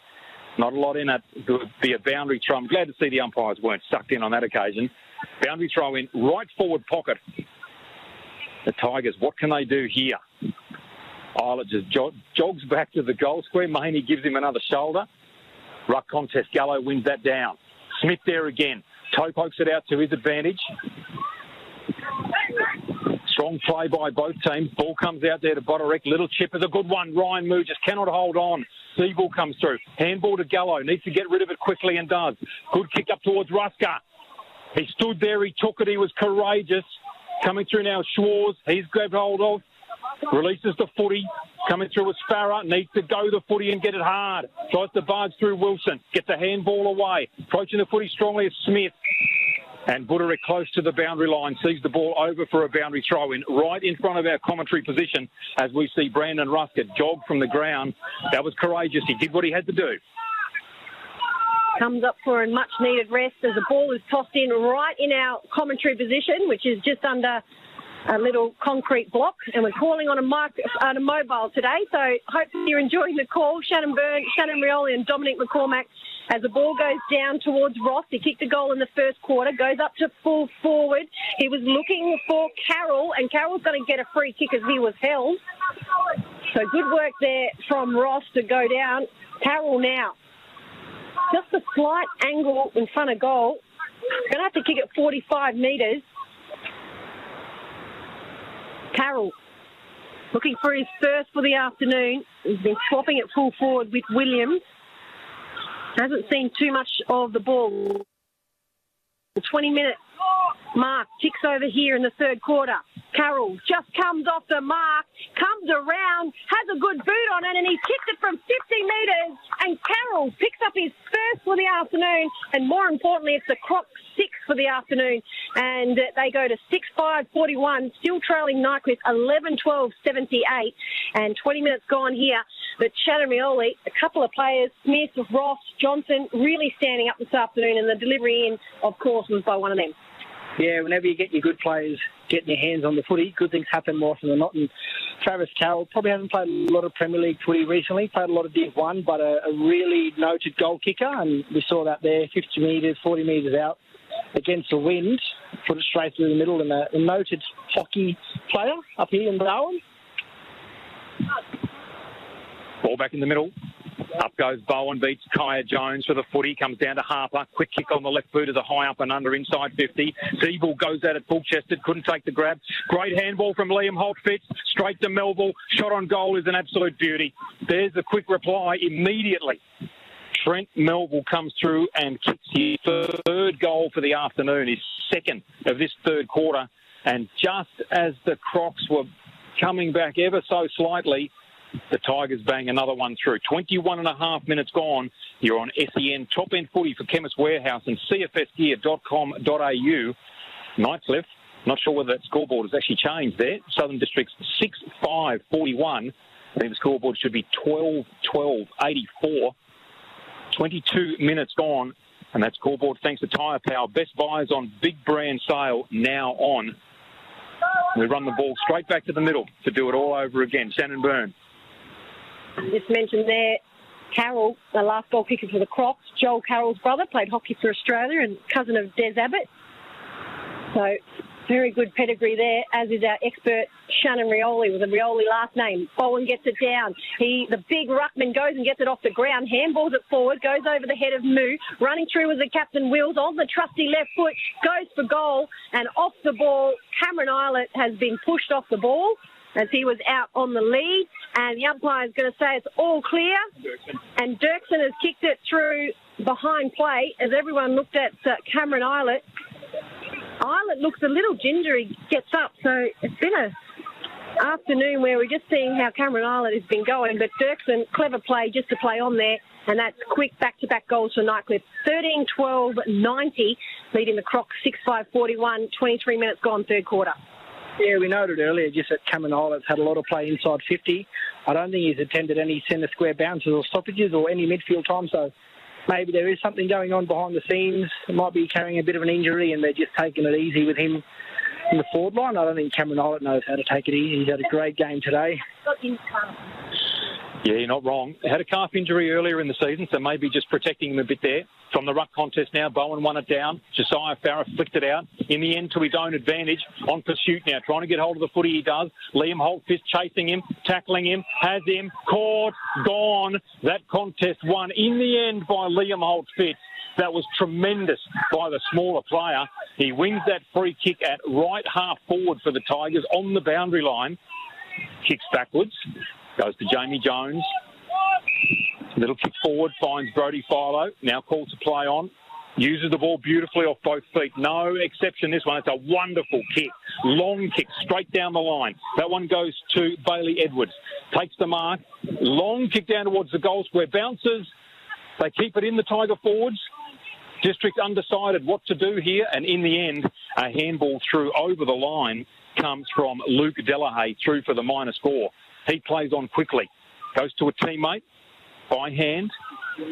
Not a lot in it. It would be a boundary throw. I'm glad to see the umpires weren't sucked in on that occasion. Boundary throw in right forward pocket. The Tigers, what can they do here? Islet just jogs back to the goal square. Maney gives him another shoulder. Ruck contest. Gallo wins that down. Smith there again. Toe pokes it out to his advantage. Strong play by both teams. Ball comes out there to Botterick. Little chip is a good one. Ryan Moo just cannot hold on. Seabull comes through. Handball to Gallo. Needs to get rid of it quickly and does. Good kick up towards Rusker. He stood there. He took it. He was courageous. Coming through now, Schwarz. He's grabbed hold of. Releases the footy. Coming through with Farah. Needs to go the footy and get it hard. Tries to barge through Wilson. Get the handball away. Approaching the footy strongly is Smith. And Buderick close to the boundary line, sees the ball over for a boundary throw-in, right in front of our commentary position as we see Brandon Ruskett jog from the ground. That was courageous. He did what he had to do. Comes up for a much-needed rest as the ball is tossed in right in our commentary position, which is just under a little concrete block, and we're calling on a mobile today, so hopefully you're enjoying the call. Shannon Byrne, Shannon Rioli and Dominic McCormack as the ball goes down towards Ross. He kicked a goal in the first quarter, goes up to full forward. He was looking for Carroll, and Carroll's going to get a free kick as he was held. So good work there from Ross to go down. Carroll now. Just a slight angle in front of goal. Going to have to kick it 45 metres. Carroll looking for his first for the afternoon. He's been swapping it full forward with Williams. Hasn't seen too much of the ball. The 20-minute mark ticks over here in the third quarter. Carroll just comes off the mark, comes around, has a good boot on it, and he kicked it from 50 metres. And Carroll picks up his first for the afternoon, and more importantly, it's the Crocs 6 for the afternoon. And they go to 6-5-41, still trailing Nightcliff 11-12-78. And 20 minutes gone here. But Shannon Rioli, a couple of players, Smith, Ross, Johnson, really standing up this afternoon, and the delivery in, of course, was by one of them. Yeah, whenever you get your good players getting their hands on the footy, good things happen more often than not. And Travis Carroll probably hasn't played a lot of Premier League footy recently, played a lot of Div 1, but a really noted goal kicker, and we saw that there, 50 metres, 40 metres out against the wind, put it straight through the middle, and a noted hockey player up here in Darwin. Ball back in the middle. Up goes Bowen, beats Kaya Jones for the footy, comes down to Harper. Quick kick on the left boot of the high up and under inside 50. Zeeble goes at it full-chested, couldn't take the grab. Great handball from Liam Holt-Fitz, straight to Melville. Shot on goal is an absolute beauty. There's the quick reply immediately. Trent Melville comes through and kicks his third goal for the afternoon, his second of this third quarter. And just as the Crocs were coming back ever so slightly, the Tigers bang another one through. 21 and a half minutes gone. You're on SEN Top End Footy for Chemist Warehouse and cfsgear.com.au. Nightcliff, not sure whether that scoreboard has actually changed there. Southern District's 6-5-41. I think the scoreboard should be 12-12-84. 22 minutes gone, and that scoreboard, thanks to Tyre Power. Best buys on big brand sale now on. We run the ball straight back to the middle to do it all over again. Shannon Byrne. Just mentioned there, Carroll, the last goal kicker for the Crocs. Joel Carroll's brother, played hockey for Australia and cousin of Des Abbott. So very good pedigree there, as is our expert Shannon Rioli with a Rioli last name. Bowen gets it down. The big ruckman goes and gets it off the ground, handballs it forward, goes over the head of Moo. Running through with the captain Wills on the trusty left foot, goes for goal, and off the ball, Cameron Eilert has been pushed off the ball as he was out on the lead, and the umpire is going to say it's all clear. And Dirksen has kicked it through behind play as everyone looked at Cameron Eilert. Eilert looks a little gingery, gets up, so it's been an afternoon where we're just seeing how Cameron Eilert has been going, but Dirksen, clever play just to play on there, and that's quick back-to-back goals for Nightcliff. 13-12-90, leading the Crocs 6-5-41, 23 minutes gone, third quarter. Yeah, we noted earlier just that Cameron Eilert's had a lot of play inside 50. I don't think he's attended any centre square bounces or stoppages or any midfield time, so maybe there is something going on behind the scenes. It might be carrying a bit of an injury and they're just taking it easy with him in the forward line. I don't think Cameron Eilert knows how to take it easy. He's had a great game today. Yeah, you're not wrong. Had a calf injury earlier in the season, so maybe just protecting him a bit there. From the ruck contest now, Bowen won it down. Josiah Farah flicked it out. In the end, to his own advantage. On pursuit now, trying to get hold of the footy he does. Liam Holtfist chasing him, tackling him, has him, caught, gone. That contest won in the end by Liam Holtfist. That was tremendous by the smaller player. He wins that free kick at right half forward for the Tigers on the boundary line. Kicks backwards. Goes to Jamie Jones. Little kick forward, finds Brodie Philo. Now called to play on. Uses the ball beautifully off both feet. No exception this one. It's a wonderful kick. Long kick straight down the line. That one goes to Bailey Edwards. Takes the mark. Long kick down towards the goal square. Bounces. They keep it in, the Tiger forwards. District undecided what to do here, and in the end, a handball through over the line comes from Luke Delahaye through for the minor score. He plays on quickly, goes to a teammate by hand.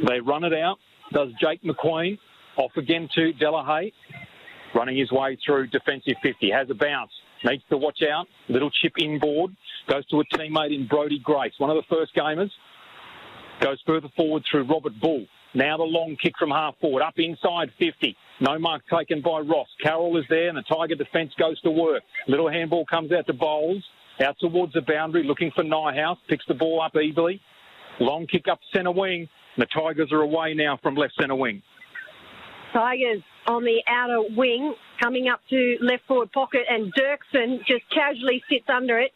They run it out. Does Jake McQueen. Off again to Delahaye, running his way through defensive 50. Has a bounce. Needs to watch out. Little chip inboard. Goes to a teammate in Brodie Grace, one of the first gamers. Goes further forward through Robert Bull. Now the long kick from half forward. Up inside 50. No mark taken by Ross. Carroll is there and the Tiger defence goes to work. Little handball comes out to Bowles. Out towards the boundary, looking for Nyhouse. Picks the ball up easily. Long kick up centre wing. The Tigers are away now from left centre wing. Tigers on the outer wing, coming up to left forward pocket, and Dirksen just casually sits under it.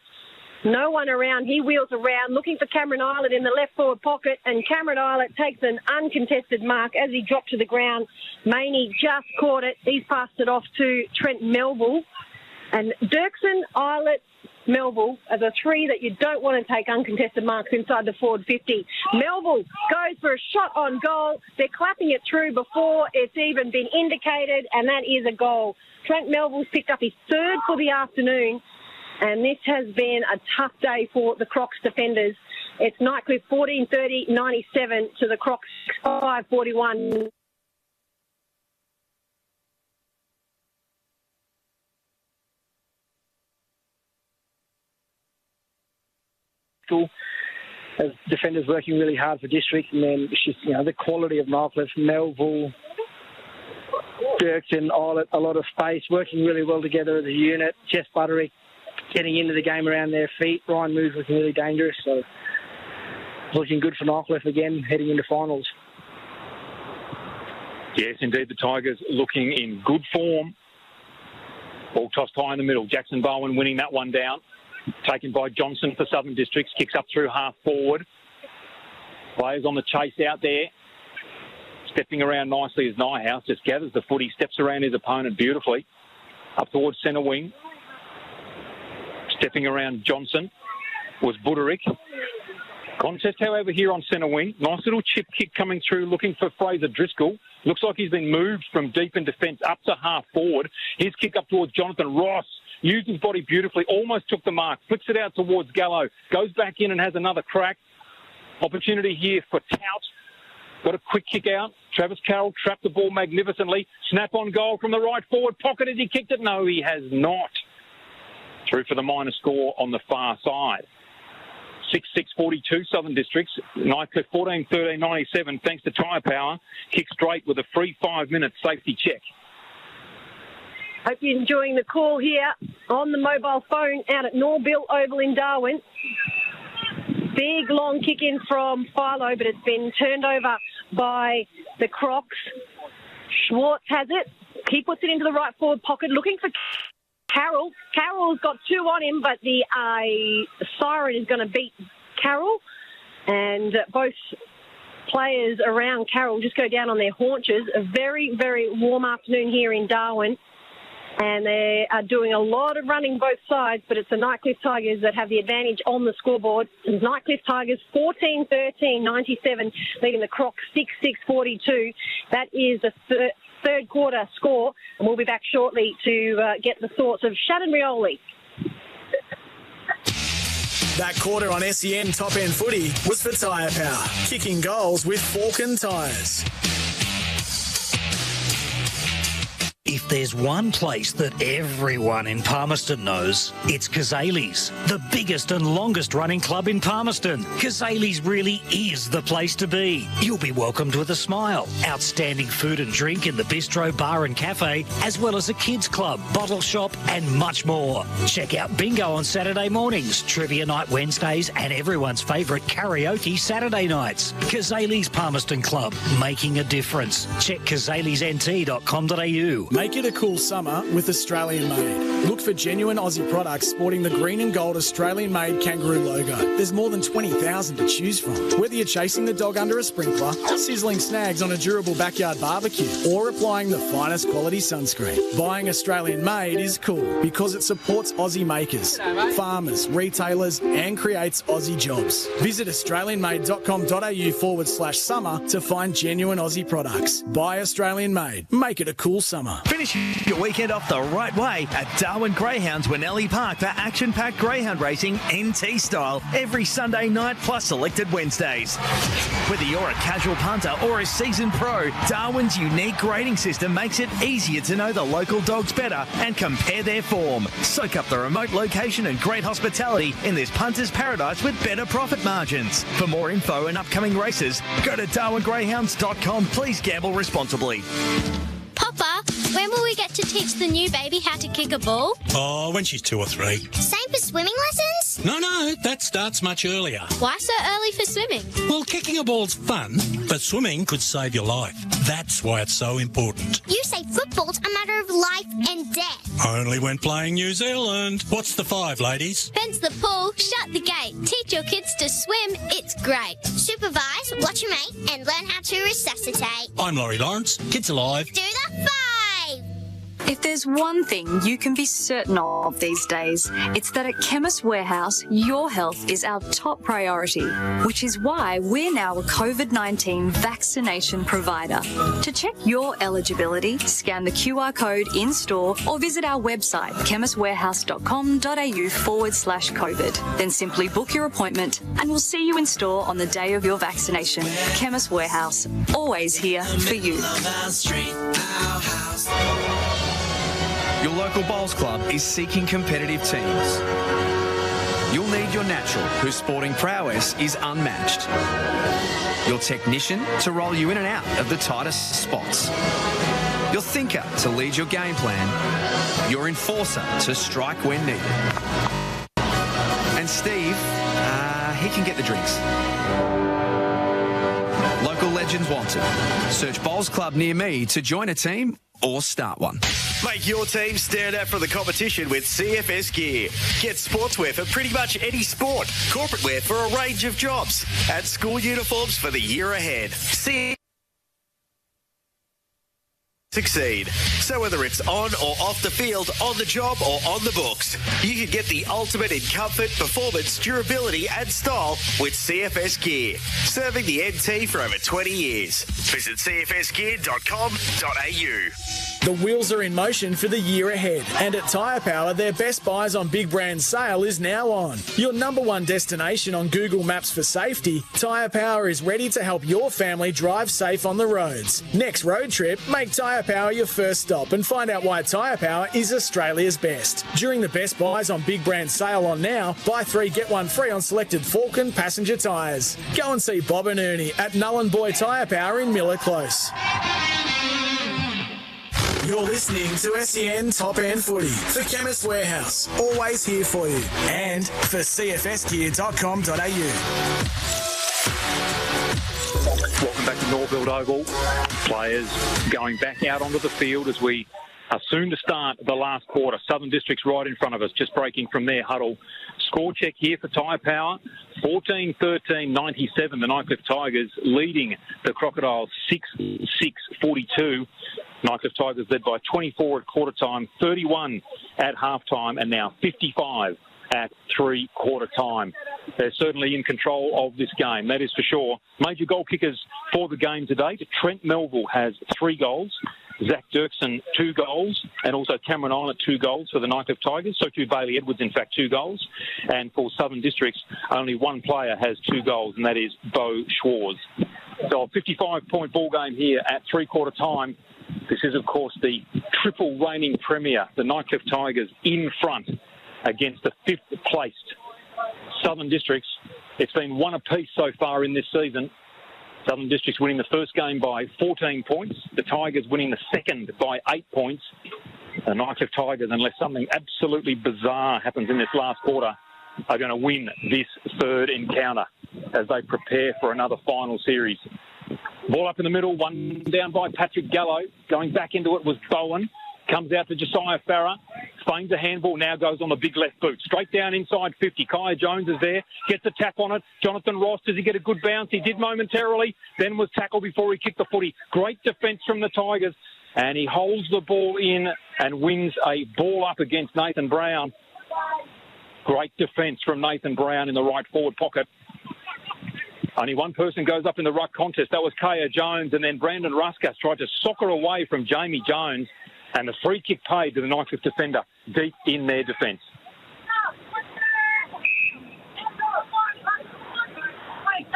No one around. He wheels around, looking for Cameron Eilert in the left forward pocket, and Cameron Eilert takes an uncontested mark as he dropped to the ground. Maney just caught it. He's passed it off to Trent Melville. And Dirksen, Eilert, Melville are the three that you don't want to take uncontested marks inside the forward 50. Melville goes for a shot on goal. They're clapping it through before it's even been indicated, and that is a goal. Trent Melville's picked up his third for the afternoon, and this has been a tough day for the Crocs defenders. It's Nightcliff 14-30-97 to the Crocs 5-41. As defenders working really hard for District, and then just, the quality of Nightcliff, Melville, Dirksen, Eilert, a lot of space, working really well together as a unit. Jess Butterick getting into the game around their feet. Ryan Moose looking really dangerous, so looking good for Nightcliff again, heading into finals. Yes, indeed, the Tigers looking in good form. Ball tossed high in the middle. Jackson Bowen winning that one down. Taken by Johnson for Southern Districts. Kicks up through half forward. Players on the chase out there. Stepping around nicely as Nyhouse just gathers the footy, steps around his opponent beautifully. Up towards centre wing. Stepping around Johnson was Buderick. Contest, however, here on centre wing. Nice little chip kick coming through, looking for Fraser Driscoll. Looks like he's been moved from deep in defence up to half forward. His kick up towards Jonathan Ross. Used his body beautifully, almost took the mark, flicks it out towards Gallo, goes back in and has another crack. Opportunity here for Tout. Got a quick kick out. Travis Carroll trapped the ball magnificently. Snap on goal from the right forward pocket as he kicked it. No, he has not. Through for the minor score on the far side. 6-6-42 Southern Districts. Nightcliff 14-13-97 thanks to Tyre Power. Kick straight with a free 5-minute safety check. Hope you're enjoying the call here on the mobile phone out at Norbuilt Oval in Darwin. Big long kick in from Philo, but it's been turned over by the Crocs. Schwartz has it. He puts it into the right forward pocket, looking for Carroll. Carroll's got two on him, but the siren is going to beat Carroll. And both players around Carroll just go down on their haunches. A very, very warm afternoon here in Darwin. And they are doing a lot of running both sides, but it's the Nightcliff Tigers that have the advantage on the scoreboard. Nightcliff Tigers 14-13-97, leading the Crocs 6-6-42. That is the third quarter score, and we'll be back shortly to get the thoughts of Shannon Rioli. That quarter on SEN Top End Footy was for Tyre Power, kicking goals with Falcon Tyres. If there's one place that everyone in Palmerston knows, it's Kazali's, the biggest and longest running club in Palmerston. Kazali's really is the place to be. You'll be welcomed with a smile. Outstanding food and drink in the bistro, bar and cafe, as well as a kids club, bottle shop and much more. Check out bingo on Saturday mornings, trivia night Wednesdays and everyone's favourite karaoke Saturday nights. Kazali's Palmerston Club, making a difference. Check kazalisnt.com.au. Make it it a cool summer with Australian Made. Look for genuine Aussie products sporting the green and gold Australian Made kangaroo logo. There's more than 20,000 to choose from. Whether you're chasing the dog under a sprinkler, sizzling snags on a durable backyard barbecue, or applying the finest quality sunscreen, buying Australian Made is cool because it supports Aussie makers, farmers, retailers and creates Aussie jobs. Visit australianmade.com.au/summer to find genuine Aussie products. Buy Australian Made. Make it a cool summer. Finish your weekend off the right way at Darwin Greyhounds Winnelli Park for action-packed greyhound racing NT style every Sunday night plus selected Wednesdays. Whether you're a casual punter or a seasoned pro, Darwin's unique grading system makes it easier to know the local dogs better and compare their form. Soak up the remote location and great hospitality in this punter's paradise with better profit margins. For more info and upcoming races, go to darwingreyhounds.com. Please gamble responsibly. Papa, when will we get to teach the new baby how to kick a ball? Oh, when she's 2 or 3. Same for swimming lessons? No, that starts much earlier. Why so early for swimming? Well, kicking a ball's fun, but swimming could save your life. That's why it's so important. You say football's a matter of life and death. Only when playing New Zealand. What's the 5, ladies? Fence the pool, shut the gate, teach your kids to swim, it's great. Supervise, watch your mate, and learn how to resuscitate. I'm Laurie Lawrence. Kids Alive. Do the 5! If there's one thing you can be certain of these days, it's that at Chemist Warehouse, your health is our top priority, which is why we're now a COVID-19 vaccination provider. To check your eligibility, scan the QR code in store or visit our website, chemistwarehouse.com.au/COVID. Then simply book your appointment and we'll see you in store on the day of your vaccination. Chemist Warehouse, always here for you. Your local bowls club is seeking competitive teams. You'll need your natural, whose sporting prowess is unmatched. Your technician to roll you in and out of the tightest spots. Your thinker to lead your game plan. Your enforcer to strike when needed. And Steve, he can get the drinks. Local legends wanted. Search Bowls Club near me to join a team or start one. Make your team stand out for the competition with CFS Gear. Get sportswear for pretty much any sport, corporate wear for a range of jobs, and school uniforms for the year ahead. Succeed. So whether it's on or off the field, on the job or on the books, you can get the ultimate in comfort, performance, durability and style with CFS Gear. Serving the NT for over 20 years. Visit cfsgear.com.au. The wheels are in motion for the year ahead. And at Tyre Power, their best buys on big brand sale is now on. Your #1 destination on Google Maps for safety, Tyre Power is ready to help your family drive safe on the roads. Next road trip, make Tyre Power your first stop and find out why Tyre Power is Australia's best. During the best buys on big brand sale on now, buy 3 get 1 free on selected Falcon passenger tyres. Go and see Bob and Ernie at Null & Boy Tyre Power in Miller Close. You're listening to SEN Top End Footy for Chemist Warehouse, always here for you, and for cfsgear.com.au. Welcome back to Norbuilt Oval. Players going back out onto the field as we are soon to start the last quarter. Southern District's right in front of us, just breaking from their huddle. Score check here for Tyre Power. 14-13-97. The Nightcliff Tigers leading the Crocodiles 6-6-42. Nightcliff Tigers led by 24 at quarter time, 31 at half time, and now 55 at 3/4 time. They're certainly in control of this game, that is for sure. Major goal kickers for the game today. Trent Melville has 3 goals. Zach Dirksen, 2 goals, and also Cameron Island, 2 goals for the Nightcliff Tigers. So too Bailey Edwards, in fact, 2 goals. And for Southern Districts, only 1 player has 2 goals, and that is Bo Schwarz. So a 55-point ball game here at 3/4 time. This is, of course, the triple reigning premier, the Nightcliff Tigers, in front against the 5th-placed Southern Districts. It's been 1 apiece so far in this season. Southern Districts winning the first game by 14 points. The Tigers winning the second by 8 points. The Nightcliff Tigers, unless something absolutely bizarre happens in this last quarter, are going to win this third encounter as they prepare for another final series. Ball up in the middle, one down by Patrick Gallo. Going back into it was Bowen. Comes out to Josiah Farah. Feigns a handball, now goes on the big left boot. Straight down inside 50. Kaya Jones is there. Gets a tap on it. Jonathan Ross, does he get a good bounce? He did momentarily. Then was tackled before he kicked the footy. Great defence from the Tigers. And he holds the ball in and wins a ball up against Nathan Brown. Great defence from Nathan Brown in the right forward pocket. Only one person goes up in the ruck contest. That was Kaya Jones. And then Brandon Ruskas tried to soccer away from Jamie Jones. And the free kick paid to the Nightcliff defender deep in their defence.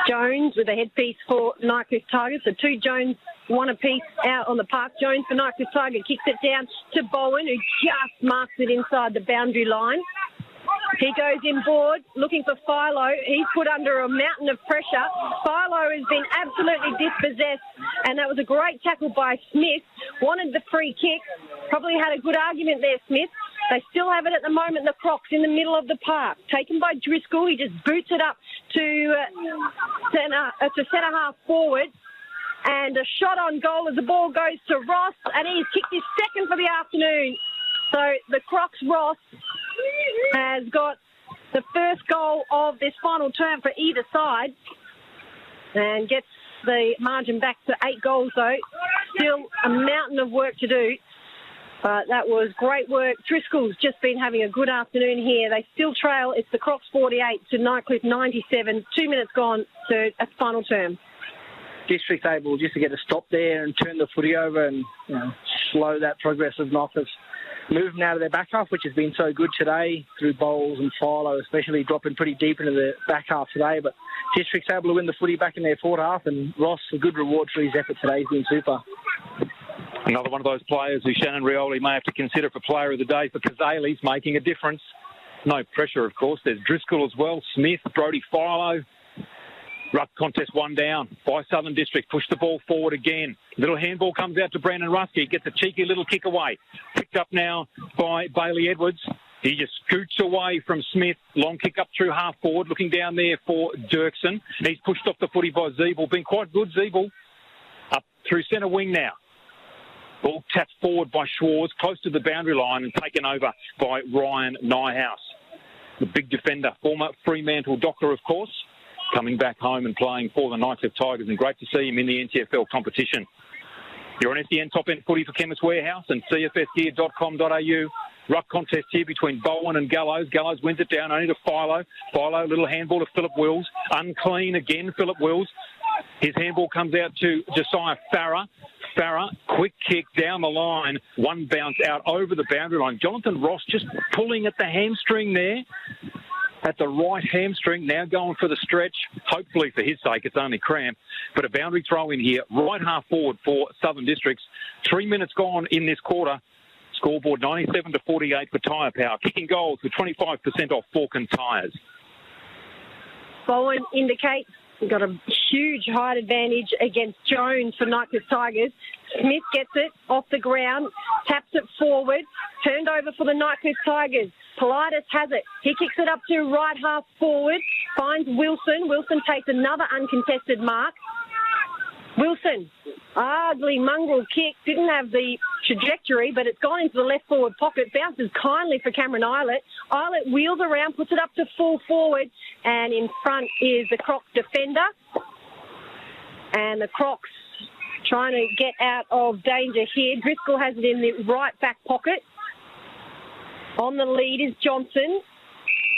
Jones with a headpiece for Nightcliff Tigers. So 2 Jones, 1 apiece out on the park. Jones for Nightcliff Tiger kicks it down to Bowen, who just marks it inside the boundary line. He goes inboard looking for Philo. He's put under a mountain of pressure. Philo has been absolutely dispossessed, and that was a great tackle by Smith. Wanted the free kick. Probably had a good argument there, Smith. They still have it at the moment, the Crocs, in the middle of the park. Taken by Driscoll. He just boots it up to centre half forward. And a shot on goal as the ball goes to Ross, and he's kicked his second for the afternoon. So the Crocs Ross has got the first goal of this final term for either side and gets the margin back to 8 goals, though. Still a mountain of work to do, but that was great work. Driscoll's just been having a good afternoon here. They still trail. It's the Crocs 48 to Nightcliff 97. 2 minutes gone to a final term. District able just to get a stop there and turn the footy over and slow that progressive Nightcliff's movement out of their back half, which has been so good today through Bowles and Philo, especially dropping pretty deep into the back half today. But District's able to win the footy back in their forward half, and Ross, a good reward for his effort today. He's been super. Another one of those players who Shannon Rioli may have to consider for player of the day for Kazale's making a difference. No pressure, of course. There's Driscoll as well, Smith, Brodie Philo. Ruck contest 1 down by Southern District. Push the ball forward again. Little handball comes out to Brandon Rusky. Gets a cheeky little kick away. Picked up now by Bailey Edwards. He just scoots away from Smith. Long kick up through half forward. Looking down there for Dirksen. He's pushed off the footy by Zeeble. Been quite good, Zeeble. Up through centre wing now. Ball tapped forward by Schwartz. Close to the boundary line and taken over by Ryan Nyhouse. The big defender. Former Fremantle Docker, of course. Coming back home and playing for the Nightcliff Tigers, and great to see him in the NTFL competition. You're on SEN Top End Footy for Chemist Warehouse and cfsgear.com.au. Ruck contest here between Bowen and Gallows. Gallows wins it down only to Philo. Philo, little handball to Philip Wills. Unclean again, Philip Wills. His handball comes out to Josiah Farah. Farah, quick kick down the line. One bounce out over the boundary line. Jonathan Ross just pulling at the hamstring there. At the right hamstring, now going for the stretch. Hopefully for his sake, it's only cramp. But a boundary throw in here, right half forward for Southern Districts. 3 minutes gone in this quarter. Scoreboard 97-48 for Tyre Power. Kicking goals with 25% off Falcon tyres. Bowen indicates we've got a huge height advantage against Jones for Nightcliff Tigers. Smith gets it off the ground, taps it forward, turned over for the Nightcliff Tigers. Politis has it. He kicks it up to right half forward, finds Wilson. Wilson takes another uncontested mark. Wilson, ugly mongrel kick, didn't have the trajectory, but it's gone into the left forward pocket, bounces kindly for Cameron Eilert. Eilert wheels around, puts it up to full forward, and in front is the Crocs defender. And the Crocs trying to get out of danger here. Driscoll has it in the right back pocket. On the lead is Johnson.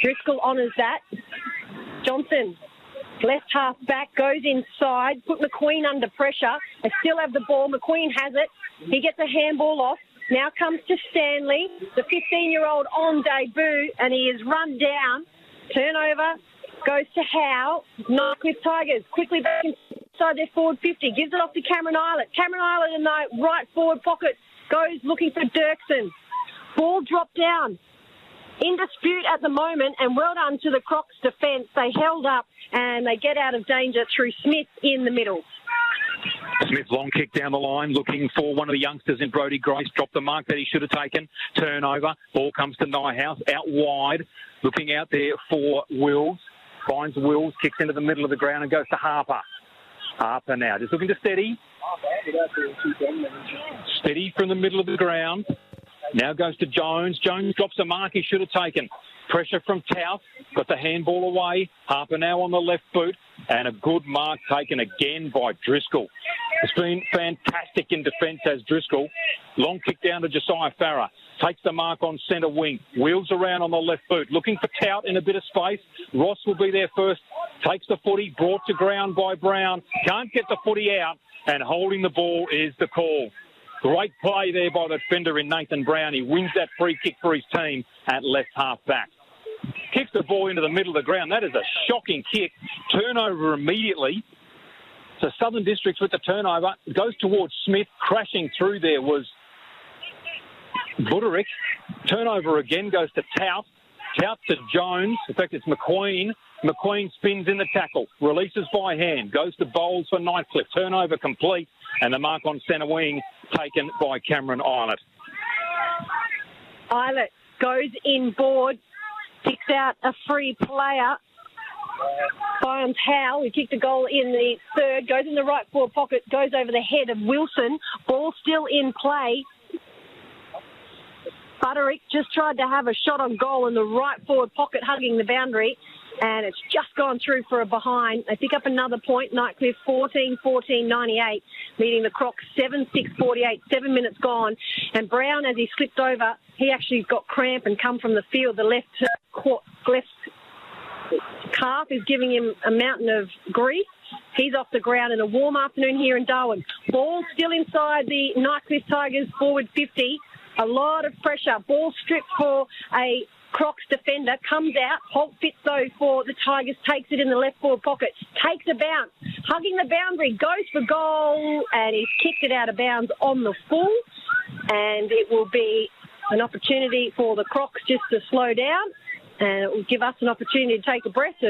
Driscoll honours that. Johnson, left half back, goes inside, put McQueen under pressure. They still have the ball. McQueen has it. He gets a handball off. Now comes to Stanley, the 15-year-old on debut, and he is run down. Turnover goes to Howe. Nightcliff Tigers quickly back inside their forward 50. Gives it off to Cameron Eilert. Cameron Eilert in the right forward pocket goes looking for Dirksen. Ball dropped down. In dispute at the moment, and well done to the Crocs defence. They held up and they get out of danger through Smith in the middle. Smith, long kick down the line, looking for one of the youngsters in Brodie Grace. Dropped the mark that he should have taken. Turnover. Ball comes to Nyhouse, out wide. Looking out there for Wills. Finds Wills, kicks into the middle of the ground and goes to Harper. Harper now, just looking to steady. Steady from the middle of the ground. Now goes to Jones. Jones drops a mark he should have taken. Pressure from Tauth. Got the handball away. Harper now on the left boot. And a good mark taken again by Driscoll. It's been fantastic in defence as Driscoll. Long kick down to Josiah Farah. Takes the mark on centre wing. Wheels around on the left boot. Looking for Tout in a bit of space. Ross will be there first. Takes the footy. Brought to ground by Brown. Can't get the footy out. And holding the ball is the call. Great play there by the defender in Nathan Brown. He wins that free kick for his team at left half back. Kicks the ball into the middle of the ground. That is a shocking kick. Turnover immediately. So Southern Districts with the turnover. Goes towards Smith. Crashing through there was Buderick. Turnover again goes to Tout. Tout to Jones. In fact, it's McQueen. McQueen spins in the tackle. Releases by hand. Goes to Bowles for Nightcliff. Turnover complete. And the mark on centre wing taken by Cameron Eilert. Eilert goes inboard. Kicks out a free player. Bynes Howe, who kicked a goal in the third, goes in the right forward pocket, goes over the head of Wilson. Ball still in play. Buderick just tried to have a shot on goal in the right forward pocket, hugging the boundary, and it's just gone through for a behind. They pick up another point. Nightcliff 14-14-98, leading the Crocs 7-6-48, 7 minutes gone. And Brown, as he slipped over, he actually got cramp and come from the field. The left calf is giving him a mountain of grief. He's off the ground in a warm afternoon here in Darwin. Ball still inside the Nightcliff Tigers forward 50. A lot of pressure. Ball stripped for a Crocs defender. Comes out. Holt fits though for the Tigers. Takes it in the left forward pocket. Takes a bounce. Hugging the boundary. Goes for goal. And he's kicked it out of bounds on the full. And it will be an opportunity for the Crocs just to slow down. And it will give us an opportunity to take a breath.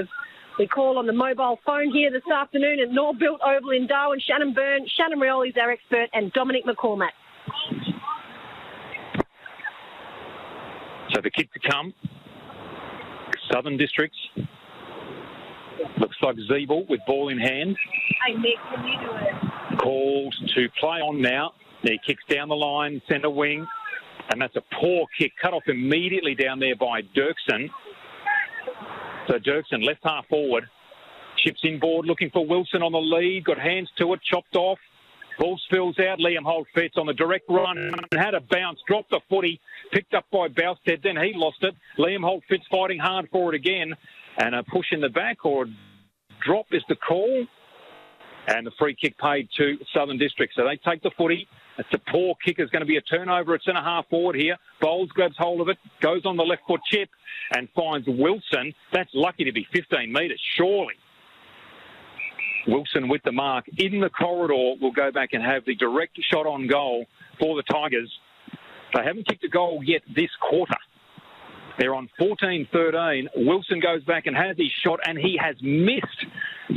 We call on the mobile phone here this afternoon at Norbuilt Oval in Darwin. Shannon Byrne, Shannon Rioli is our expert, and Dominic McCormack. So the kick to come. Southern Districts. Looks like Zeeble with ball in hand. Hey, Nick, can you do it? Called to play on now. He kicks down the line, centre wing. And that's a poor kick, cut off immediately down there by Dirksen. So Dirksen, left half forward, chips inboard, looking for Wilson on the lead, got hands to it, chopped off. Ball spills out. Liam Holt-Fitz on the direct run and had a bounce, dropped the footy, picked up by Bousted, then he lost it. Liam Holt-Fitz fighting hard for it again. And a push in the back or a drop is the call. And the free kick paid to Southern District. So they take the footy. It's a poor kick. It's going to be a turnover at centre-half forward here. Bowles grabs hold of it, goes on the left foot chip and finds Wilson. That's lucky to be 15 metres, surely. Wilson with the mark in the corridor will go back and have the direct shot on goal for the Tigers. They haven't kicked a goal yet this quarter. They're on 14-13. Wilson goes back and has his shot, and he has missed.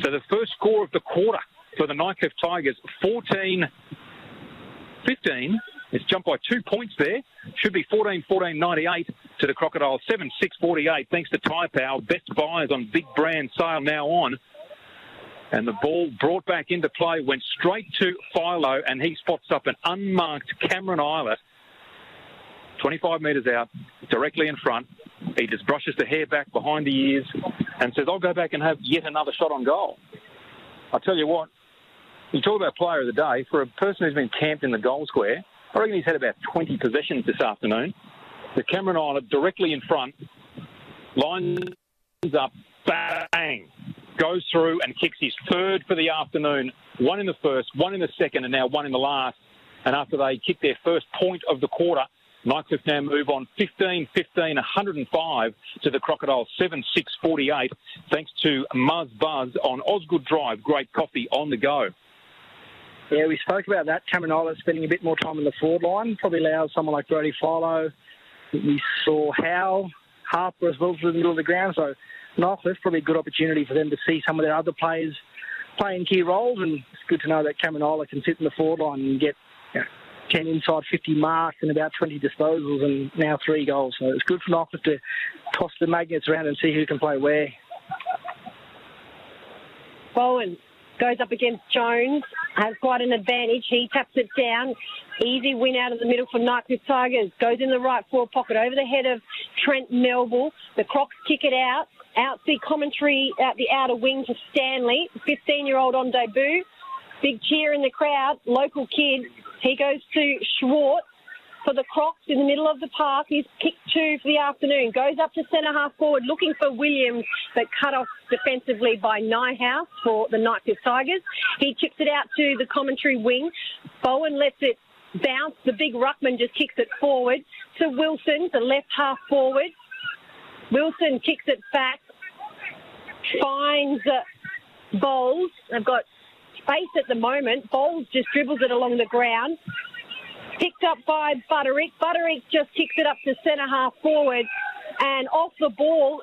So the first score of the quarter for the Nightcliff Tigers, 14-15. It's jumped by 2 points there. Should be 14-14-98 to the Crocodiles, 7-6-48. Thanks to Tyre Power. Best buys on big brand sale now on. And the ball brought back into play, went straight to Philo, and he spots up an unmarked Cameron Eilert. 25 metres out, directly in front. He just brushes the hair back behind the ears and says, I'll go back and have yet another shot on goal. I'll tell you what, you talk about player of the day. For a person who's been camped in the goal square, I reckon he's had about 20 possessions this afternoon. The Cameron Eilert directly in front, lines up, bang, goes through and kicks his third for the afternoon. One in the first, one in the second, and now one in the last. And after they kick their first point of the quarter, Nightcliff now move on 15-15, 105 to the Crocodiles, 7-6-48, thanks to Muzz Buzz on Osgood Drive. Great coffee on the go. Yeah, we spoke about that. Cameron Eilert spending a bit more time on the forward line probably allows someone like Brody Philo. We saw Howe, Harper as well through the middle of the ground. So Nightcliff, probably a good opportunity for them to see some of their other players playing key roles. And it's good to know that Cameron Eilert can sit in the forward line and get 10 inside 50 marks and about 20 disposals and now 3 goals. So it's good for Nightcliff to toss the magnets around and see who can play where. Bowen goes up against Jones. has quite an advantage. He taps it down. Easy win out of the middle for Nightcliff Tigers. Goes in the right forward pocket over the head of Trent Melville. The Crocs kick it out. Out the commentary out the outer wing to Stanley. 15-year-old on debut. Big cheer in the crowd. Local kid. He goes to Schwartz for the Crocs in the middle of the park. He's kicked 2 for the afternoon. Goes up to centre-half forward looking for Williams, but cut off defensively by Nyhouse for the Nightcliff Tigers. He chips it out to the commentary wing. Bowen lets it bounce. The big ruckman just kicks it forward to Wilson, the left half forward. Wilson kicks it back, finds Bowles. They've got space at the moment. Bowles just dribbles it along the ground. Picked up by Butterick. Butterick just kicks it up to centre-half forward. And off the ball,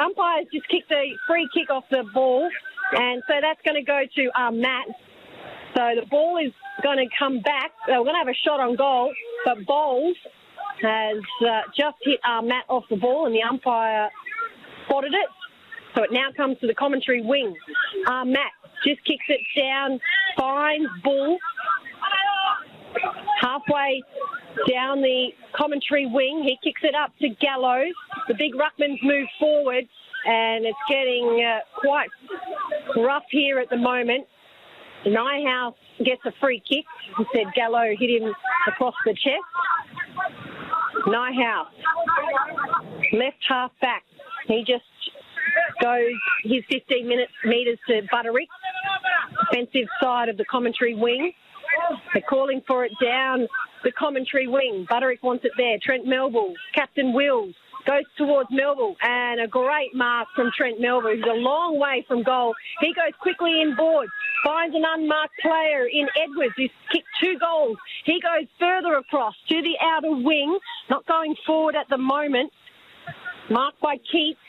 umpires just kicked a free kick off the ball. And so that's going to go to Matt. So the ball is going to come back. We're going to have a shot on goal, but Bowles has just hit Matt off the ball, and the umpire spotted it. So it now comes to the commentary wing. Matt just kicks it down, finds Bull. Halfway down the commentary wing, he kicks it up to Gallows. The big ruckmans move forward, and it's getting quite rough here at the moment. Nyhouse gets a free kick. He said Gallo hit him across the chest. Nyhouse, left half back. He just goes his 15 metres to Butterick, defensive side of the commentary wing. They're calling for it down the commentary wing. Butterick wants it there. Trent Melville, Captain Wills, goes towards Melville, and a great mark from Trent Melville, who's a long way from goal. He goes quickly inboard, finds an unmarked player in Edwards, who's kicked 2 goals. He goes further across to the outer wing, not going forward at the moment. Marked by Keats.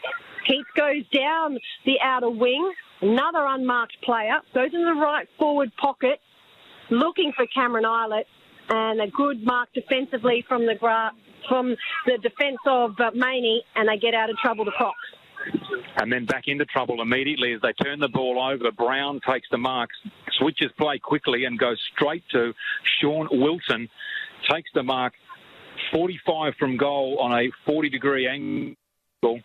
Keats goes down the outer wing. Another unmarked player goes in the right forward pocket, looking for Cameron Eilert, and a good mark defensively from the defence of Maney, and they get out of trouble, the Crocs. And then back into trouble immediately as they turn the ball over. Brown takes the marks, switches play quickly and goes straight to Sean Wilson. Takes the mark 45 from goal on a 40-degree angle.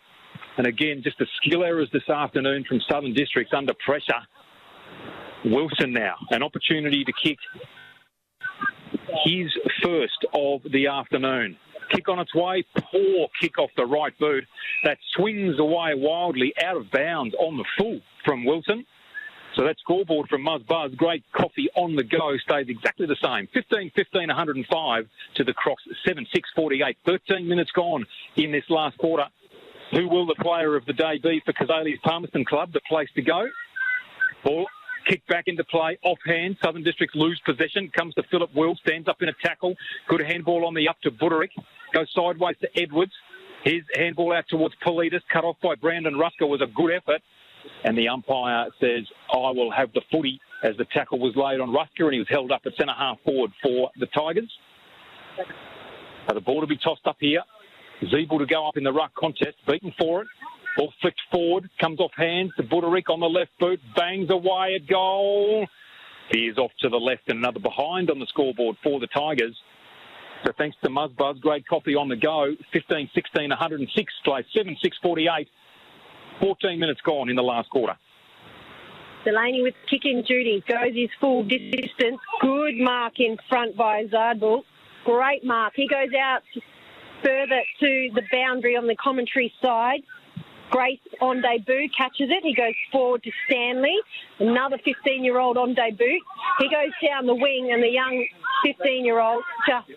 And again, just the skill errors this afternoon from Southern Districts under pressure. Wilson now, an opportunity to kick his first of the afternoon. Kick on its way, poor kick off the right boot. That swings away wildly out of bounds on the full from Wilson. So that scoreboard from Muzz Buzz, great coffee on the go, stays exactly the same. 15-15, 105 to the Crocs, 7-6-48. 13 minutes gone in this last quarter. Who will the player of the day be for Kazali's Palmerston Club? The place to go. Ball kicked back into play, offhand. Southern Districts lose possession. Comes to Philip Will, stands up in a tackle. Good handball on the up to Butterick. Goes sideways to Edwards. His handball out towards Politis, cut off by Brandon Rusker, was a good effort. And the umpire says, I will have the footy, as the tackle was laid on Rusker, and he was held up at centre-half forward for the Tigers. So the ball to be tossed up here. Zeeble to go up in the ruck contest, beaten for it. Ball flicked forward, comes off hands to Butterick on the left boot, bangs away at goal. He is off to the left and another behind on the scoreboard for the Tigers. So thanks to Muzz Buzz, great coffee on the go. 15-16, 106 play, 7-6-48. 14 minutes gone in the last quarter. Delaney with kick-in duty, goes his full distance. Good mark in front by Zardbull. Great mark. He goes out further to the boundary on the commentary side. Grace on debut, catches it. He goes forward to Stanley, another 15-year-old on debut. He goes down the wing, and the young 15-year-old just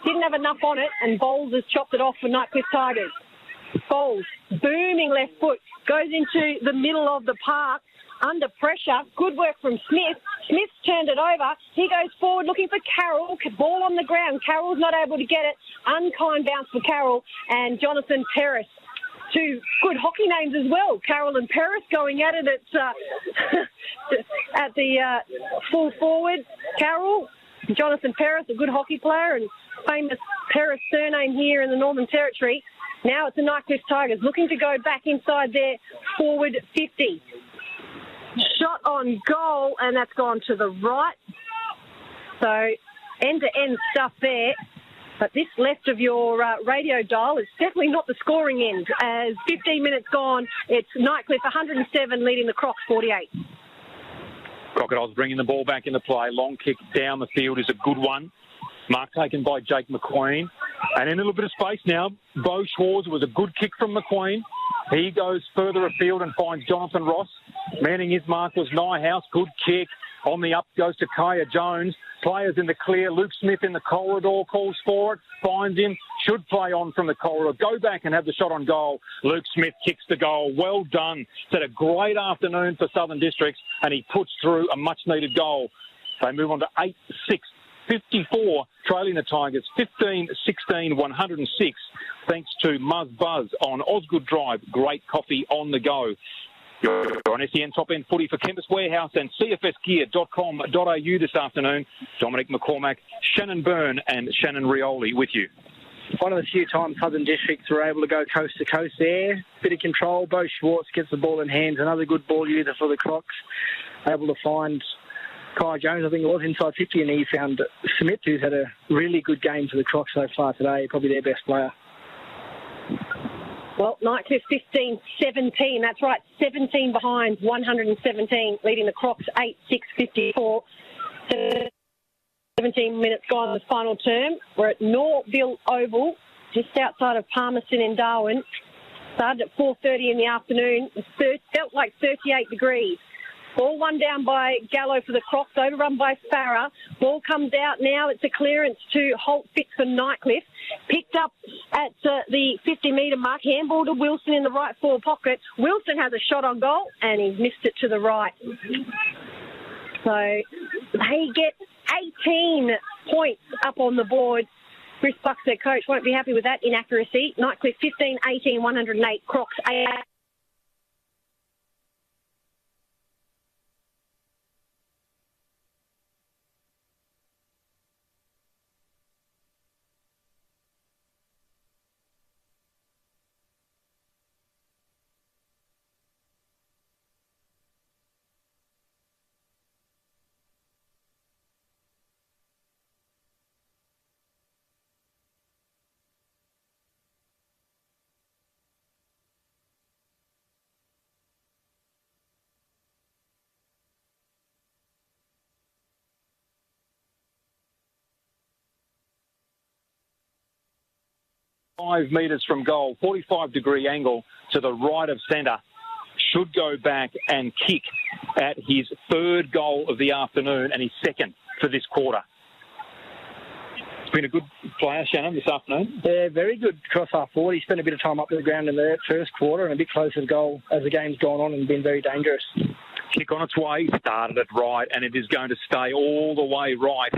didn't have enough on it, and Bowles has chopped it off for Nightcliff Tigers. Bowles, booming left foot, goes into the middle of the park, under pressure. Good work from Smith. Smith's turned it over. He goes forward looking for Carroll. Ball on the ground. Carroll's not able to get it. Unkind bounce for Carroll, and Jonathan Perris. 2 good hockey names as well. Carroll and Perris going at it at the full forward. Carroll, Jonathan Perris, a good hockey player and famous Perris surname here in the Northern Territory. Now it's the Nightcliff Tigers looking to go back inside their forward 50. shot on goal, and that's gone to the right. So end-to-end stuff there. But this left of your radio dial is definitely not the scoring end. As 15 minutes gone, it's Nightcliff 107 leading the Crocs 48. Crocodiles bringing the ball back into play. Long kick down the field is a good one. Mark taken by Jake McQueen. And in a little bit of space now, Beau Schwarz. Was a good kick from McQueen. He goes further afield and finds Jonathan Ross. Manning his mark was Nyhouse. Good kick. On the up goes to Kaya Jones. Players in the clear. Luke Smith in the corridor calls for it. Finds him. Should play on from the corridor. Go back and have the shot on goal. Luke Smith kicks the goal. Well done. It's had a great afternoon for Southern Districts, and he puts through a much-needed goal. They move on to 8-6. 54, trailing the Tigers, 15-16, 106, thanks to Muzz Buzz on Osgood Drive. Great coffee on the go. You're on SEN Top End Footy for Chemist Warehouse and cfsgear.com.au this afternoon. Dominic McCormack, Shannon Byrne and Shannon Rioli with you. One of the few times Southern Districts were able to go coast to coast there. Bit of control. Beau Schwarz gets the ball in hands. Another good ball user for the Crocs. Able to find Kai Jones, I think it was, inside 50, and he found Smith, who's had a really good game for the Crocs so far today, probably their best player. Well, Nightcliff 15-17, that's right, 17 behind, 117, leading the Crocs 8-6-54. 17 minutes gone the final term. We're at Norbuilt Oval, just outside of Palmerston in Darwin. Started at 4:30 in the afternoon. It felt like 38 degrees. Ball one down by Gallo for the Crocs, overrun by Farah. Ball comes out now. It's a clearance to Holt Fitz for Nightcliff. Picked up at the 50-metre mark. Handball to Wilson in the right forward pocket. Wilson has a shot on goal, and he's missed it to the right. So they get 18 points up on the board. Chris Bucks, their coach, won't be happy with that inaccuracy. Nightcliff 15-18, 108. Crocs 8. Five metres from goal, 45-degree angle to the right of centre. Should go back and kick at his third goal of the afternoon and his second for this quarter. It's been a good player, Shannon, this afternoon. Yeah, very good cross half forward. He spent a bit of time up the ground in the first quarter and a bit closer to goal as the game's gone on and been very dangerous. Kick on its way, started it right, and it is going to stay all the way right.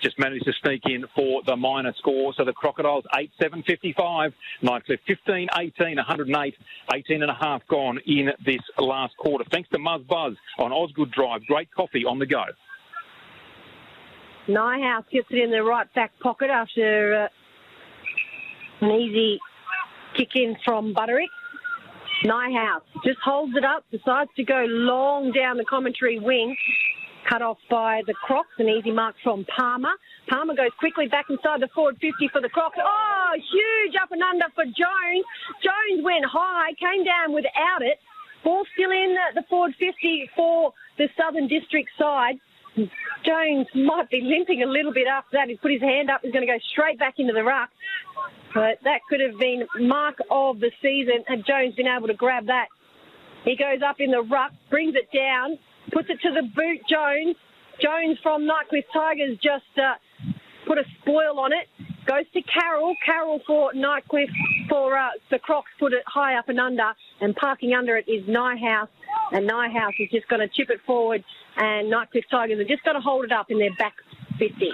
Just managed to sneak in for the minor score. So the Crocodiles 8-7-55. Nightcliff 15-18, 108, 18.5 gone in this last quarter. Thanks to Muzz Buzz on Osgood Drive. Great coffee on the go. Nyhouse gets it in the right back pocket after an easy kick in from Butterick. Nyhouse just holds it up, decides to go long down the commentary wing. Cut off by the Crocs, an easy mark from Palmer. Palmer goes quickly back inside the forward 50 for the Crocs. Oh, huge up and under for Jones. Jones went high, came down without it. Ball still in the forward 50 for the Southern District side. Jones might be limping a little bit after that. He put his hand up. He's going to go straight back into the ruck. But that could have been mark of the season had Jones been able to grab that. He goes up in the ruck, brings it down. Puts it to the boot, Jones. Jones from Nightcliff Tigers just put a spoil on it. Goes to Carroll. Carroll for Nightcliff for the Crocs put it high up and under. And parking under it is Nyhouse. And Nyhouse is just going to chip it forward. And Nightcliff Tigers are just going to hold it up in their back 50.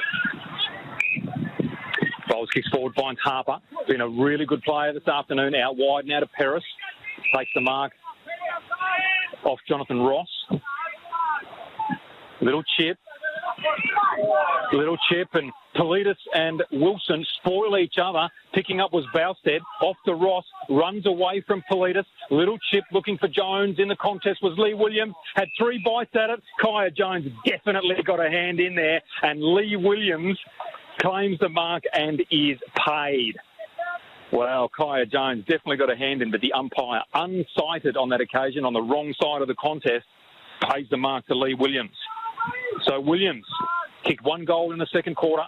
Bowles kicks forward, finds Harper. Been a really good player this afternoon. Out wide now to Paris. Takes the mark off Jonathan Ross. Little chip. Little chip, and Politis and Wilson spoil each other. Picking up was Bousted. Off to Ross. Runs away from Politis. Little chip looking for Jones. In the contest was Lee Williams. Had 3 bites at it. Kaya Jones definitely got a hand in there. And Lee Williams claims the mark and is paid. Well, Kaya Jones definitely got a hand in, but the umpire, unsighted on that occasion, on the wrong side of the contest, pays the mark to Lee Williams. So Williams kicked 1 goal in the second quarter.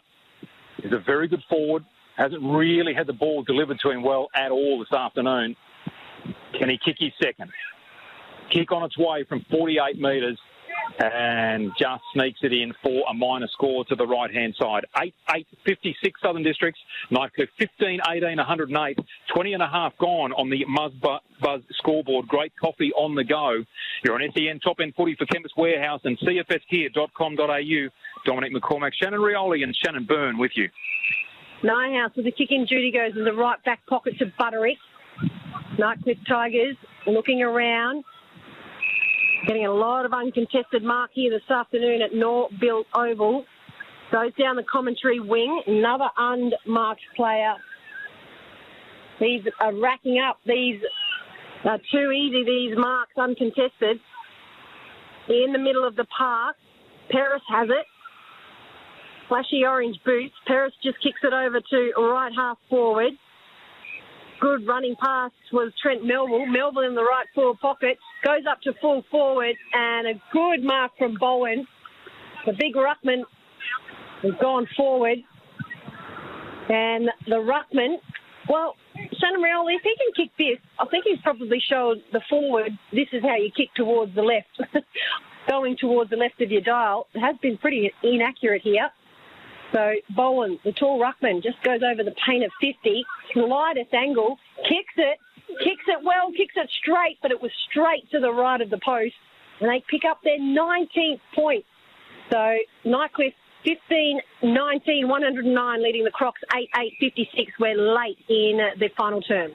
He's a very good forward. Hasn't really had the ball delivered to him well at all this afternoon. Can he kick his second? Kick on its way from 48 metres and just sneaks it in for a minor score to the right-hand side. 8-8-56 Southern Districts. Nightcliff 15-18, 108. 20 and a half gone on the Buzz scoreboard. Great coffee on the go. You're on SEN Top End Footy for Chemist Warehouse and cfsgear.com.au. Dominic McCormack, Shannon Rioli and Shannon Byrne with you. Ninehouse with the kick in duty goes in the right back pocket to Butterick. Nightcliff Tigers looking around. Getting a lot of uncontested mark here this afternoon at Norbuilt Oval. Goes down the commentary wing. Another unmarked player. These are racking up. These are too easy, these marks, uncontested. In the middle of the park. Paris has it. Flashy orange boots. Paris just kicks it over to right half forward. Good running pass was Trent Melville. Melville in the right forward pocket. Goes up to full forward and a good mark from Bowen. The big ruckman has gone forward. And the ruckman, well, Shannon Rioli, if he can kick this, I think he's probably showed the forward, this is how you kick towards the left. Going towards the left of your dial. It has been pretty inaccurate here. So Bowen, the tall ruckman, just goes over the paint of 50, slightest angle, kicks it well, kicks it straight, but it was straight to the right of the post, and they pick up their 19th point. So Nightcliff 15-19, 109, leading the Crocs 8-8-56. We're late in the final term.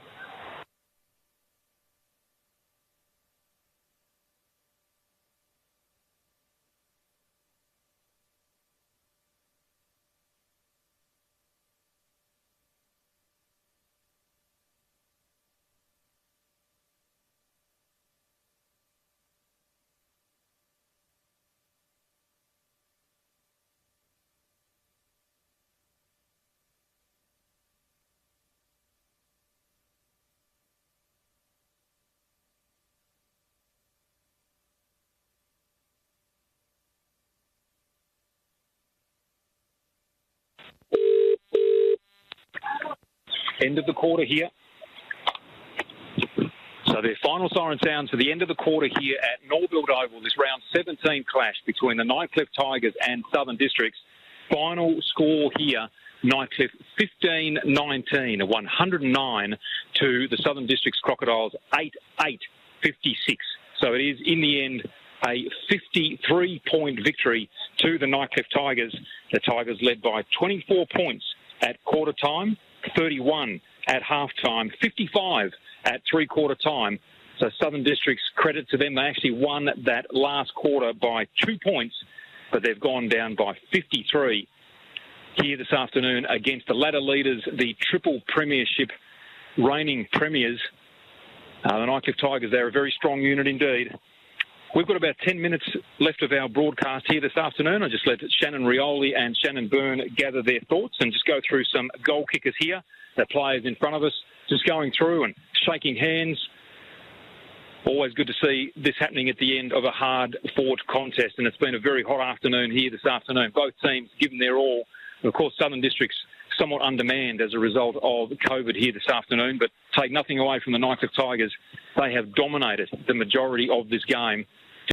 End of the quarter here. So their final siren sounds for the end of the quarter here at Norbuilt Oval, this round 17 clash between the Nightcliff Tigers and Southern Districts. Final score here, Nightcliff 15-19, 109 to the Southern Districts Crocodiles 8-8-56. So it is, in the end, a 53-point victory to the Nightcliff Tigers. The Tigers led by 24 points at quarter time, 31 at half time, 55 at three-quarter time. So Southern Districts, credit to them, they actually won that last quarter by 2 points, but they've gone down by 53 here this afternoon against the ladder leaders, the triple premiership reigning premiers. The Nightcliff Tigers, they're a very strong unit indeed. We've got about 10 minutes left of our broadcast here this afternoon. I just let Shannon Rioli and Shannon Byrne gather their thoughts and just go through some goal kickers here, the players in front of us, just going through and shaking hands. Always good to see this happening at the end of a hard-fought contest, and it's been a very hot afternoon here this afternoon. Both teams given their all. And of course, Southern Districts somewhat undermanned as a result of COVID here this afternoon, but take nothing away from the Nightcliff Tigers. They have dominated the majority of this game.